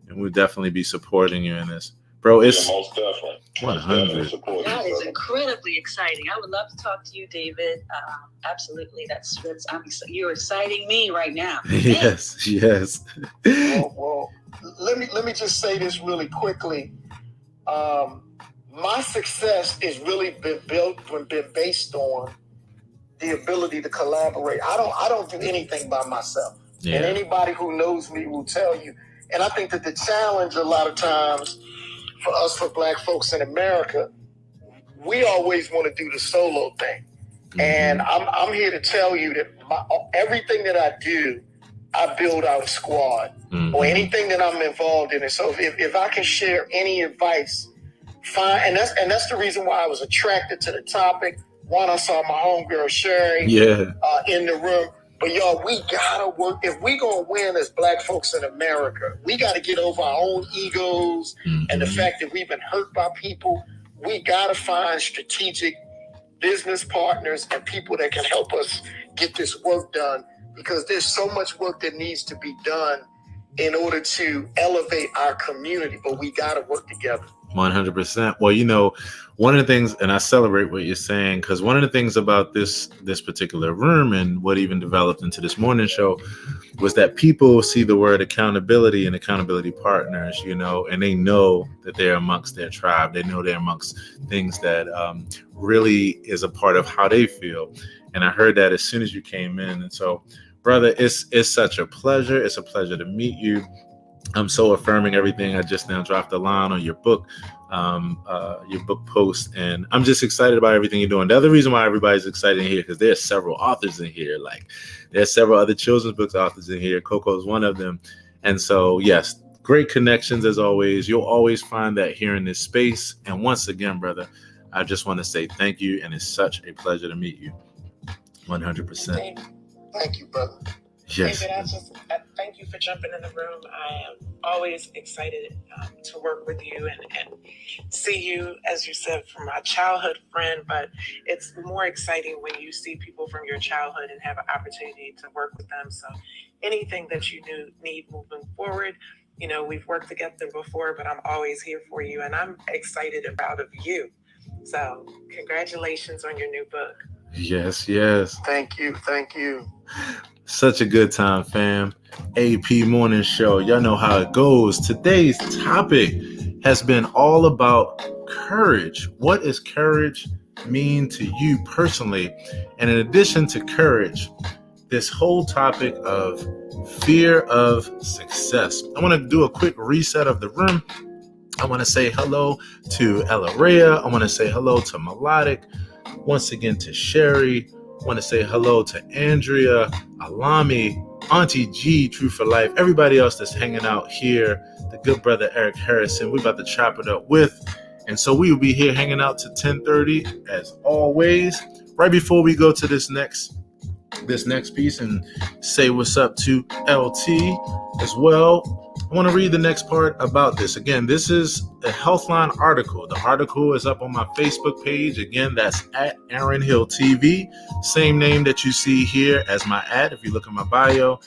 and we'll definitely be supporting you in this, bro. It's most definitely 100. That is incredibly exciting. I would love to talk to you, David. Absolutely, you're exciting me right now. Yes. Well, let me just say this really quickly. My success is really been based on the ability to collaborate. I don't do anything by myself. Yeah. And anybody who knows me will tell you. And I think that the challenge a lot of times for us, for Black folks in America, we always want to do the solo thing. Mm-hmm. And I'm here to tell you that everything that I do, I build out a squad, mm-hmm. or anything that I'm involved in. And so if I can share any advice, fine. And that's the reason why I was attracted to the topic. One, I saw my homegirl Sherry in the room. But y'all, we gotta work. If we gonna win as Black folks in America, we gotta get over our own egos, mm-hmm. and the fact that we've been hurt by people. We gotta find strategic business partners and people that can help us get this work done, because there's so much work that needs to be done in order to elevate our community. But we gotta work together. 100%. Well, one of the things, and I celebrate what you're saying, because one of the things about this particular room and what even developed into this morning show was that people see the word accountability and accountability partners, and they know that they're amongst their tribe. They know they're amongst things that really is a part of how they feel. And I heard that as soon as you came in. And so, brother, it's such a pleasure. It's a pleasure to meet you. I'm so affirming everything. I just now dropped a line on your book post, and I'm just excited about everything you're doing. The other reason why everybody's excited in here, because there's several authors in here. Like, there's several other children's books authors in here. Coco's one of them. And so, yes, great connections as always. You'll always find that here in this space. And once again, brother, I just want to say thank you, and it's such a pleasure to meet you. 100%. Thank you, brother. Yes. David, I thank you for jumping in the room. I am always excited to work with you and see you, as you said, from my childhood friend. But it's more exciting when you see people from your childhood and have an opportunity to work with them. So anything that you need moving forward, we've worked together before, but I'm always here for you. And I'm excited about you. So congratulations on your new book. Yes. Thank you. Such a good time, fam. AP Morning Show. Y'all know how it goes. Today's topic has been all about courage. What does courage mean to you personally? And in addition to courage, this whole topic of fear of success. I want to do a quick reset of the room. I want to say hello to Ella Rhea. I want to say hello to Melodic. Once again to Sherry. I want to say hello to Andrea, Alami, Auntie G, True for Life, everybody else that's hanging out here, the good brother Eric Harrison. We're about to chop it up with. And so we will be here hanging out to 10:30 as always. Right before we go to this next piece and say what's up to LT as well, I want to read the next part about this. Again, this is a Healthline article. The article is up on my Facebook page. Again, that's at Aaron Hill TV. Same name that you see here as my ad if you look at my bio.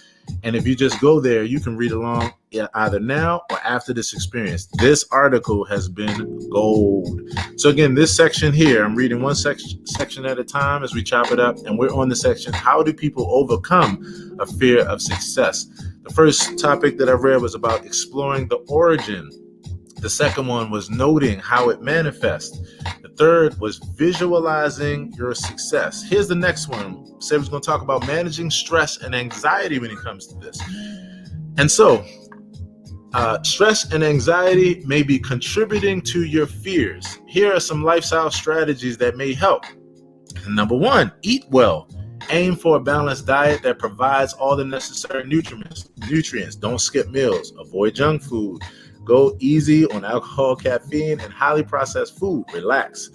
And if you just go there, you can read along either now or after this experience. This article has been gold. So again, this section here, I'm reading one section at a time as we chop it up. And we're on the section, how do people overcome a fear of success? The first topic that I read was about exploring the origin. The second one was noting how it manifests. The third was visualizing your success. Here's the next one. Say we're going to talk about managing stress and anxiety when it comes to this. And so Stress and anxiety may be contributing to your fears. Here are some lifestyle strategies that may help. Number 1, eat well. Aim for a balanced diet that provides all the necessary nutrients. Don't skip meals. Avoid junk food. Go easy on alcohol, caffeine, and highly processed food. Relax.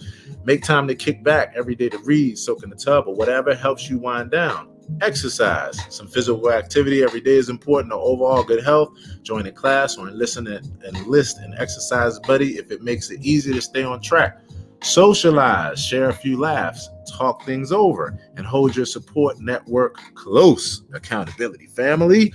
Make time to kick back every day to read, soak in the tub, or whatever helps you wind down. Exercise. Some physical activity every day is important to overall good health. Join a class or enlist an exercise buddy if it makes it easy to stay on track. Socialize, share a few laughs, talk things over, and hold your support network close. Accountability. Family.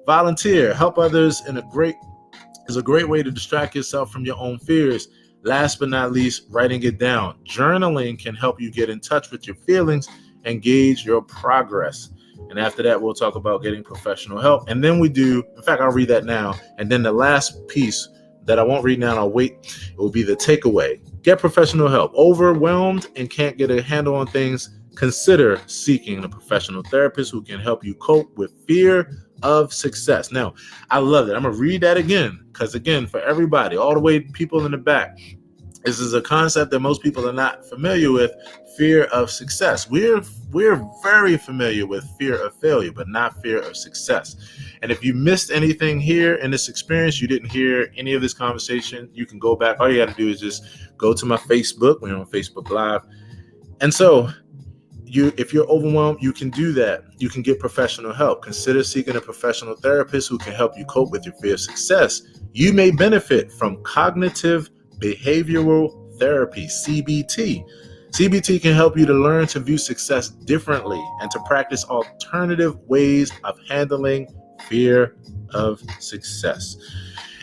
Volunteer. Help others is a great way to distract yourself from your own fears. Last but not least, writing it down. Journaling can help you get in touch with your feelings and gauge your progress. And after that, we'll talk about getting professional help. And then I'll read that now. And then the last piece that I won't read now, I'll wait, it will be the takeaway. Get professional help. Overwhelmed and can't get a handle on things? Consider seeking a professional therapist who can help you cope with fear of success. Now, I love it. I'm going to read that again, because again, for everybody, all the way people in the back, this is a concept that most people are not familiar with. Fear of success. We're very familiar with fear of failure, but not fear of success. And if you missed anything here in this experience, you didn't hear any of this conversation, you can go back. All you got to do is just go to my Facebook. We're on Facebook Live. And so if you're overwhelmed, you can do that. You can get professional help. Consider seeking a professional therapist who can help you cope with your fear of success. You may benefit from cognitive behavioral therapy, CBT. CBT can help you to learn to view success differently and to practice alternative ways of handling fear of success.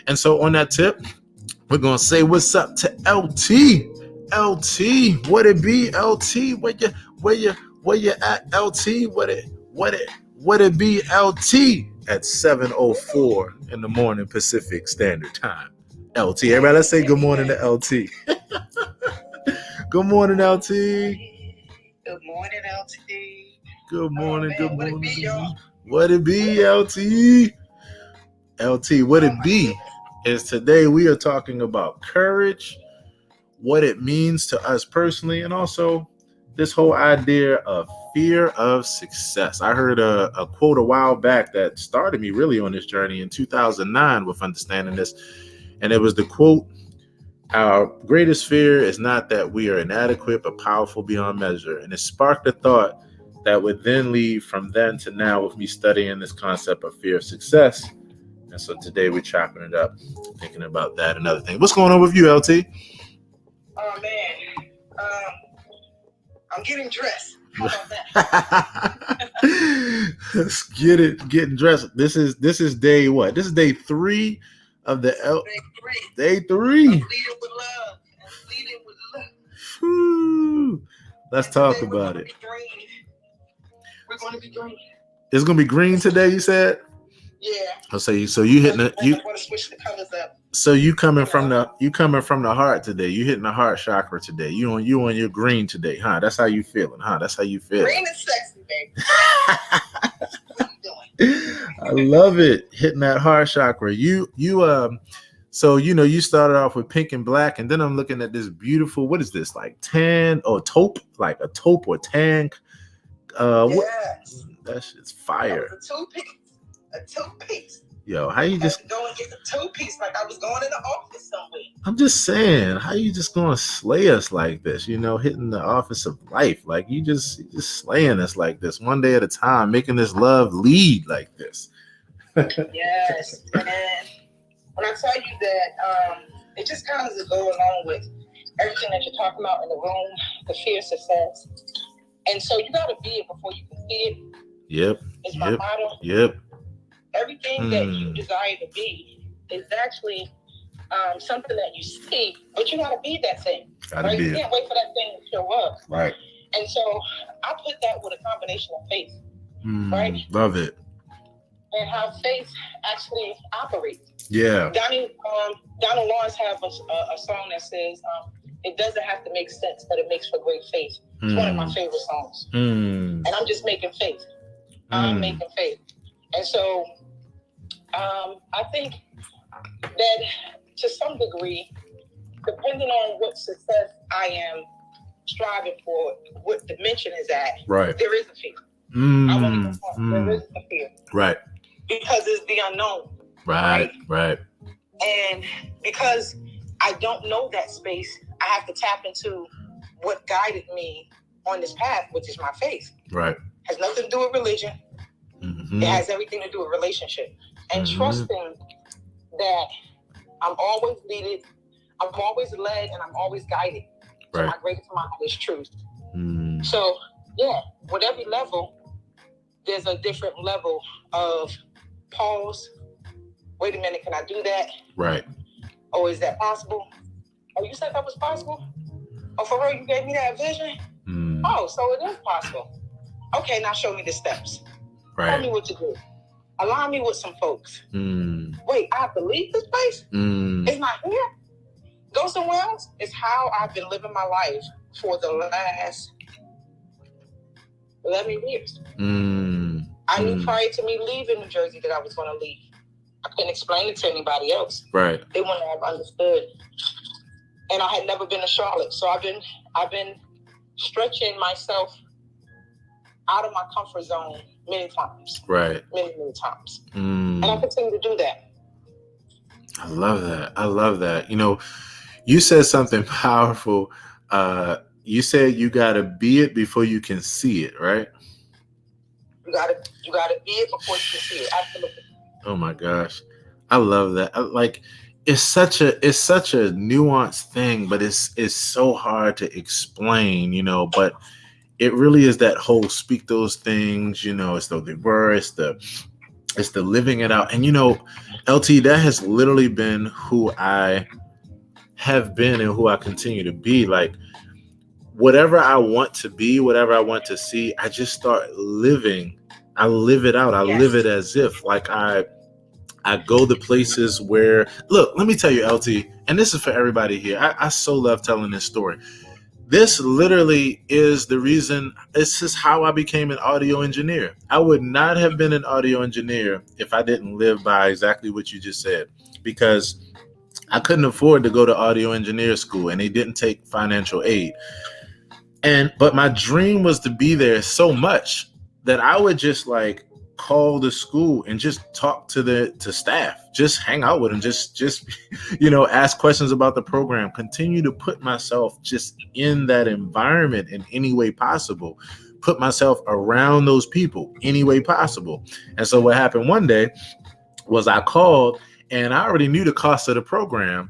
And so on that tip, we're going to say what's up to LT. LT, what it be, LT? Where you at, LT? What it be, LT? At 7:04 in the morning Pacific Standard Time. LT, everybody, let's say good morning to LT. Good morning, LT. Good morning, LT. Good morning, good morning. What it be, y'all? What it be, LT? LT, what it be is today we are talking about courage, what it means to us personally, and also this whole idea of fear of success. I heard a quote a while back that started me really on this journey in 2009 with understanding this. And it was the quote, "Our greatest fear is not that we are inadequate, but powerful beyond measure." And it sparked a thought that would then lead from then to now with me studying this concept of fear of success. And so today we're chopping it up, thinking about that and other things. What's going on with you, LT? Oh, man. I'm getting dressed. How about that? Let's get it, getting dressed. This is day what? This is day 3 of the Day 3. I'm leading with love. Whew. Let's talk about it. We're going to be green. It's gonna be green today, you said? Yeah. I'll say so you hitting it. You want to switch the colors up. So you coming from the heart today. You hitting the heart chakra today. You on your green today, huh? That's how you feeling, huh? That's how you feel. Green is sexy, baby. What are you doing? I love it. Hitting that heart chakra. So you started off with pink and black, and then I'm looking at this beautiful, what is this, like tan or taupe, like a taupe or tan? Yes. That shit's fire. A two-piece. Yo, how you just go and get the two-piece like I was going in the office somewhere? I'm just saying, how you just gonna slay us like this? Hitting the office of life, like you just slaying us like this, one day at a time, making this love lead like this. Yes, and when I tell you that, it just kind of go along with everything that you're talking about in the room, the fear of success, and so you got to be it before you can see it. Yep. It's my motto. Yep. Everything that you desire to be is actually something that you see, but you got to be that thing. Right? You can't wait for that thing to show up. Right. And so I put that with a combination of faith. Right. Love it. And how faith actually operates. Yeah. Donnie Lawrence have a song that says, "It doesn't have to make sense, but it makes for great faith." It's one of my favorite songs. And I'm just making faith. I'm making faith. And so I think that to some degree, depending on what success I am striving for, what dimension is at, right, there is a fear. I want to go there is a fear. Right. Because it's the unknown. Right. And because I don't know that space, I have to tap into what guided me on this path, which is my faith. Right. Has nothing to do with religion. Mm-hmm. It has everything to do with relationship. And trusting that I'm always led, and I'm always guided to my greatest, my highest truth. So, yeah, with every level, there's a different level of pause. Wait a minute, can I do that? Right. Oh, is that possible? Oh, you said that was possible? Oh, for real, you gave me that vision? Oh, so it is possible. Okay, now show me the steps. Right. Tell me what to do. Align me with some folks. Wait, I have to leave this place? It's not here? Go somewhere else? It's how I've been living my life for the last 11 years. I knew prior to me leaving New Jersey that I was going to leave. I couldn't explain it to anybody else. Right. They wouldn't have understood. And I had never been to Charlotte. So I've been stretching myself out of my comfort zone many times. Right. Many times. And I continue to do that. I love that. You know, you said something powerful. You said you got to be it before you can see it, right? You gotta be it before you can see it. Absolutely. Oh my gosh. I love that. It's such a nuanced thing, but it's so hard to explain, you know, but it really is that whole speak those things, you know, it's the word, it's the living it out. And, you know, LT, that has literally been who I have been and who I continue to be. Like, whatever I want to be, whatever I want to see, I just start living. I live it out. I live it as if like I go the places where, look, let me tell you, LT, and this is for everybody here. I so love telling this story. This literally is the reason, this is how I became an audio engineer. I would not have been an audio engineer if I didn't live by exactly what you just said, because I couldn't afford to go to audio engineer school and they didn't take financial aid. But my dream was to be there so much that I would just like call the school and just talk to staff, just hang out with them, just you know, ask questions about the program, continue to put myself just in that environment in any way possible, put myself around those people any way possible. And so what happened one day was I called and I already knew the cost of the program,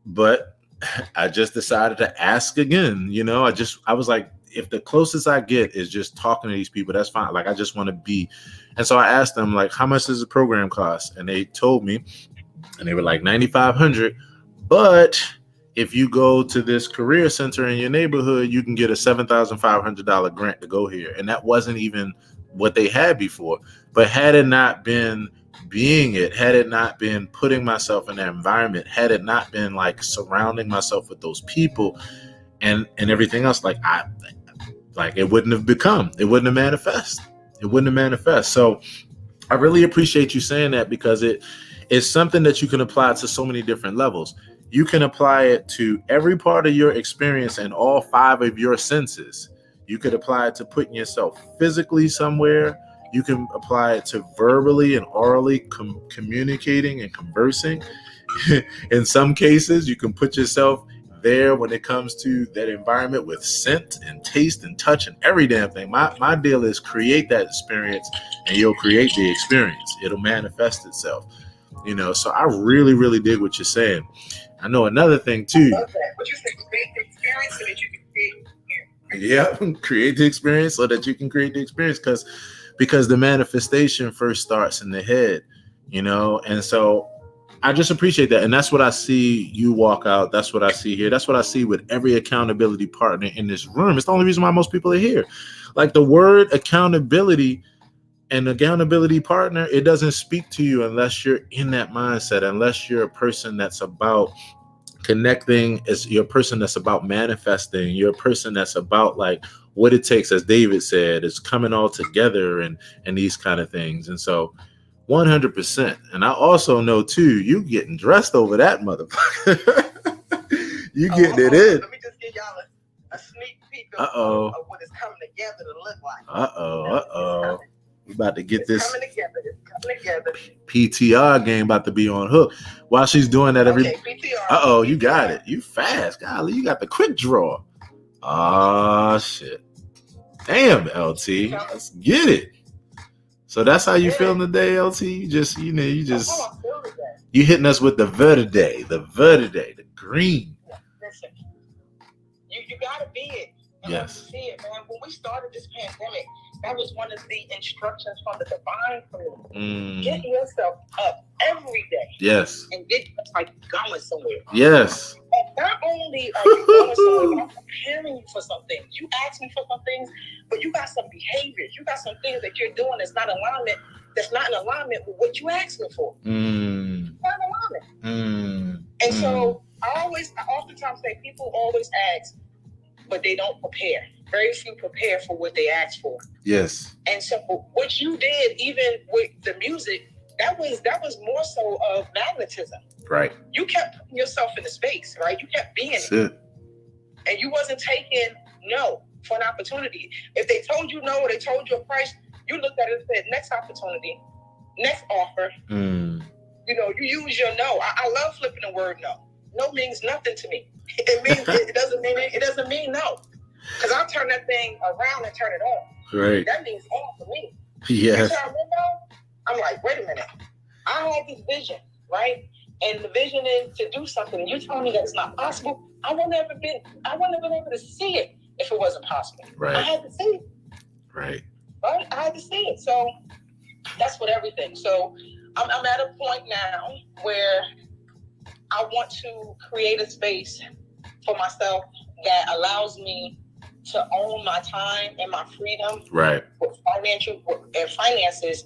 but I just decided to ask again. You know, I was like, if the closest I get is just talking to these people, that's fine. Like, I just want to be. And so I asked them, like, how much does the program cost? And they told me, and they were like $9,500. But if you go to this career center in your neighborhood, you can get a $7,500 grant to go here. And that wasn't even what they had before. But had it not been being it, had it not been putting myself in that environment, had it not been like surrounding myself with those people and everything else, it wouldn't have manifest. So I really appreciate you saying that, because it is something that you can apply to so many different levels. You can apply it to every part of your experience and all 5 of your senses. You could apply it to putting yourself physically somewhere. You can apply it to verbally and orally communicating and conversing. In some cases, you can put yourself there when it comes to that environment with scent and taste and touch and every damn thing. My deal is create that experience and you'll create the experience. It'll manifest itself. You know, so I really, really dig what you're saying. I know another thing too. What you said, create the experience so that you can create the experience. Yeah, create the experience so that you can create the experience, because the manifestation first starts in the head, you know. And so I just appreciate that. And that's what I see you walk out. That's what I see here. That's what I see with every accountability partner in this room. It's the only reason why most people are here. Like, the word accountability and accountability partner, it doesn't speak to you unless you're in that mindset, unless you're a person that's about connecting, as you're a person that's about manifesting, you're a person that's about like what it takes, as David said, is coming all together and these kind of things. And so 100%. And I also know too, you getting dressed over that motherfucker. You getting it in. Let me just give y'all a sneak peek of what it's coming together to look like. We about to get this coming together. PTR game about to be on hook. While she's doing that, PTR. You got it. You fast, golly. You got the quick draw. Oh shit. Damn, LT. Let's get it. So that's how you feeling today, LT? You hitting us with the verde, the green. Listen, you gotta be it. Yes. See it, man. When we started this pandemic, that was one of the instructions from the divine for me. Get yourself up every day. Yes. And get going somewhere. Yes. And not only are you going somewhere, I'm preparing you for some things. You asked me for some things, but you got some behaviors. You got some things that you're doing that's not in alignment with what you asked me for. Not in alignment. And so I oftentimes say people always ask, but they don't prepare. Very few prepare for what they ask for. Yes. And so what you did, even with the music, that was more so of magnetism. Right. You kept putting yourself in the space, right? You kept being it. And you wasn't taking no for an opportunity. If they told you no or they told you a price, you looked at it and said, next opportunity, next offer. You use your no. I love flipping the word no. No means nothing to me. It doesn't mean no. Because I'll turn that thing around and turn it on. Right. That means on for me. Yes. I'm like, wait a minute. I had this vision, right? And the vision is to do something. And you tell me that it's not possible. I wouldn't have been able to see it if it wasn't possible. Right. I had to see it. Right. Right? I had to see it. So that's what everything. So I'm at a point now where I want to create a space for myself that allows me to own my time and my freedom. Right. With finances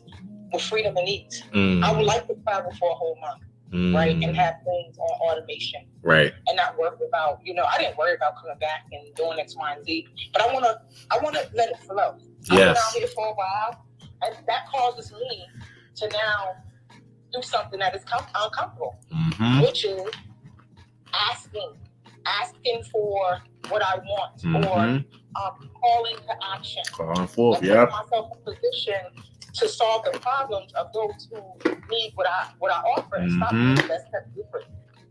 with freedom and ease. I would like to travel for a whole month. Right, and have things on automation, right, and not worry about, I didn't worry about coming back and doing X, Y, and Z, but I want to let it flow. Yes. I've been out here for a while, and that causes me to now do something that is uncomfortable, which is asking for what I want, or calling to action, calling forth, putting myself in position to solve the problems of those who need what I offer, and stop being the best kept secret.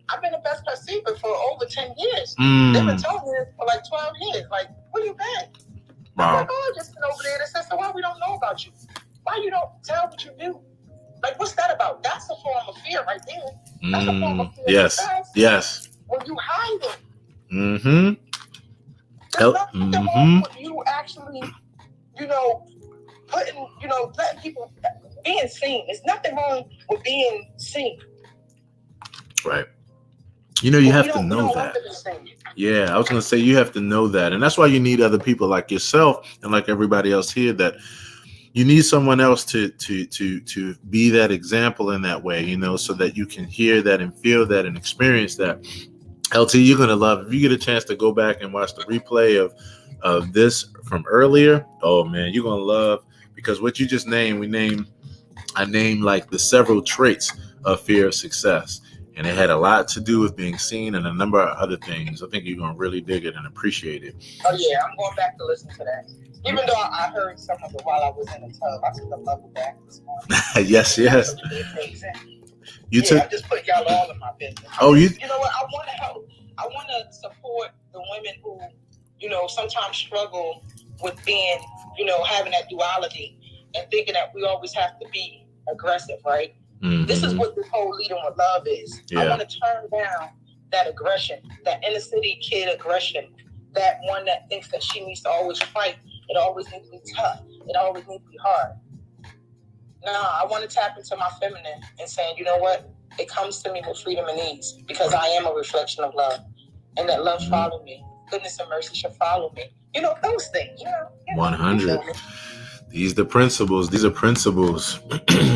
I've been the best kept secret for over 10 years. They've been telling me this for like 12 years. Like, where you been? Wow. I'm like, oh, just been over there. They said, so why we don't know about you? Why you don't tell what you do? Like, what's that about? That's a form of fear right there. That's a form of fear. Yes. When you hide it. There's nothing wrong with you actually, putting, letting people being seen. There's nothing wrong with being seen. Right. You have to know that. Yeah, I was going to say you have to know that. And that's why you need other people like yourself and like everybody else here, that you need someone else to be that example in that way, so that you can hear that and feel that and experience that. LT, you're going to love it. If you get a chance to go back and watch the replay of this from earlier, oh man, you're going to love, because what you just named, I named like the several traits of fear of success. And it had a lot to do with being seen and a number of other things. I think you're going to really dig it and appreciate it. Oh, yeah. I'm going back to listen to that. Even though I heard some of it while I was in the tub, I took a level back this morning. Yes. I just put y'all all in my business. You know what? I want to help. I want to support the women who, sometimes struggle with being, having that duality and thinking that we always have to be aggressive, right? This is what this whole leading with love is. I want to turn down that aggression, that inner city kid aggression, that one that thinks that she needs to always fight. It always needs to be tough. It always needs to be hard. No, I want to tap into my feminine and saying, you know what? It comes to me with freedom and ease, because I am a reflection of love, and that love follow me. Goodness and mercy shall follow me. Those things. 100. These are principles.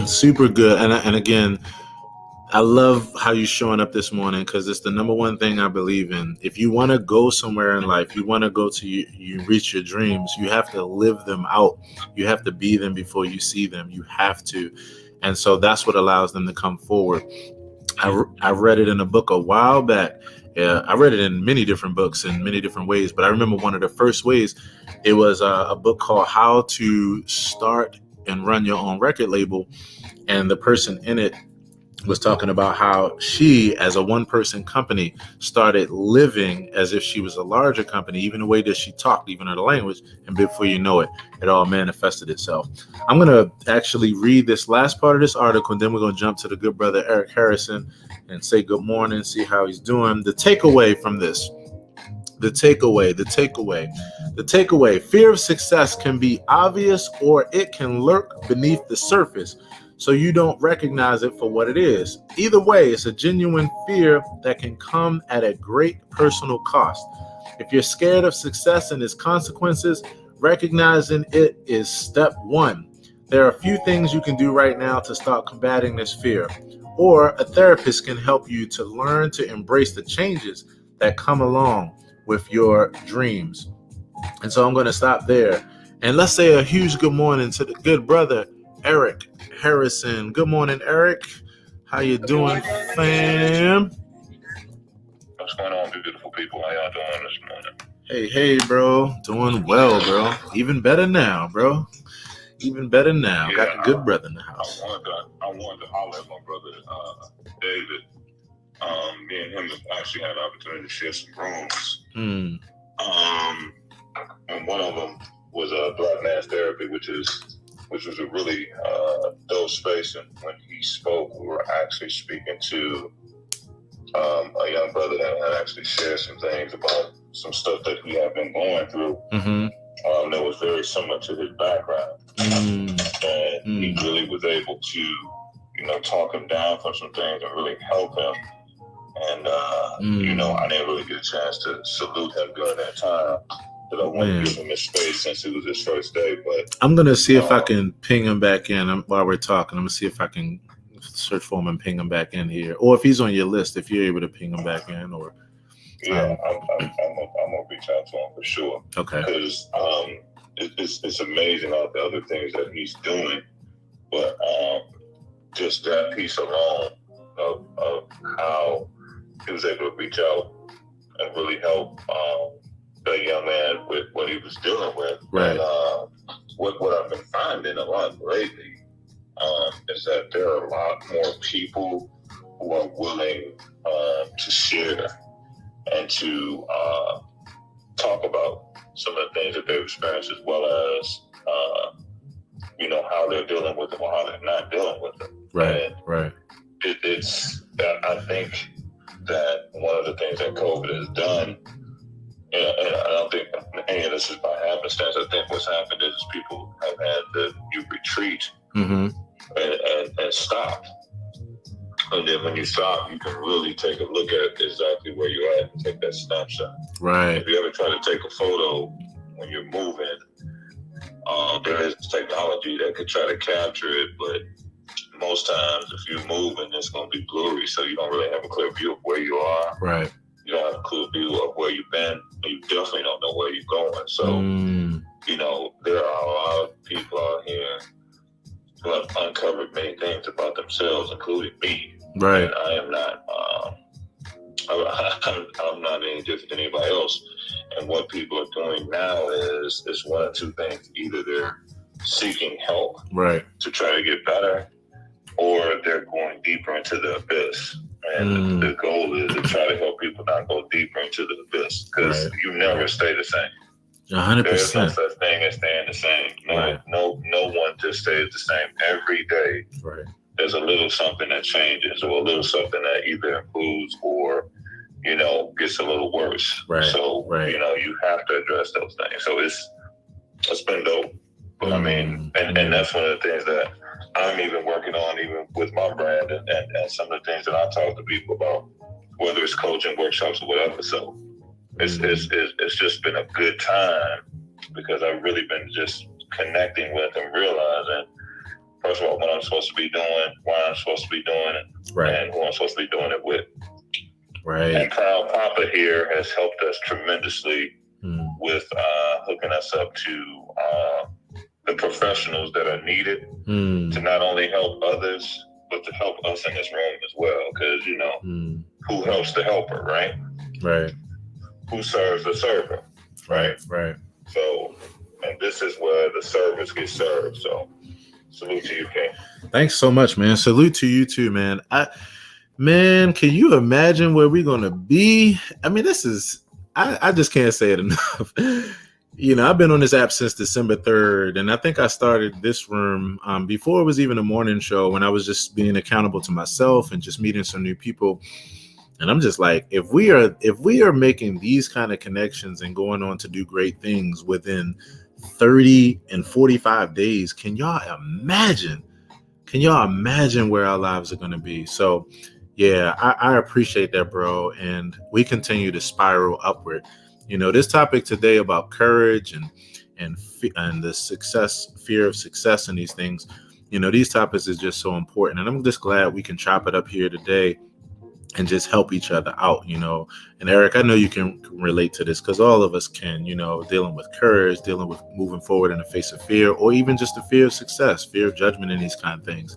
Super good. And again, I love how you're showing up this morning, because it's the number one thing I believe in. If you want to go somewhere in life, you want to go to you reach your dreams, you have to live them out. You have to be them before you see them. You have to. And so that's what allows them to come forward. I read it in a book a while back. I read it in many different books in many different ways, but I remember one of the first ways, it was a book called How to Start and Run Your Own Record Label. And the person in it was talking about how she, as a one-person company, started living as if she was a larger company, even the way that she talked, even her language, and before you know it, it all manifested itself. I'm going to actually read this last part of this article, and then we're going to jump to the good brother Eric Harrison and say good morning, see how he's doing. The takeaway from this, the takeaway, fear of success can be obvious or it can lurk beneath the surface, so you don't recognize it for what it is. Either way, it's a genuine fear that can come at a great personal cost. If you're scared of success and its consequences, recognizing it is step one. There are a few things you can do right now to start combating this fear, or a therapist can help you to learn to embrace the changes that come along with your dreams. And so I'm going to stop there. And let's say a huge good morning to the good brother, Eric Harrison. Good morning, Eric. How you doing, fam? What's going on, beautiful people? How y'all doing this morning? Hey, bro. Doing well, bro. Even better now, bro. Even better now. Yeah, got the good brother in the house. I wanted to holler at my brother, David. Me and him have actually had an opportunity to share some rooms. And one of them was Black Man's Therapy, which was a really dope space. And when he spoke, we were actually speaking to a young brother that had actually shared some things about some stuff that he had been going through. That was very similar to his background. And he really was able to, talk him down from some things and really help him. And, I didn't really get a chance to salute him during that time. But I want to give him his space since it was his first day. But I'm going to see if I can ping him back in while we're talking. I'm going to see if I can search for him and ping him back in here. Or if he's on your list, if you're able to ping him back in. Or I'm going to reach out to him for sure. Okay. Because it's amazing all the other things that he's doing. But just that piece alone of how he was able to reach out and really help the young man with what he was dealing with. Right. And what I've been finding a lot lately is that there are a lot more people who are willing to share and to talk about some of the things that they've experienced, as well as how they're dealing with them or how they're not dealing with them. Right. And right. I think that one of the things that COVID has done, and I don't think any of this is by happenstance. I think what's happened is people have had you retreat and stop. And then when you stop, you can really take a look at exactly where you're at and take that snapshot. Right. If you ever try to take a photo when you're moving, there is technology that could try to capture it, but most times if you're moving, it's going to be blurry, so you don't really have a clear view of where you are. Right. You don't have a clear view of where you've been, and you definitely don't know where you're going. So, there are a lot of people out here who have uncovered many things about themselves, including me. Right. And I am not, I'm not any different than anybody else. And what people are doing now is one of two things. Either they're seeking help to try to get better, or they're going deeper into the abyss. And the goal is to try to help people not go deeper into the abyss, because you never stay the same. 100%. There's no such thing as staying the same. No one just stays the same every day. Right. There's a little something that changes, or a little something that either improves or, gets a little worse. Right. So, you have to address those things. So it's been dope. But I mean, and that's one of the things that I'm even working on, even with my brand and some of the things that I talk to people about, whether it's coaching, workshops, or whatever. So it's just been a good time, because I've really been just connecting with and realizing, first of all, what I'm supposed to be doing, why I'm supposed to be doing it, and who I'm supposed to be doing it with. Right. And Proud Papa here has helped us tremendously with hooking us up to the professionals that are needed to not only help others, but to help us in this room as well. Because, you know, who helps the helper, right? Right. Who serves the server, right? Right. So, and this is where the service gets served. So, salute to you, King. Thanks so much, man. Salute to you too, man. Man, can you imagine where we're gonna be? I mean, this is I just can't say it enough. You know, I've been on this app since December 3rd, and I think I started this room before it was even a morning show, when I was just being accountable to myself and just meeting some new people. And I'm just like, if we are making these kind of connections and going on to do great things within 30 and 45 days, can y'all imagine where our lives are going to be? So yeah, I appreciate that, bro. And we continue to spiral upward. You know, this topic today about courage and the fear of success and these things, you know, these topics is just so important. And I'm just glad we can chop it up here today and just help each other out, you know. And Eric, I know you can relate to this, because all of us can, you know, dealing with courage, dealing with moving forward in the face of fear, or even just the fear of success, fear of judgment, and these kind of things.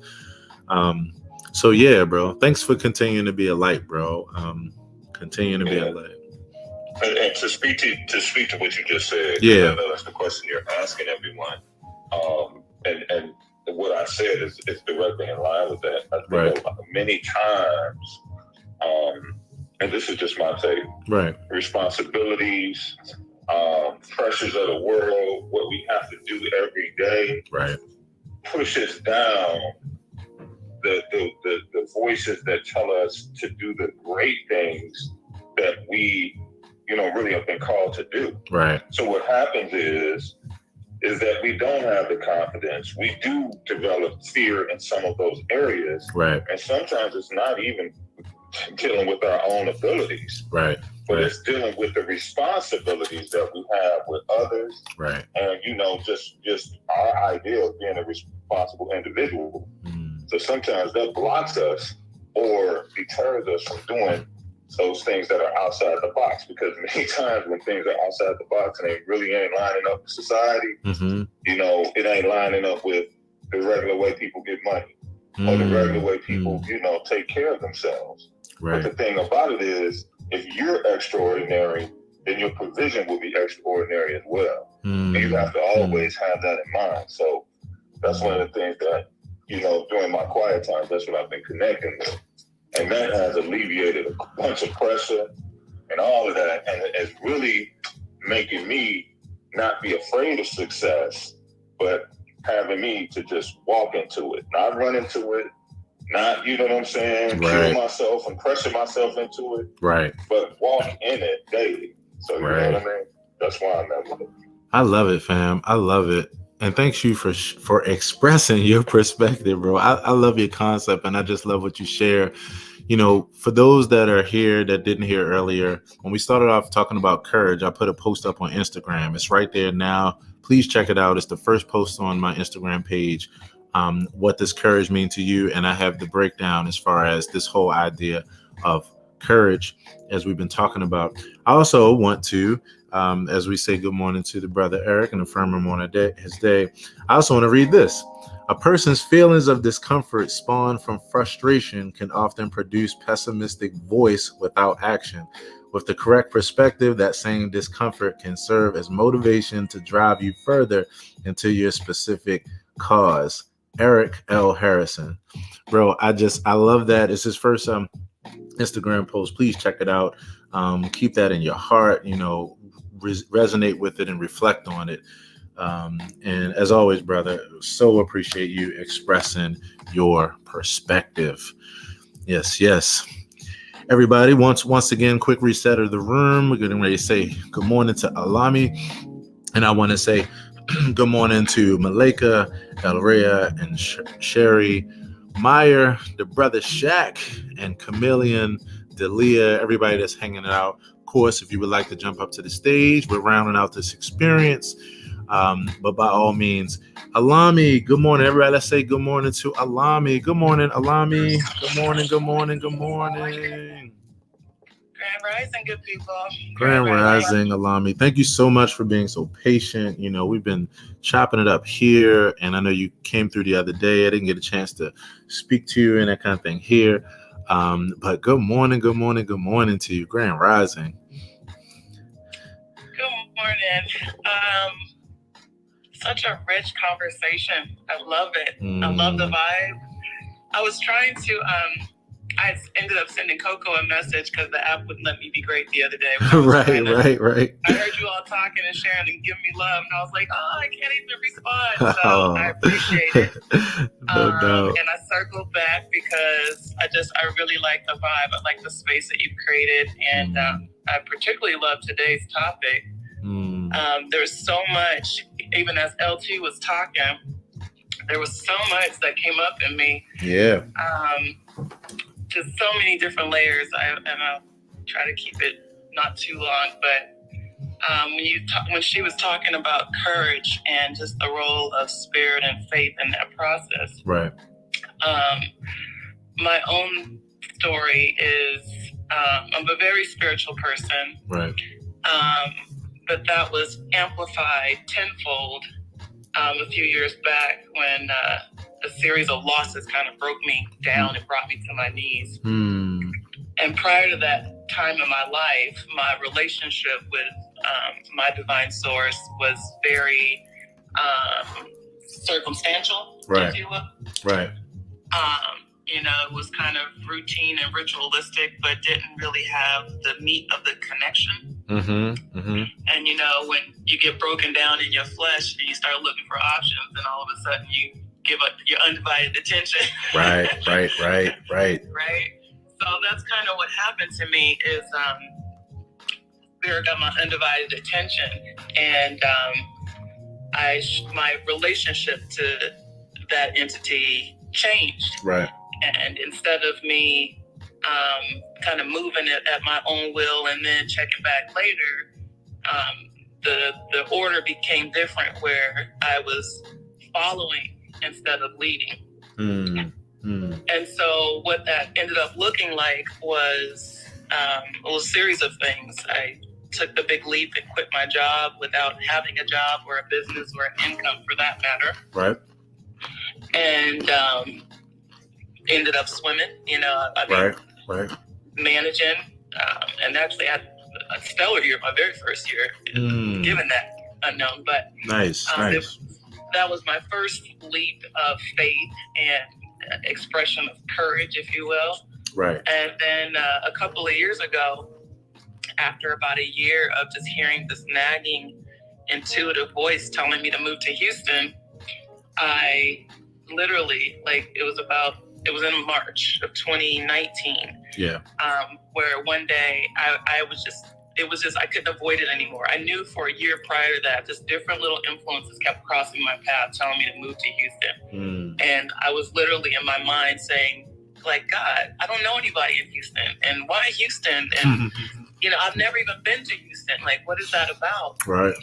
So yeah, bro, thanks for continuing to be a light, bro. Continuing to be a light. And to speak to what you just said, yeah, I know that's the question you're asking everyone. And what I said is directly in line with that. I think many times, and this is just my take, responsibilities, pressures of the world, what we have to do every day, pushes down the voices that tell us to do the great things that we, you know, really have been called to do. Right. So what happens is that we don't have the confidence. We do develop fear in some of those areas. Right. And sometimes it's not even dealing with our own abilities. Right. But it's dealing with the responsibilities that we have with others. Right. And, you know, just our idea of being a responsible individual. So sometimes that blocks us or deters us from doing those things that are outside the box, because many times when things are outside the box and they really ain't lining up with society, you know, it ain't lining up with the regular way people get money or the regular way people, you know, take care of themselves. But the thing about it is, if you're extraordinary, then your provision will be extraordinary as well. And you have to always have that in mind. So that's one of the things that, you know, during my quiet time, that's what I've been connecting with. And that has alleviated a bunch of pressure and all of that. And it's really making me not be afraid of success, but having me to just walk into it, not run into it, not, you know what I'm saying, kill myself and pressure myself into it, but walk in it daily. So, you know what I mean? That's why I'm at it. I love it, fam. I love it. And thanks you for expressing your perspective, bro. I love your concept, and I just love what you share. You know, for those that are here that didn't hear earlier, when we started off talking about courage, I put a post up on Instagram. It's right there now. Please check it out. It's the first post on my Instagram page. What does courage mean to you? And I have the breakdown as far as this whole idea of courage, as we've been talking about. I also want to, as we say good morning to the brother Eric and affirm him on his day, I also want to read this. A person's feelings of discomfort spawned from frustration can often produce pessimistic voice without action. With the correct perspective, that same discomfort can serve as motivation to drive you further into your specific cause. Eric L. Harrison. Bro, I love that. It's his first Instagram post. Please check it out. Keep that in your heart, you know, resonate with it and reflect on it. And as always, brother, so appreciate you expressing your perspective. Yes. Everybody, once again, quick reset of the room. We're getting ready to say good morning to Alami. And I want to say good morning to Malika, Elrea, and Sherry Meyer, the brother Shaq, and Chameleon, Delia, everybody that's hanging out. Of course, if you would like to jump up to the stage, we're rounding out this experience. But by all means, Alami, good morning, everybody. Let's say good morning to Alami. Good morning, Alami. Good morning. Grand Rising, good people. Grand Rising, Alami. Thank you so much for being so patient. You know, we've been chopping it up here, and I know you came through the other day. I didn't get a chance to speak to you and that kind of thing here. But good morning to you. Grand Rising. Good morning. Such a rich conversation. I love it. I love the vibe. I was trying to I ended up sending Coco a message because the app wouldn't let me be great the other day. Right. I heard you all talking and sharing and giving me love, and I was like, I can't even respond. So I appreciate it. No doubt. And I circled back because I really like the vibe. I like the space that you've created, and I particularly love today's topic. There's so much, even as LT was talking, there was so much that came up in me. Yeah. Just so many different layers. And I'll try to keep it not too long. But when she was talking about courage and just the role of spirit and faith in that process. Right. My own story is I'm a very spiritual person. Right. But that was amplified tenfold a few years back when a series of losses kind of broke me down and brought me to my knees. And prior to that time in my life, my relationship with my divine source was very circumstantial, right. if you will. Right. It was kind of routine and ritualistic, but didn't really have the meat of the connection. And when you get broken down in your flesh and you start looking for options, and all of a sudden you give up your undivided attention. Right. Right. So that's kind of what happened to me is Spirit got my undivided attention, and my relationship to that entity changed. Right. And instead of me kind of moving it at my own will and then checking back later, the order became different, where I was following instead of leading. And so what that ended up looking like was a series of things. I took the big leap and quit my job without having a job or a business or an income for that matter. Right. And ended up swimming, Right. managing, and actually had a stellar year, my very first year, given that unknown. But nice. That was my first leap of faith and expression of courage, if you will. Right. And then a couple of years ago, after about a year of just hearing this nagging, intuitive voice telling me to move to Houston, I literally, it was in March of 2019. Yeah. Where one day I couldn't avoid it anymore. I knew for a year prior to that, just different little influences kept crossing my path, telling me to move to Houston. And I was literally in my mind saying, God, I don't know anybody in Houston. And why Houston? And, I've never even been to Houston. What is that about? Right.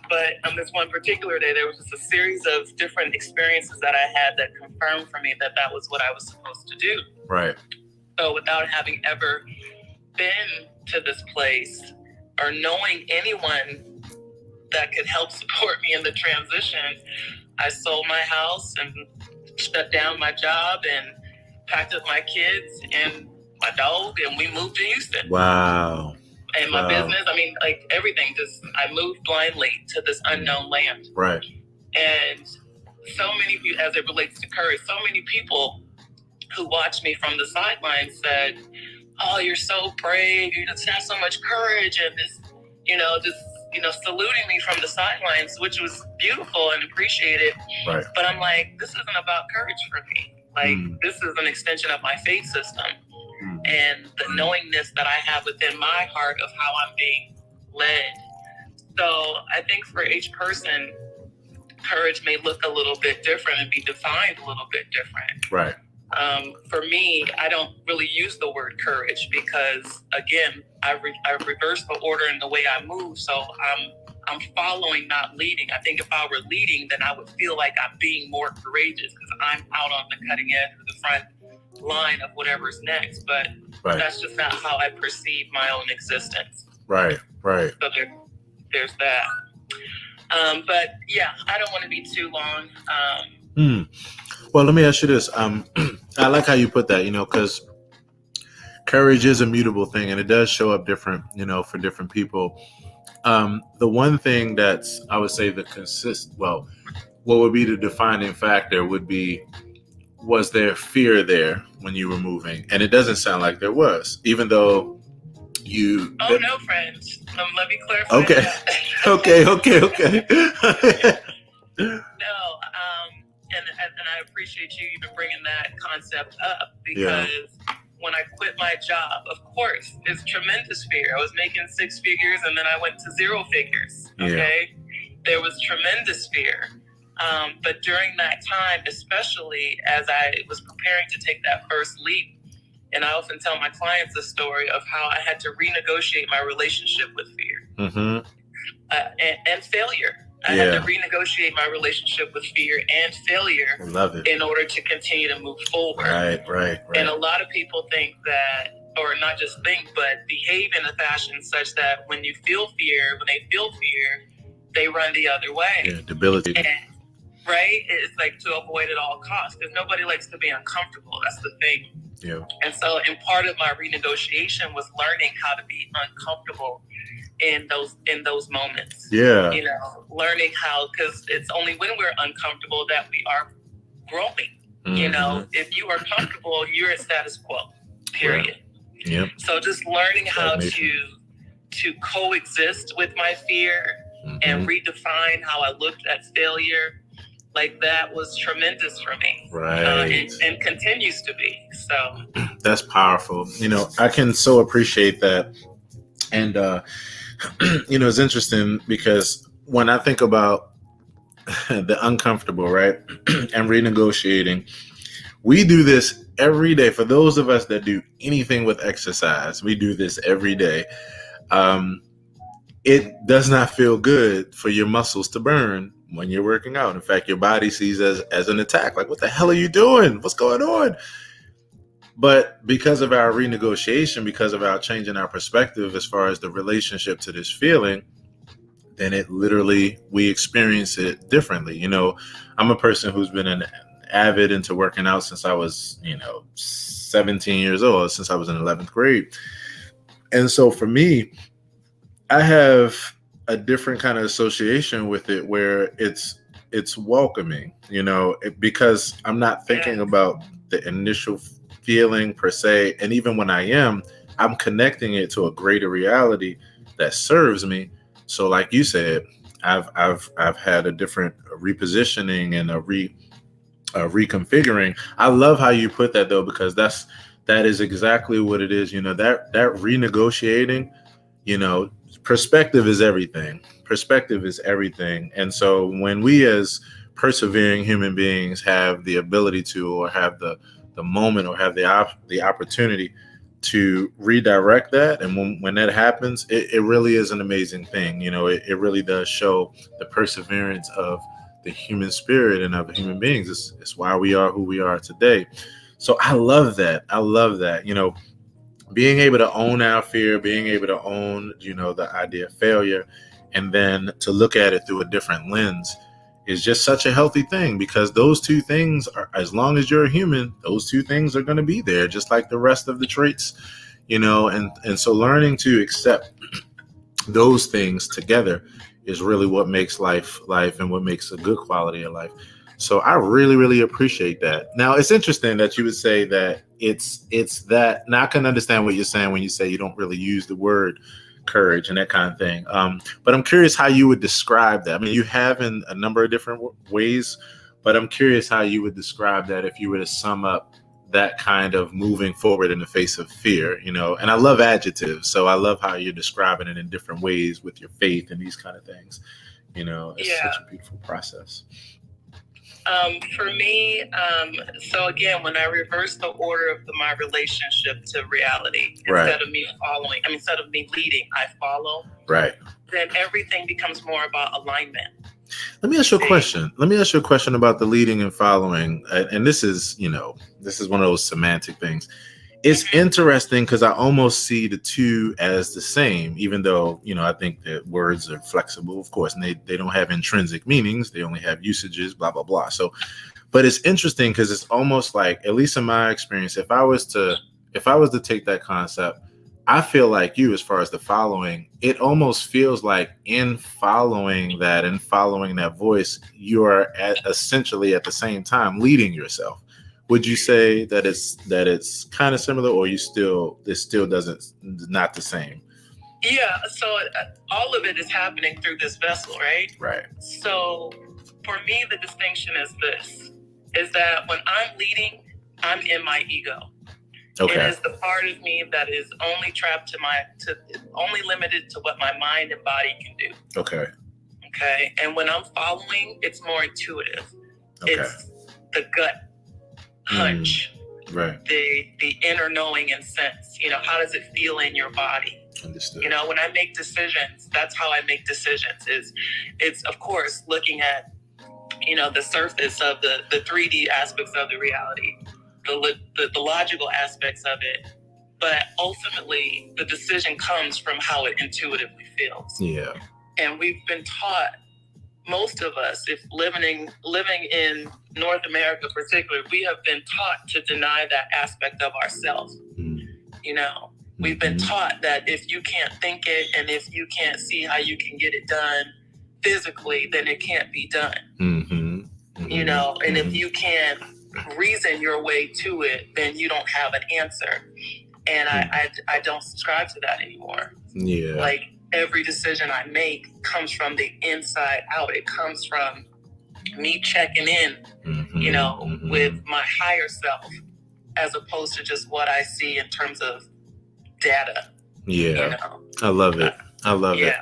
But on this one particular day, there was just a series of different experiences that I had that confirmed for me that was what I was supposed to do. Right. So without having ever been to this place or knowing anyone that could help support me in the transition, I sold my house and shut down my job and packed up my kids and my dog, and we moved to Houston. Wow. And my business, everything, I moved blindly to this unknown land. Right. And so many people, as it relates to courage, so many people who watched me from the sidelines said, oh, you're so brave, you just have so much courage, and saluting me from the sidelines, which was beautiful and appreciated. Right. But I'm like, this isn't about courage for me. This is an extension of my faith system. And the knowingness that I have within my heart of how I'm being led. So I think for each person, courage may look a little bit different and be defined a little bit different. Right. For me, I don't really use the word courage because, again, I reverse the order in the way I move. So I'm following, not leading. I think if I were leading, then I would feel like I'm being more courageous because I'm out on the cutting edge of the front line of whatever's next, but that's just not how I perceive my own existence. Right. So there's that. But yeah, I don't want to be too long. Well, let me ask you this. I like how you put that, because courage is a mutable thing and it does show up different, for different people. The one thing that's, I would say what would be the defining factor would be, was there fear there when you were moving? And it doesn't sound like there was, even though you... Oh, no, friend. Let me clarify. Okay. Okay. No, and I appreciate you even bringing that concept up, because when I quit my job, of course, it's tremendous fear. I was making 6 figures and then I went to 0 figures. Okay. There was tremendous fear. But during that time, especially as I was preparing to take that first leap, and I often tell my clients the story of how I had to renegotiate my relationship with fear and failure. I had to renegotiate my relationship with fear and failure in order to continue to move forward. Right. And a lot of people think that, or not just think, but behave in a fashion such that when they feel fear, they run the other way. Yeah, debilitating. Right? It's like to avoid at all costs, because nobody likes to be uncomfortable. That's the thing. Yeah. And so, and part of my renegotiation was learning how to be uncomfortable in those moments. Yeah. Learning how, because it's only when we're uncomfortable that we are growing. If you are comfortable, you're at status quo. Period. Yep. So just learning how to coexist with my fear and redefine how I looked at failure. Like, that was tremendous for me. Right. And continues to be. So that's powerful. I can so appreciate that. And, it's interesting because when I think about the uncomfortable, right, and renegotiating, we do this every day. For those of us that do anything with exercise, we do this every day. It does not feel good for your muscles to burn when you're working out. In fact, your body sees it as an attack. Like, what the hell are you doing? What's going on? But because of our renegotiation, because of our changing our perspective as far as the relationship to this feeling, then we experience it differently. I'm a person who's been an avid into working out since I was, 17 years old, since I was in 11th grade. And so for me, I have a different kind of association with it where it's welcoming, because I'm not thinking about the initial feeling per se. And even when I am, I'm connecting it to a greater reality that serves me. So like you said, I've had a different repositioning and a reconfiguring. I love how you put that though, because that is exactly what it is. That renegotiating, perspective is everything. And so when we as persevering human beings have the ability to, or have the moment, or have the opportunity to redirect that, and when that happens, it really is an amazing thing. It really does show the perseverance of the human spirit and of human beings. It's why we are who we are today. So I love that. Being able to own our fear, being able to own, the idea of failure, and then to look at it through a different lens is just such a healthy thing, because those two things are, as long as you're a human, those two things are going to be there, just like the rest of the traits, and so learning to accept those things together is really what makes life and what makes a good quality of life. So I really, really appreciate that. Now, it's interesting that you would say that it's that. Now I can understand what you're saying when you say you don't really use the word courage and that kind of thing. But I'm curious how you would describe that. I mean, you have in a number of different ways, but I'm curious how you would describe that if you were to sum up that kind of moving forward in the face of fear, and I love adjectives. So I love how you're describing it in different ways with your faith and these kind of things. It's such a beautiful process. For me, so again, when I reverse the order of my relationship to reality, instead of me leading, I follow. Right. Then everything becomes more about alignment. Let me ask you a question. Let me ask you a question about the leading and following. And this is, this is one of those semantic things. It's interesting because I almost see the two as the same, even though, I think that words are flexible, of course, and they don't have intrinsic meanings. They only have usages, blah, blah, blah. So, but it's interesting because it's almost like, at least in my experience, if I was to take that concept, I feel like you, as far as the following, it almost feels like in following that voice, you are essentially at the same time leading yourself. Would you say that it's kind of similar, or this still not the same? Yeah. So all of it is happening through this vessel, right? Right. So for me, the distinction is that when I'm leading, I'm in my ego. Okay. It is the part of me that is only only limited to what my mind and body can do. Okay. Okay. And when I'm following, it's more intuitive. Okay. It's the gut hunch, right? The inner knowing and sense. How does it feel in your body? Understood. When I make decisions, that's how I make decisions. It's of course looking at the surface of the 3D aspects of the reality, the logical aspects of it, but ultimately the decision comes from how it intuitively feels. Yeah. And we've been taught, most of us, if living in North America particularly, we have been taught to deny that aspect of ourselves. We've been taught that if you can't think it and if you can't see how you can get it done physically, then it can't be done. And if you can't reason your way to it, then you don't have an answer. And I don't subscribe to that anymore. Yeah. Like, every decision I make comes from the inside out. It comes from me checking in, with my higher self, as opposed to just what I see in terms of data. Yeah. I love it. I love it.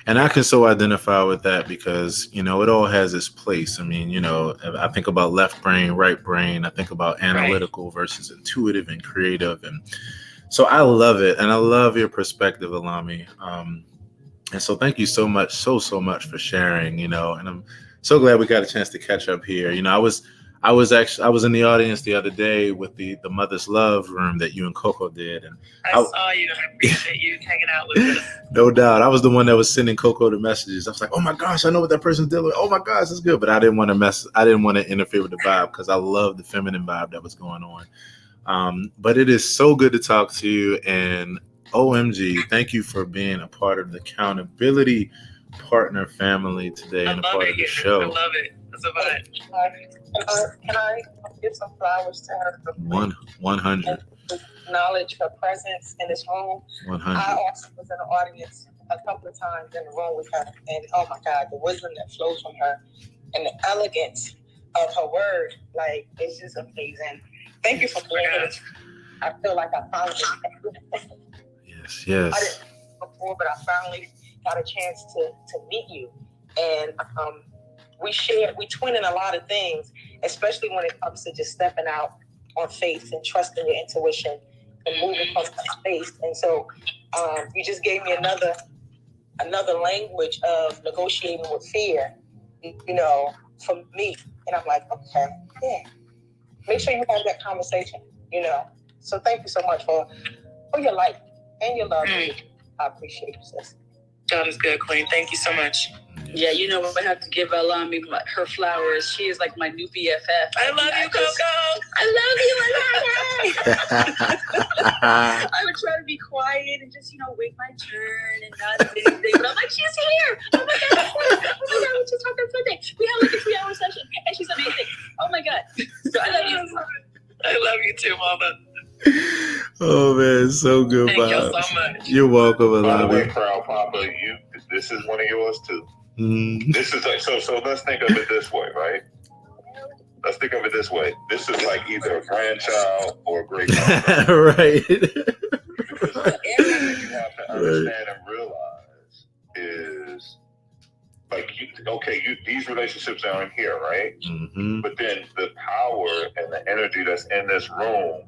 And I can so identify with that because, it all has its place. I mean, I think about left brain, right brain. I think about analytical versus intuitive and creative. And so I love it. And I love your perspective, Alami. And so thank you so much, so much for sharing, and I'm so glad we got a chance to catch up here. I was in the audience the other day with the Mother's Love room that you and Coco did. And I saw you. I appreciate you hanging out with us. No doubt. I was the one that was sending Coco the messages. I was like, oh my gosh, I know what that person's dealing with. Oh my gosh, that's good. But I didn't want to interfere with the vibe because I love the feminine vibe that was going on. But it is so good to talk to you, and OMG, thank you for being a part of the Accountability Partner family today and a part of the show. I love it. It's a vibe. Can I give some flowers to her? 100. Acknowledge her presence in this room. 100. I also was in the audience a couple of times in the room with her, and oh my God, the wisdom that flows from her and the elegance of her word, like, it's just amazing. Thank you for being here. I feel like I found it. Yes. I didn't know before, but I finally got a chance to meet you. And we twin in a lot of things, especially when it comes to just stepping out on faith and trusting your intuition and moving from that space. And so you just gave me another language of negotiating with fear, from me. And I'm like, okay, yeah. Make sure you have that conversation, So thank you so much for your life and your love. I appreciate you, sis. God is good, Queen. Thank you so much. Yeah, I have to give Alami her flowers. She is like my new BFF. I love you, Coco. I love you, Alami. I would try to be quiet and just, wait my turn and not do anything. But I'm like, she's here. Oh my God, we just talked on Sunday. We had like a 3-hour session, and she's amazing. Oh my God. So I love you. I love you too, Mama. Oh man, so good. Thank you so much. You're welcome, Alami. By the way, Proud Papa, this is one of yours too. This is like so. Let's think of it this way, right? Let's think of it this way. This is like either a grandchild or a great grandchild. Right. Because the area you have to understand and realize is like these relationships are in here, right? Mm-hmm. But then the power and the energy that's in this room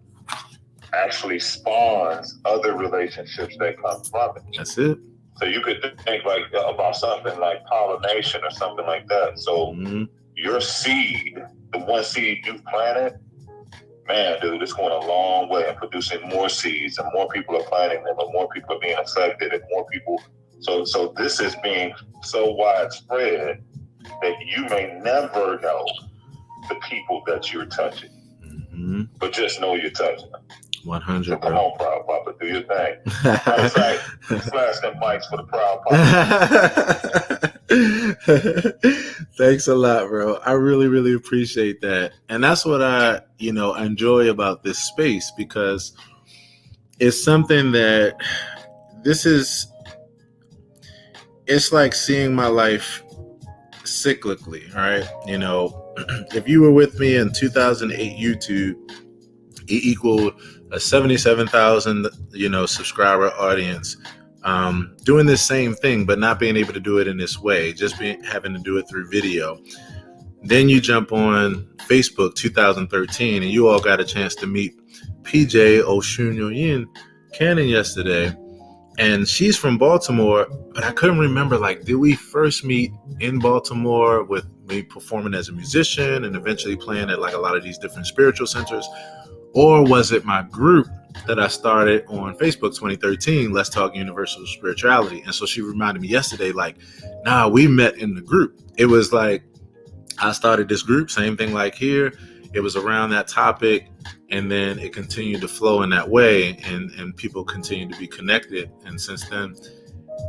actually spawns other relationships that come from it. That's it. So you could think like about something like pollination or something like that. So your seed, the one seed you planted, man, dude, it's going a long way in producing more seeds, and more people are planting them, and more people are being affected, and more people. So this is being so widespread that you may never know the people that you're touching, but just know you're touching them. 100. So come on, Proud Papa, do your thing. Matter of fact, flash them mics for the Proud Papa. Thanks a lot, bro. I really, really appreciate that. And that's what I enjoy about this space, because it's something that it's like seeing my life cyclically, right? If you were with me in 2008 YouTube, it equaled a 77,000, subscriber audience, doing this same thing, but not being able to do it in this way, just having to do it through video. Then you jump on Facebook 2013, and you all got a chance to meet PJ Oshunyoyin Cannon yesterday. And she's from Baltimore, but I couldn't remember, did we first meet in Baltimore with me performing as a musician and eventually playing at a lot of these different spiritual centers? Or was it my group that I started on Facebook 2013, Let's Talk Universal Spirituality? And so she reminded me yesterday, nah, we met in the group. It was I started this group, same thing like here. It was around that topic, and then it continued to flow in that way, and people continue to be connected. And since then,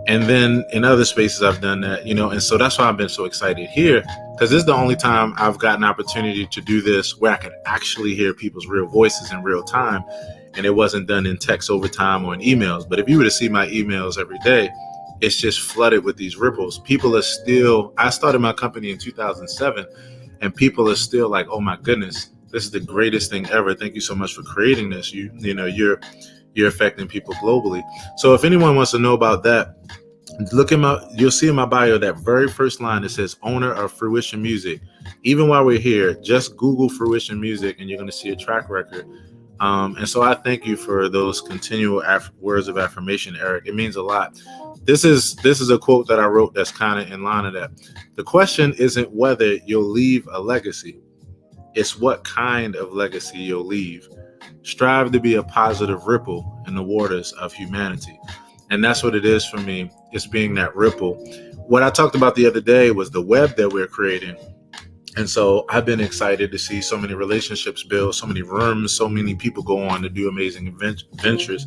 and then in other spaces I've done that, and so that's why I've been so excited here, because this is the only time I've gotten an opportunity to do this where I could actually hear people's real voices in real time, and it wasn't done in text over time or in emails. But if you were to see my emails every day, it's just flooded with these ripples. People are still, I started my company in 2007, and people are still like, oh my goodness, this is the greatest thing ever. Thank you so much for creating this. You're affecting people globally. So if anyone wants to know about that, you'll see in my bio that very first line that says owner of Fruition Music. Even while we're here, just Google Fruition Music and you're going to see a track record. And so I thank you for those continual words of affirmation, Eric. It means a lot. This is a quote that I wrote that's kind of in line of that. The question isn't whether you'll leave a legacy. It's what kind of legacy you'll leave. Strive to be a positive ripple in the waters of humanity. And that's what it is for me. It's being that ripple. What I talked about the other day was the web that we're creating. And so I've been excited to see so many relationships build, so many rooms, so many people go on to do amazing adventures.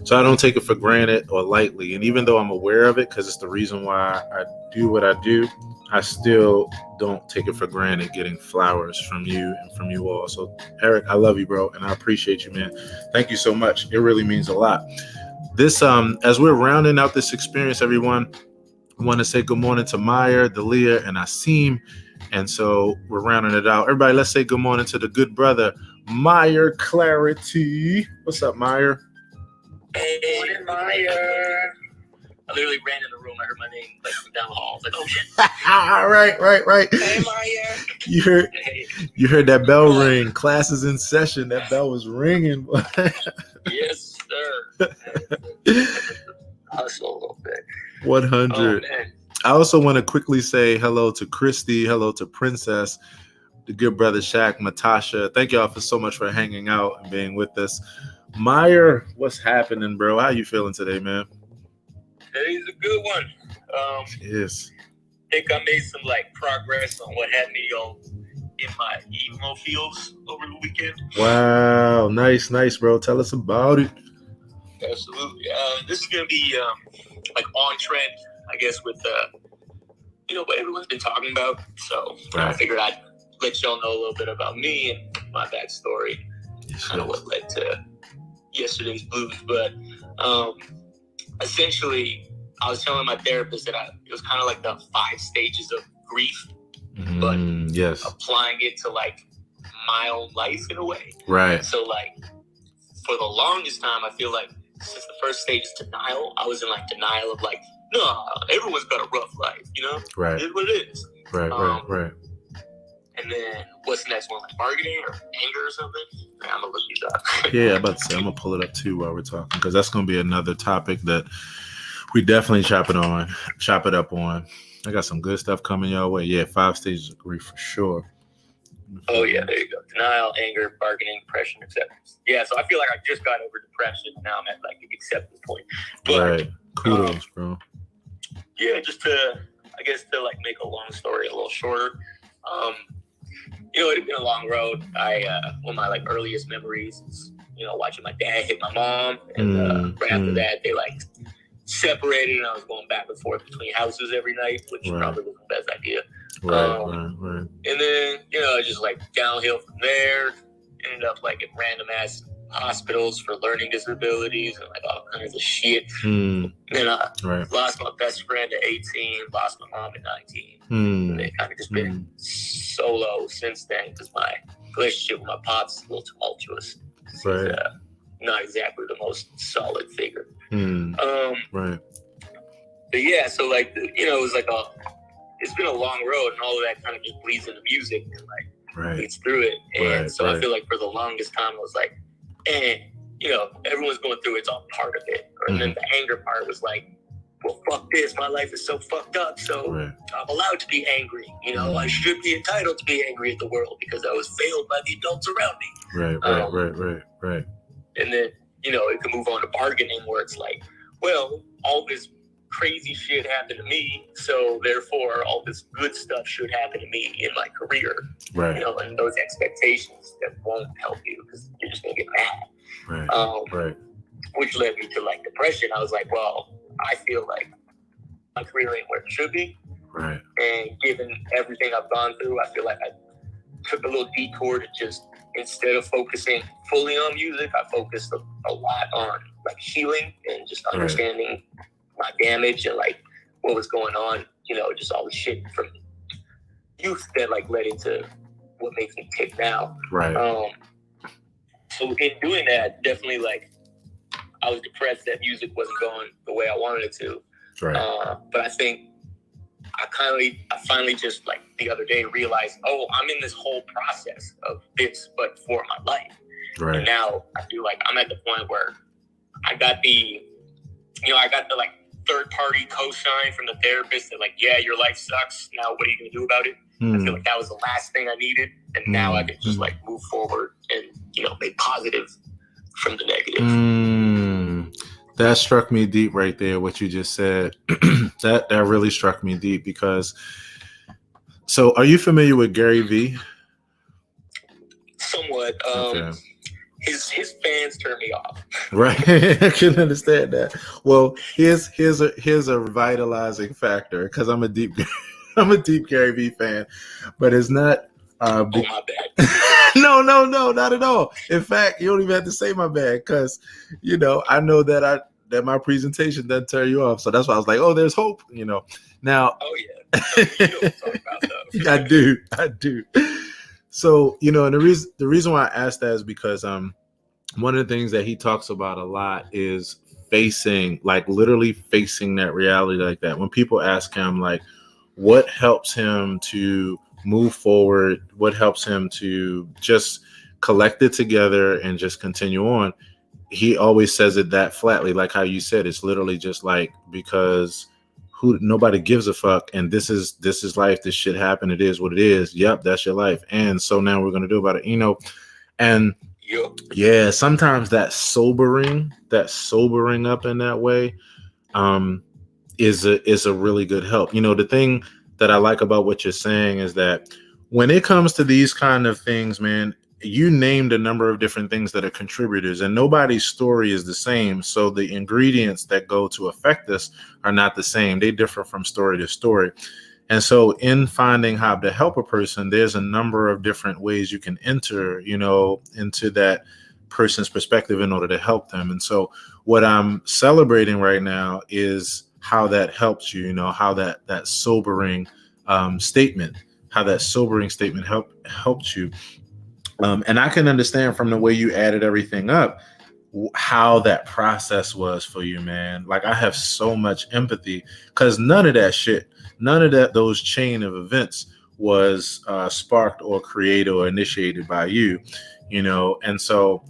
So I don't take it for granted or lightly. And even though I'm aware of it, because it's the reason why I do what I do, I still don't take it for granted getting flowers from you and from you all. So Eric, I love you, bro. And I appreciate you, man. Thank you so much. It really means a lot. This, as we're rounding out this experience, everyone, I want to say good morning to Meyer, Dalia, and Asim. And so we're rounding it out. Everybody, let's say good morning to the good brother, Meyer Clarity. What's up, Meyer? Hey, Meyer. I literally ran in the room. I heard my name from down the hall. I was like, oh shit. Right. Hey, Meyer. You heard that bell ring. Class is in session. That bell was ringing. Yes, sir. Hustle a little bit. 100. Oh, I also want to quickly say hello to Christy, hello to Princess, the good brother Shaq, Matasha. Thank y'all for so much for hanging out and being with us. Meyer, what's happening, bro? How you feeling today, man? Today's a good one. Yes. I think I made some progress on what had me in my emo feels over the weekend. Wow, nice, bro. Tell us about it. Absolutely. This is gonna be on trend, I guess, with what everyone's been talking about. So right. I figured I'd let y'all know a little bit about me and my backstory, kind of what led to yesterday's blues. But essentially, I was telling my therapist that it was kind of like the 5 stages of grief, but yes, applying it to my own life in a way. Right. So for the longest time, I feel like since the first stage is denial, I was in denial of no, everyone's got a rough life, Right. It's what it is. Right. And then what's the next one? Bargaining or anger or something? I'm gonna look these up. Yeah, I'm about to say, I'm gonna pull it up too while we're talking, because that's gonna be another topic that We definitely chop it up on. I got some good stuff coming your way. Yeah, 5 stages of grief for sure. Oh yeah, there you go. Denial, anger, bargaining, depression, acceptance. Yeah, so I feel like I just got over depression. Now I'm at like the acceptance point. But, right. Kudos, bro. Yeah, just to like make a long story a little shorter. It'd been a long road. One of my like earliest memories is, watching my dad hit my mom, and right after that they like separated, and I was going back and forth between houses every night, which probably wasn't the best idea. Right. And then, just like downhill from there, ended up like in random ass hospitals for learning disabilities and like all kinds of shit. Then I lost my best friend at 18, lost my mom at 19. And it kind of just been solo since then because my relationship with my pops is a little tumultuous. He's not exactly the most solid figure. Right. But yeah, so like, it was like it's been a long road, and all of that kind of just bleeds into music and like leads through it. And I feel like for the longest time I was like, everyone's going through it, it's all part of it. And then the anger part was like, well, fuck this, my life is so fucked up, so I'm allowed to be angry. I should be entitled to be angry at the world because I was failed by the adults around me. Right. And then, it can move on to bargaining where it's like, well, all this crazy shit happened to me, so therefore all this good stuff should happen to me in my career. And those expectations that won't help you because you're just gonna get mad. Which led me to like depression. I was like, well, I feel like my career ain't where it should be. And given everything I've gone through, I feel like I took a little detour to just, instead of focusing fully on music, I focused a lot on like healing and just understanding my damage and like what was going on, just all the shit from youth that like led into what makes me tick now. So in doing that, definitely like I was depressed that music wasn't going the way I wanted it to. But I think I finally just like the other day realized, I'm in this whole process of this, but for my life. And now I feel like I'm at the point where I got the like third party co-sign from the therapist that like, yeah, your life sucks. Now what are you going to do about it? I feel like that was the last thing I needed. And now I can just like move forward and, make positive from the negative. That struck me deep right there, what you just said. that really struck me deep because, so are you familiar with Gary Vee? Somewhat. Okay. His fans turn me off. Right. I can understand that. Well, here's a revitalizing factor because I'm a deep Gary Vee fan, but it's not. My bad. No, not at all. In fact, you don't even have to say my bad because, I know that my presentation doesn't turn you off. So that's why I was like, oh, there's hope, Now. Oh yeah. You don't talk about that. I do. So, and the reason why I asked that is because one of the things that he talks about a lot is literally facing that reality like that. When people ask him like, what helps him to move forward, what helps him to just collect it together and just continue on, he always says it that flatly, like how you said, it's literally just like, because nobody gives a fuck, and this is life, this shit happened, it is what it is, yep, that's your life, and so now we're going to do about it, and yeah, sometimes that sobering up in that way is a really good help. The thing that I like about what you're saying is that when it comes to these kind of things, man, you named a number of different things that are contributors, and nobody's story is the same. So the ingredients that go to affect us are not the same. They differ from story to story. And so in finding how to help a person, there's a number of different ways you can enter, into that person's perspective in order to help them. And so what I'm celebrating right now is how that helps you, how that sobering statement helped you. And I can understand from the way you added everything up, how that process was for you, man. Like, I have so much empathy because none of those chain of events was sparked or created or initiated by you, and so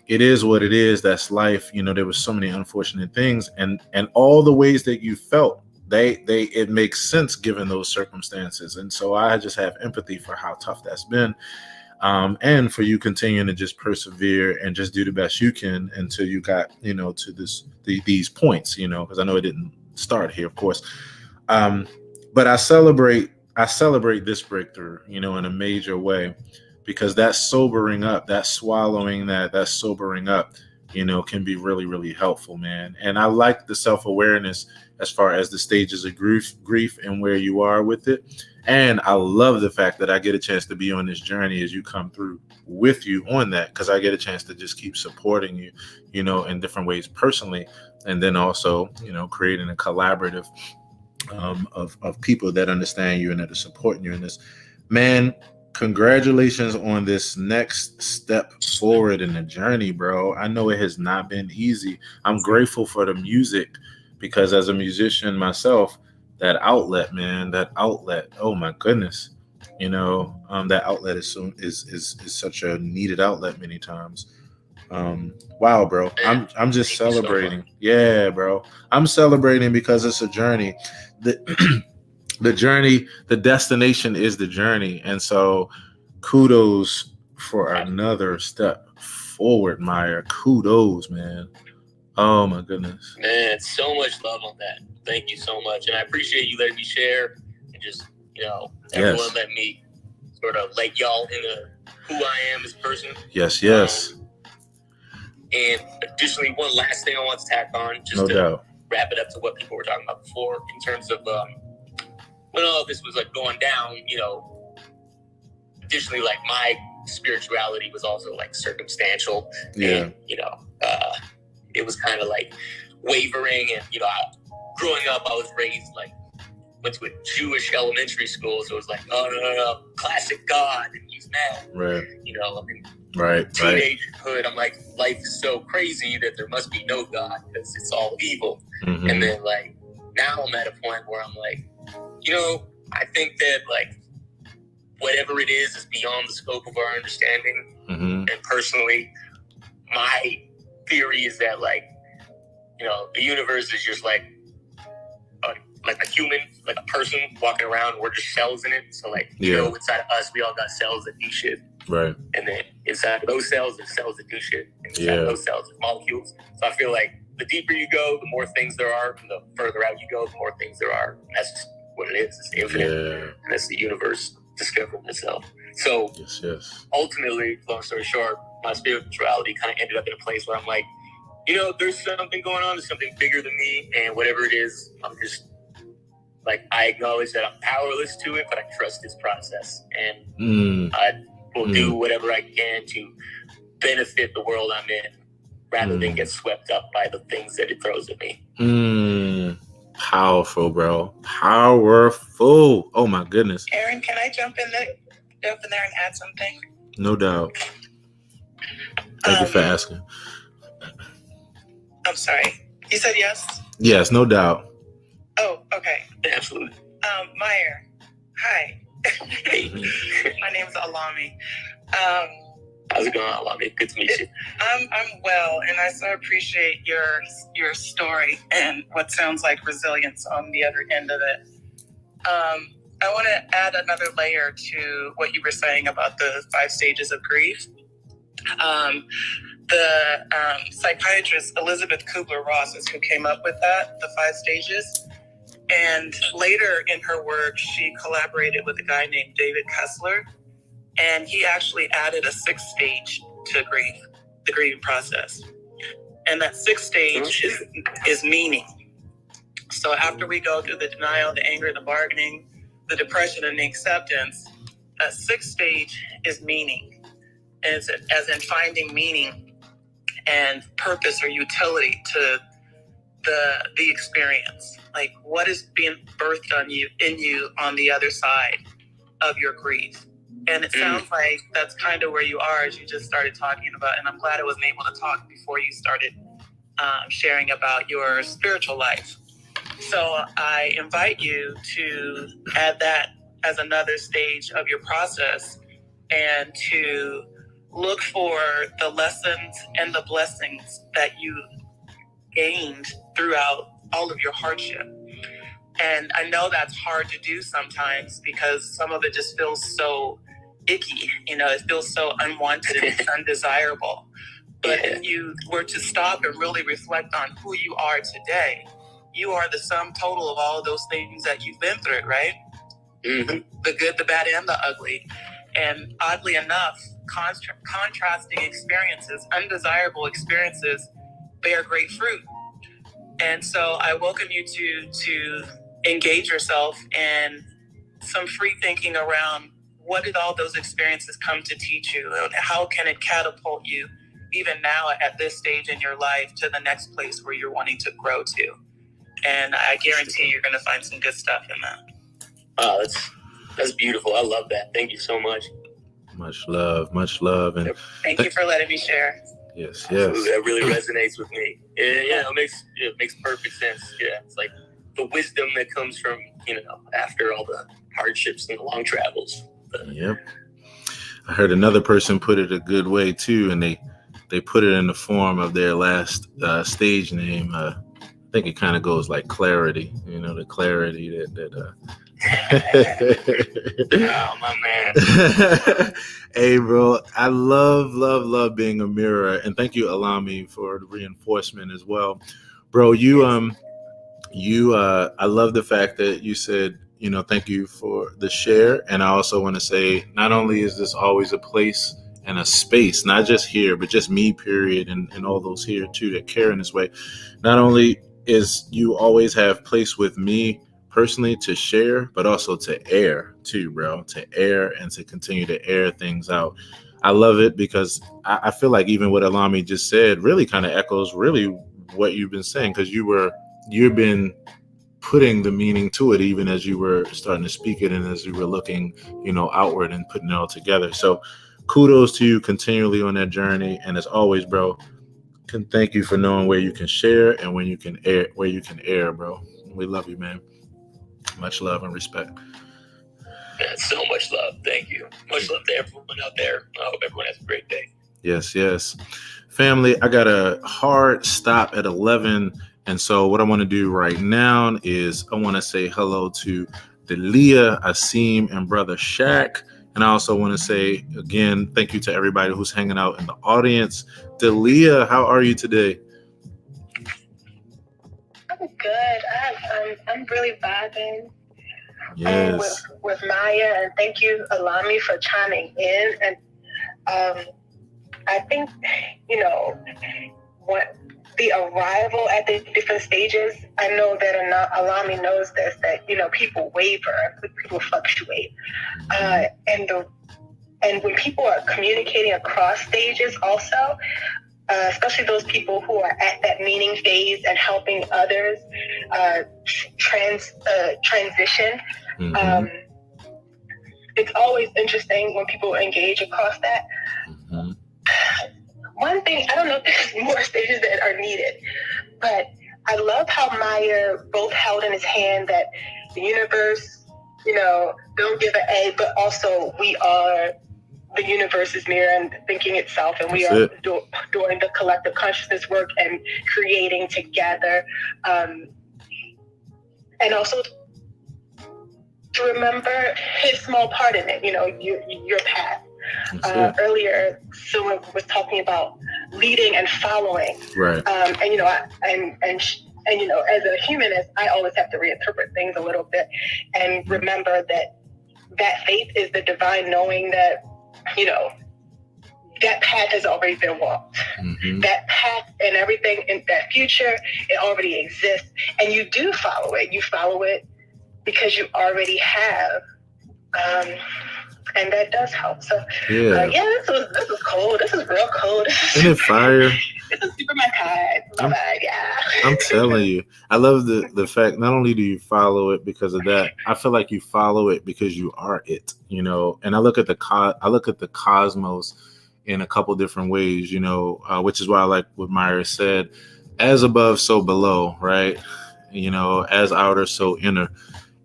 it is what it is. That's life. You know, there was so many unfortunate things, and all the ways that you felt, it makes sense given those circumstances. And so I just have empathy for how tough that's been. And for you continuing to just persevere and just do the best you can until you got, you know, to these points, you know, because I know it didn't start here, of course. But I celebrate this breakthrough, you know, in a major way, because that sobering up, that swallowing, that sobering up, you know, can be really, really helpful, man. And I like the self-awareness as far as the stages of grief and where you are with it. And I love the fact that I get a chance to be on this journey as you come through with you on that, because I get a chance to just keep supporting you, you know, in different ways personally. And then also, you know, creating a collaborative of people that understand you and that are supporting you in this. Man, congratulations on this next step forward in the journey, bro. I know it has not been easy. I'm grateful for the music, because as a musician myself, that outlet, man, oh my goodness, you know, that outlet is such a needed outlet many times. Wow, bro, I'm just celebrating. Yeah, bro, I'm celebrating because it's a journey. The journey, the destination is the journey. And so kudos for another step forward, Meyer. Kudos, man. Oh my goodness, man, so much love on that. Thank you so much. And I appreciate you letting me share, and just, you know, everyone let me sort of let y'all into who I am as a person. Yes. And additionally, one last thing I want to tack on, just wrap it up to what people were talking about before, in terms of when all this was like going down, you know, additionally, like my spirituality was also like circumstantial. And, you know, it was kind of like wavering. And, you know, growing up, I was raised like, went to a Jewish elementary school. So it was like, oh, no, classic God, and he's mad. Right. You know, I mean, teenagehood, I'm like, life is so crazy that there must be no God because it's all evil. Mm-hmm. And then like, now I'm at a point where I'm like, you know, I think that like whatever it is beyond the scope of our understanding. Mm-hmm. And personally, my theory is that like, you know, the universe is just like a human, like a person walking around. We're just cells in it. So like, you know, inside of us, we all got cells that do shit. Right. And then inside of those cells, there's cells that do shit. And inside of those cells, there's molecules. So I feel like the deeper you go, the more things there are. And the further out you go, the more things there are. And that's just what it is. It's infinite. Yeah. And that's the universe discovering itself. So ultimately, long story short, my spirituality kind of ended up in a place where I'm like, you know, there's something going on. There's something bigger than me. And whatever it is, I'm just like, I acknowledge that I'm powerless to it, but I trust this process. And I will do whatever I can to benefit the world I'm in, rather than get swept up by the things that it throws at me. Powerful, bro. Powerful. Oh my goodness. Aaron, can I jump in there and add something? No doubt. Thank you for asking. I'm sorry. You said yes? Yes, no doubt. Oh, okay. Absolutely. Meyer, hi. My name is Alami. How's it going, Alami? Good to meet you. I'm well, and I so appreciate your story and what sounds like resilience on the other end of it. I want to add another layer to what you were saying about the 5 stages of grief. The psychiatrist Elizabeth Kubler-Ross is who came up with that, the 5 stages. And later in her work, she collaborated with a guy named David Kessler, and he actually added a 6th stage to grief, the grieving process. And that 6th stage is meaning. So after we go through the denial, the anger, the bargaining, the depression, and the acceptance, that 6th stage is meaning. And it's as in finding meaning and purpose or utility to the experience. Like, what is being birthed in you on the other side of your grief? And it sounds like that's kind of where you are as you just started talking about, and I'm glad I wasn't able to talk before you started sharing about your spiritual life. So I invite you to add that as another stage of your process, and to look for the lessons and the blessings that you gained throughout all of your hardship. And I know that's hard to do sometimes because some of it just feels so icky. It feels so unwanted and undesirable. But if you were to stop and really reflect on who you are today, you are the sum total of all of those things that you've been through, right? Mm-hmm. The good, the bad, and the ugly. And oddly enough, contrasting experiences, undesirable experiences, bear great fruit. And so I welcome you to engage yourself in some free thinking around what did all those experiences come to teach you, and how can it catapult you even now at this stage in your life to the next place where you're wanting to grow to. And I guarantee you're going to find some good stuff in that. Oh, that's beautiful. I love that. Thank you so much. Much love. And thank you for letting me share. Yes. Absolutely. That really resonates with me. Yeah, it makes perfect sense. Yeah, it's like the wisdom that comes from, after all the hardships and the long travels. Yep. I heard another person put it a good way too, and they put it in the form of their last stage name. I think it kind of goes like clarity. The clarity that. Oh, my man. Hey, bro, I love being a mirror, and thank you, Alami, for the reinforcement as well, bro. I love the fact that you said, thank you for the share, and I also want to say, not only is this always a place and a space, not just here, but just me, period, and all those here too that care in this way. Not only is you always have place with me personally to share, but also to air too, bro, to air and to continue to air things out. I love it because I feel like even what Alami just said really kind of echoes really what you've been saying, because you've been putting the meaning to it even as you were starting to speak it and as you were looking, outward and putting it all together. So kudos to you continually on that journey. And as always, bro, thank you for knowing where you can share and where you can air, bro. We love you, man. Much love and respect. Man, so much love. Thank you. Much love to everyone out there. I hope everyone has a great day. Yes. Family, I got a hard stop at 11. And so what I want to do right now is I want to say hello to Delia, Asim, and Brother Shaq. And I also want to say, again, thank you to everybody who's hanging out in the audience. Delia, how are you today? I'm good. I'm really vibing. Yes. With Maya, and thank you, Alami, for chiming in. And I think what the arrival at the different stages. I know that Alami knows this. That people waver, people fluctuate, and when people are communicating across stages, also. Especially those people who are at that meaning phase and helping others transition. Mm-hmm. It's always interesting when people engage across that. Mm-hmm. One thing, I don't know if there's more stages that are needed, but I love how Meyer both held in his hand that the universe, don't give an A, but also we are the universe's mirror and thinking itself, and we are doing the collective consciousness work and creating together, and also to remember his small part in it. Your path. Earlier, someone was talking about leading and following, right? And as a humanist, I always have to reinterpret things a little bit and remember that faith is the divine knowing that. That path has already been walked. Mm-hmm. That path and everything in that future, it already exists. And you do follow it. You follow it because you already have. And that does help. So, this is cold. This is real cold. Isn't it fire? This is Superman kind. I'm telling you, I love the fact not only do you follow it because of that, I feel like you follow it because you are it, and I look at the cosmos in a couple different ways, which is why I like what Myra said, as above, so below, right? As outer, so inner.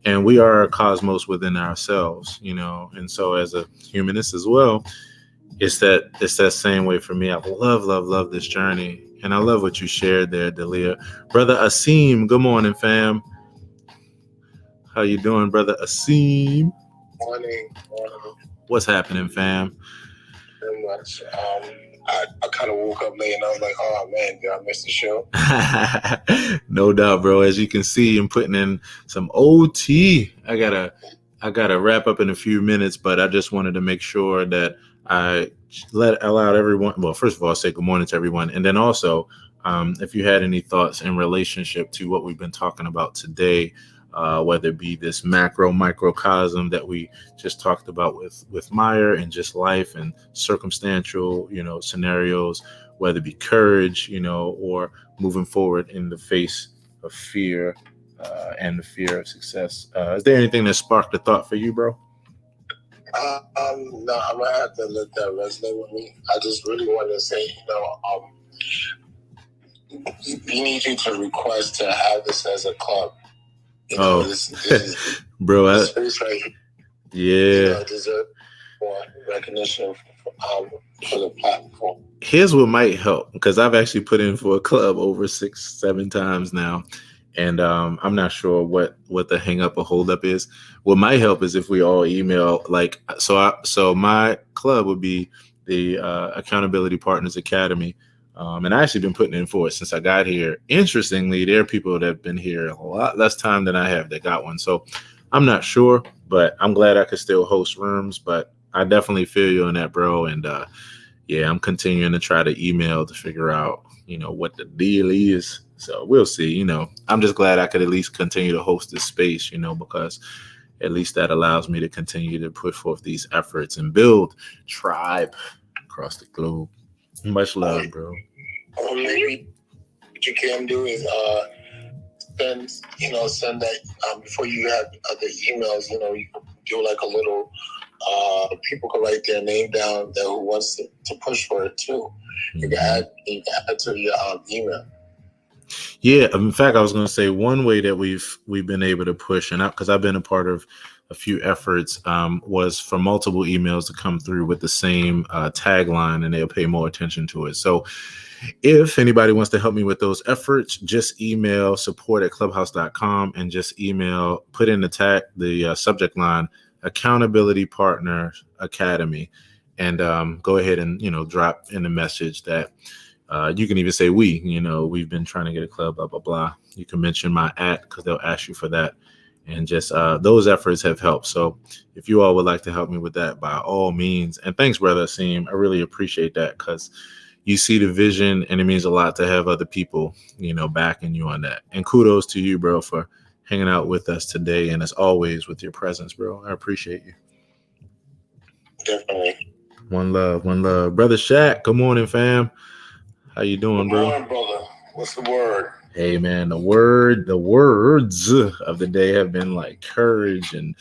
And we are a cosmos within ourselves, and so as a humanist as well, it's that same way for me. I love this journey. And I love what you shared there, Dalia. Brother Asim, good morning, fam. How you doing, Brother Asim? Morning. What's happening, fam? Very much. I kind of woke up late and I was like, oh man, did I miss the show? No doubt, bro. As you can see, I'm putting in some OT. I gotta wrap up in a few minutes, but I just wanted to make sure that I allowed everyone. Well, first of all, say good morning to everyone, and then also, if you had any thoughts in relationship to what we've been talking about today, whether it be this microcosm that we just talked about with Meyer and just life and circumstantial, scenarios, whether it be courage, or moving forward in the face of fear and the fear of success. Is there anything that sparked a thought for you, bro? No, I'm gonna have to let that resonate with me. I just really want to say, we need you to request to have this as a club. This is, bro, this right here. Yeah. Deserve more recognition for the platform. Here's what might help, because I've actually put in for a club over 6-7 times now. And I'm not sure what the hang up or hold up is. What might help is if we all email, so my club would be the Accountability Partners Academy. And I actually been putting in for it since I got here. Interestingly, there are people that have been here a lot less time than I have that got one. So I'm not sure, but I'm glad I could still host rooms. But I definitely feel you on that, bro. And yeah, I'm continuing to try to email to figure out, what the deal is. So we'll see. I'm just glad I could at least continue to host this space, because at least that allows me to continue to put forth these efforts and build tribe across the globe. Much love, bro. Or maybe what you can do is send that before you have other emails. You can do like a little. People can write their name down that who wants to push for it too. You can add to your email. Yeah, in fact, I was going to say one way that we've been able to push, and because I've been a part of a few efforts, was for multiple emails to come through with the same tagline, and they'll pay more attention to it. So if anybody wants to help me with those efforts, just email support@clubhouse.com and just put in the subject line, Accountability Partner Academy, and go ahead and, drop in the message that you can even say we've been trying to get a club, blah, blah, blah. You can mention my @ because they'll ask you for that. And just those efforts have helped. So if you all would like to help me with that, by all means. And thanks, Brother Asim. I really appreciate that, because you see the vision and it means a lot to have other people, backing you on that. And kudos to you, bro, for hanging out with us today. And as always, with your presence, bro. I appreciate you. Definitely. One love. Brother Shaq, good morning, fam. How you doing, bro? Good morning, brother. What's the word? Hey, man, the words of the day have been like courage and,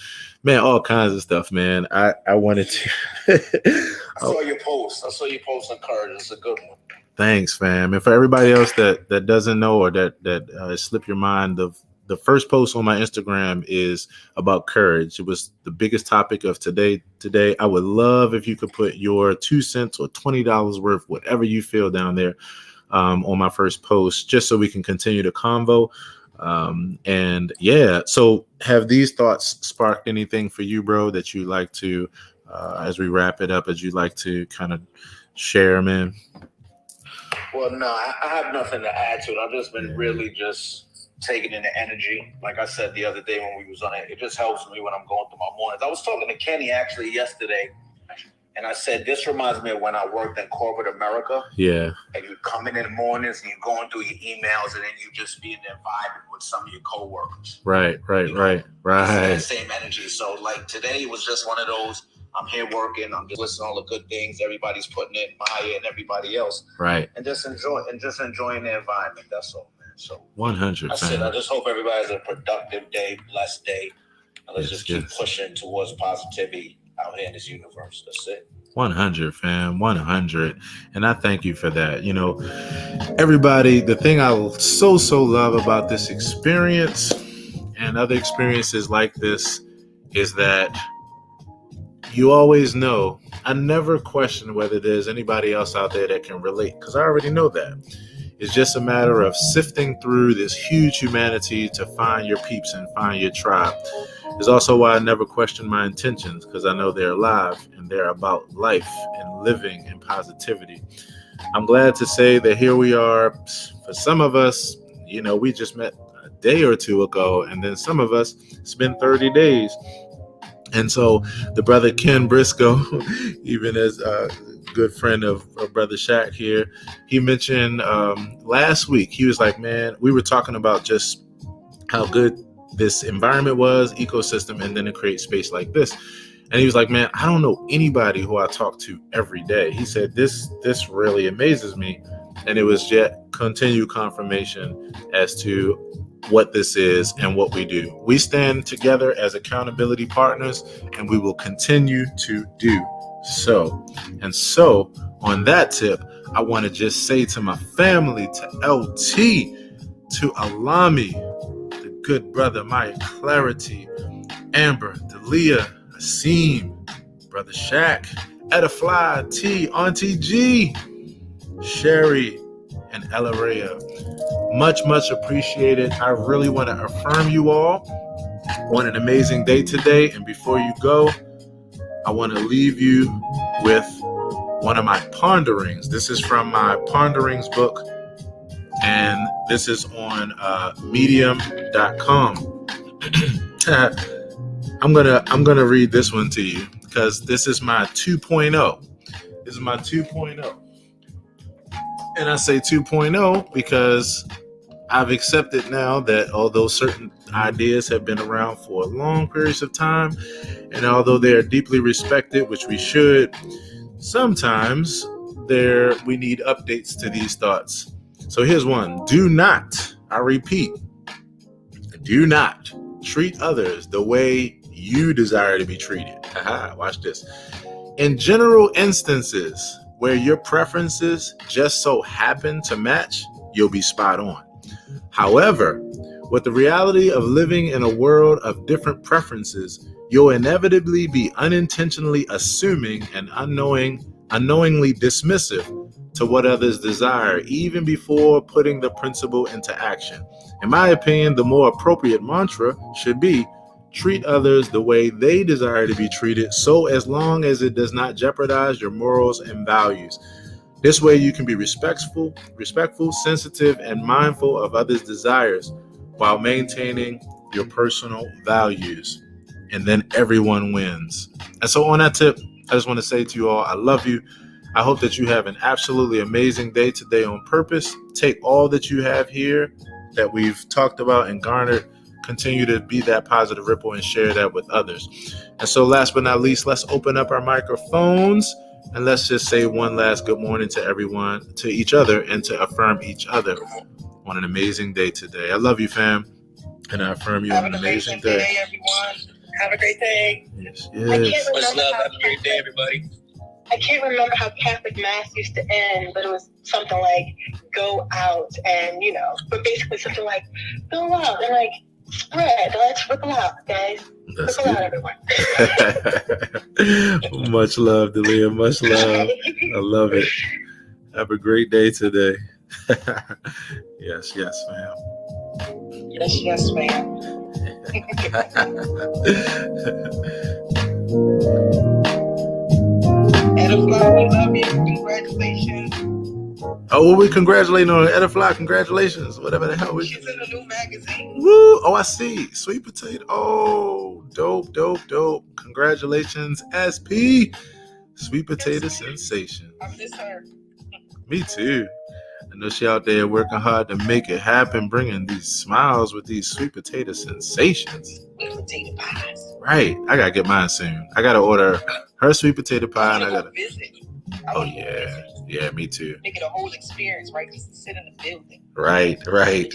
man, all kinds of stuff, man. I wanted to. I saw your post on courage. It's a good one. Thanks, fam. And for everybody else that doesn't know, or that slipped your mind, the first post on my Instagram is about courage. It was the biggest topic of today. I would love if you could put your 2 cents or $20 worth, whatever you feel, down there on my first post, just so we can continue the convo. And yeah, so have these thoughts sparked anything for you, bro, that you like to, as we wrap it up, as you like to kind of share, man? Well, no, I have nothing to add to it. I've just been really just taking in the energy. Like I said the other day when we was on it just helps me when I'm going through my mornings. I was talking to Kenny actually yesterday, and I said, this reminds me of when I worked in corporate America. Yeah. And you come in the mornings and you're going through your emails, and then you just be in there vibing with some of your coworkers. Right. That same energy. So like today was just one of those, I'm here working, I'm just listening to all the good things everybody's putting in, Maya and everybody else. Right. And just enjoying the environment. That's all, man. So 100. I just hope everybody has a productive day, blessed day. And let's just keep pushing towards positivity out here in this universe. That's it. 100, fam. 100. And I thank you for that. Everybody, the thing I so love about this experience and other experiences like this is that you always know, I never question whether there's anybody else out there that can relate, because I already know that. It's just a matter of sifting through this huge humanity to find your peeps and find your tribe. It's also why I never question my intentions, because I know they're alive and they're about life and living and positivity. I'm glad to say that here we are. For some of us, we just met a day or two ago, and then some of us, it's been 30 days. And so the brother Ken Briscoe, even as a good friend of Brother Shaq here, he mentioned last week, he was like, man, we were talking about just how good this environment was, ecosystem, and then to create space like this. And he was like, man, I don't know anybody who I talk to every day. He said, this really amazes me. And it was yet continued confirmation as to what this is and what we do. We stand together as accountability partners, and we will continue to do so. And so on that tip, I want to just say to my family, to LT, to Alami, the good brother Mike, Clarity, Amber, Dalia, Asim, Brother Shaq, Edifly, T, Auntie G, Sherry, and Ella Rhea. Much, much appreciated. I really want to affirm you all on an amazing day today. And before you go, I want to leave you with one of my ponderings. This is from my ponderings book, and this is on medium.com. I'm gonna read this one to you because this is my 2.0. This is my 2.0. And I say 2.0 because I've accepted now that although certain ideas have been around for long periods of time, and although they are deeply respected, which we should, sometimes we need updates to these thoughts. So here's one. Do not, I repeat, do not treat others the way you desire to be treated. Watch this. In general instances where your preferences just so happen to match, you'll be spot on. However, with the reality of living in a world of different preferences, you'll inevitably be unintentionally assuming and unknowingly dismissive to what others desire, even before putting the principle into action. In my opinion, the more appropriate mantra should be, treat others the way they desire to be treated, so as long as it does not jeopardize your morals and values. This way you can be respectful, sensitive, and mindful of others' desires while maintaining your personal values. And then everyone wins. And so on that tip, I just want to say to you all, I love you. I hope that you have an absolutely amazing day today on purpose. Take all that you have here that we've talked about and garnered, continue to be that positive ripple and share that with others. And so last but not least, let's open up our microphones and let's just say one last good morning to everyone, to each other, and to affirm each other on an amazing day today. I love you, fam, and I affirm you on an amazing day. Everyone. Have a great day. Yes. Much love. Have a great day, everybody. I can't remember how Catholic Mass used to end, but it was something like, go out and, but basically something like, go out and like, spread. Let's ripple out, guys. That's ripple good. Out, everyone. Much love, Dalia. Much love. I love it. Have a great day today. Yes, fam. Yes, ma'am. Edify, we love you. Congratulations. Oh, well, we congratulating on Edify. Congratulations. Whatever the hell. She's in a new magazine. Woo! Oh, I see. Sweet potato. Oh, dope. Congratulations, SP. Sweet potato sensation. I miss her. Me too. I know she out there working hard to make it happen, bringing these smiles with these sweet potato sensations. Sweet potato pies. Right. I gotta get mine soon. I gotta order her sweet potato pie, and I gotta visit. Oh yeah. Yeah, me too. Make it a whole experience, right? Just sit in the building. Right. Everyone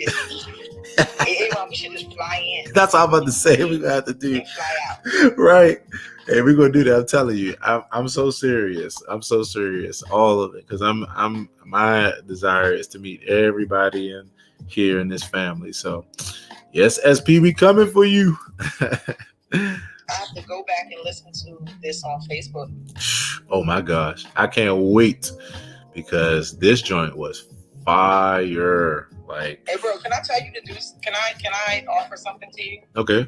should just fly in. That's all I'm about to say. We're gonna have to do. And fly out. Right. Hey, we're gonna do that. I'm telling you. I'm so serious. All of it. Because my desire is to meet everybody here in this family. So yes, SP, we coming for you. I have to go back and listen to this on Facebook. Oh my gosh, I can't wait because this joint was fire. Like, hey, bro, can I tell you to do? Can I offer something to you? Okay.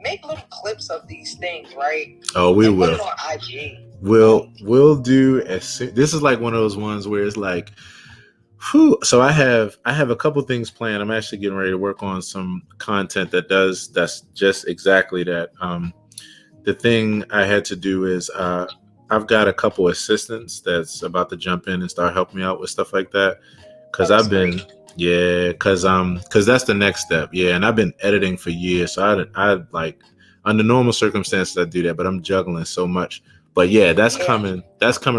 Make little clips of these things, right? Oh, we and will. Put it on IG. We'll do this is like one of those ones where it's like, whew. So I have a couple things planned. I'm actually getting ready to work on some content that's just exactly that. The thing I had to do is I've got a couple assistants that's about to jump in and start helping me out with stuff like that. Cause I've been, cause that's the next step. Yeah. And I've been editing for years. So I like under normal circumstances, I do that, but I'm juggling so much. But yeah, that's coming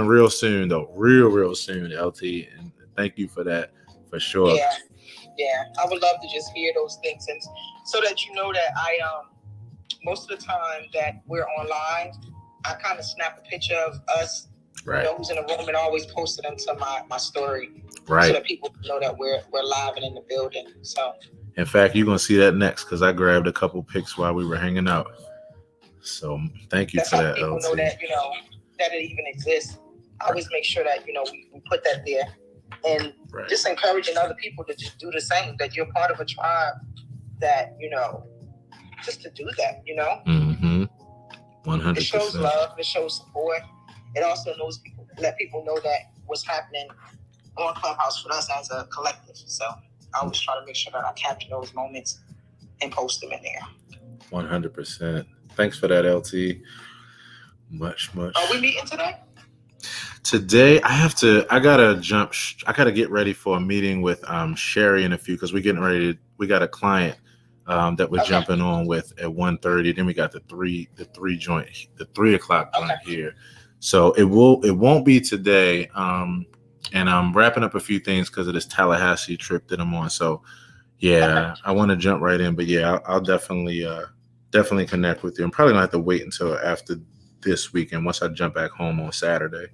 real soon though. Real soon, LT. And thank you for that for sure. Yeah. I would love to just hear those things. And so that you know that I, most of the time that we're online, I kind of snap a picture of us, who's in the room, and always post it into my story, so that people know that we're live and in the building. So, in fact, you're gonna see that next because I grabbed a couple pics while we were hanging out. So thank you for that, people LT. know that that it even exists. I always make sure that we put that there, and just encouraging other people to just do the same. That you're part of a tribe. That just to do that, 100%. It shows love. It shows support. It also let people know that what's happening on Clubhouse for us as a collective. So I always try to make sure that I capture those moments and post them in there. 100%. Thanks for that, LT. Much. Are we meeting today? Today, I gotta get ready for a meeting with Sherry and a few, because we got a client that we're jumping on with at 1:30. Then we got the 3 o'clock joint here. So it won't be today. And I'm wrapping up a few things because of this Tallahassee trip that I'm on. So yeah, I want to jump right in, but yeah, I'll definitely connect with you. I'm probably gonna have to wait until after this weekend once I jump back home on Saturday.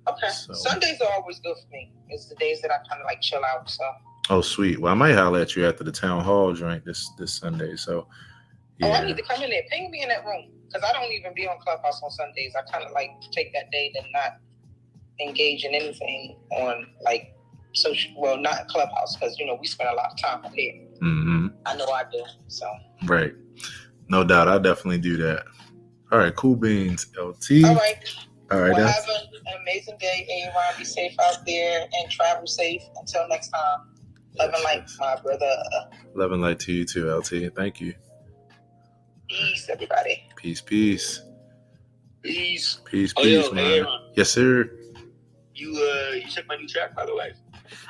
Okay. So Sundays are always good for me. It's the days that I kind of like chill out. So. Oh, sweet. Well, I might holler at you after the town hall joint this Sunday. So, yeah. Oh, I need to come in there. Ping me in that room, because I don't even be on Clubhouse on Sundays. I kind of like take that day to not engage in anything on like social. Well, not Clubhouse, because we spend a lot of time on there. Mm-hmm. I know I do. So. Right. No doubt. I'll definitely do that. All right. Cool beans, LT. All right. Well, have an amazing day, Aaron. Be safe out there and travel safe. Until next time. Love and light, my brother. Love and light to you too, LT. Thank you. Peace, everybody. Peace. Peace, man. Hey, yes, sir. You checked my new track, by the way?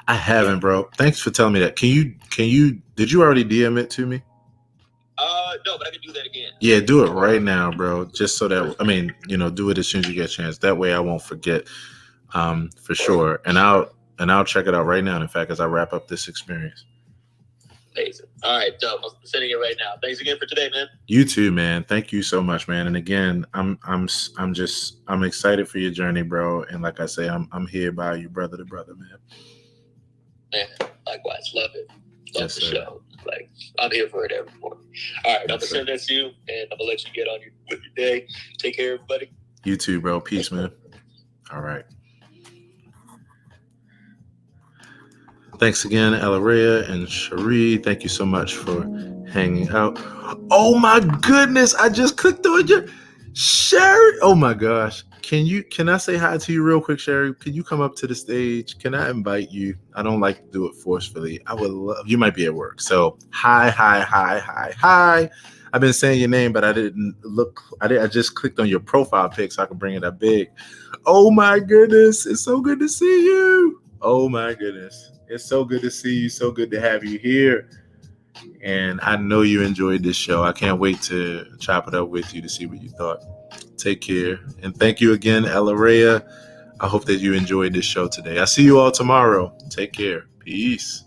I haven't, bro. Thanks for telling me that. Can you? Did you already DM it to me? No, but I can do that again. Yeah, do it right now, bro. Just so that do it as soon as you get a chance. That way, I won't forget. For sure. And I'll check it out right now. In fact, as I wrap up this experience. Amazing. All right, dope. I'm sending it right now. Thanks again for today, man. You too, man. Thank you so much, man. And again, I'm excited for your journey, bro. And like I say, I'm here by you, brother to brother, man. Man, likewise, love it. Love the sir. show. Like, I'm here for it every morning. All right, I'm gonna send that to you, and I'm gonna let you get on with your day. Take care, everybody. You too, bro. Peace, man. All right. Thanks again, Elaria and Cherie. Thank you so much for hanging out. Oh my goodness, I just clicked on your Sherry. Oh my gosh. Can I say hi to you real quick, Sherry? Can you come up to the stage? Can I invite you? I don't like to do it forcefully. I would love, you might be at work. So hi. I've been saying your name, but I didn't look. I just clicked on your profile pic so I can bring it up big. Oh my goodness. It's so good to see you. Oh my goodness. It's so good to see you. So good to have you here. And I know you enjoyed this show. I can't wait to chop it up with you to see what you thought. Take care. And thank you again, Elaria. I hope that you enjoyed this show today. I'll see you all tomorrow. Take care. Peace.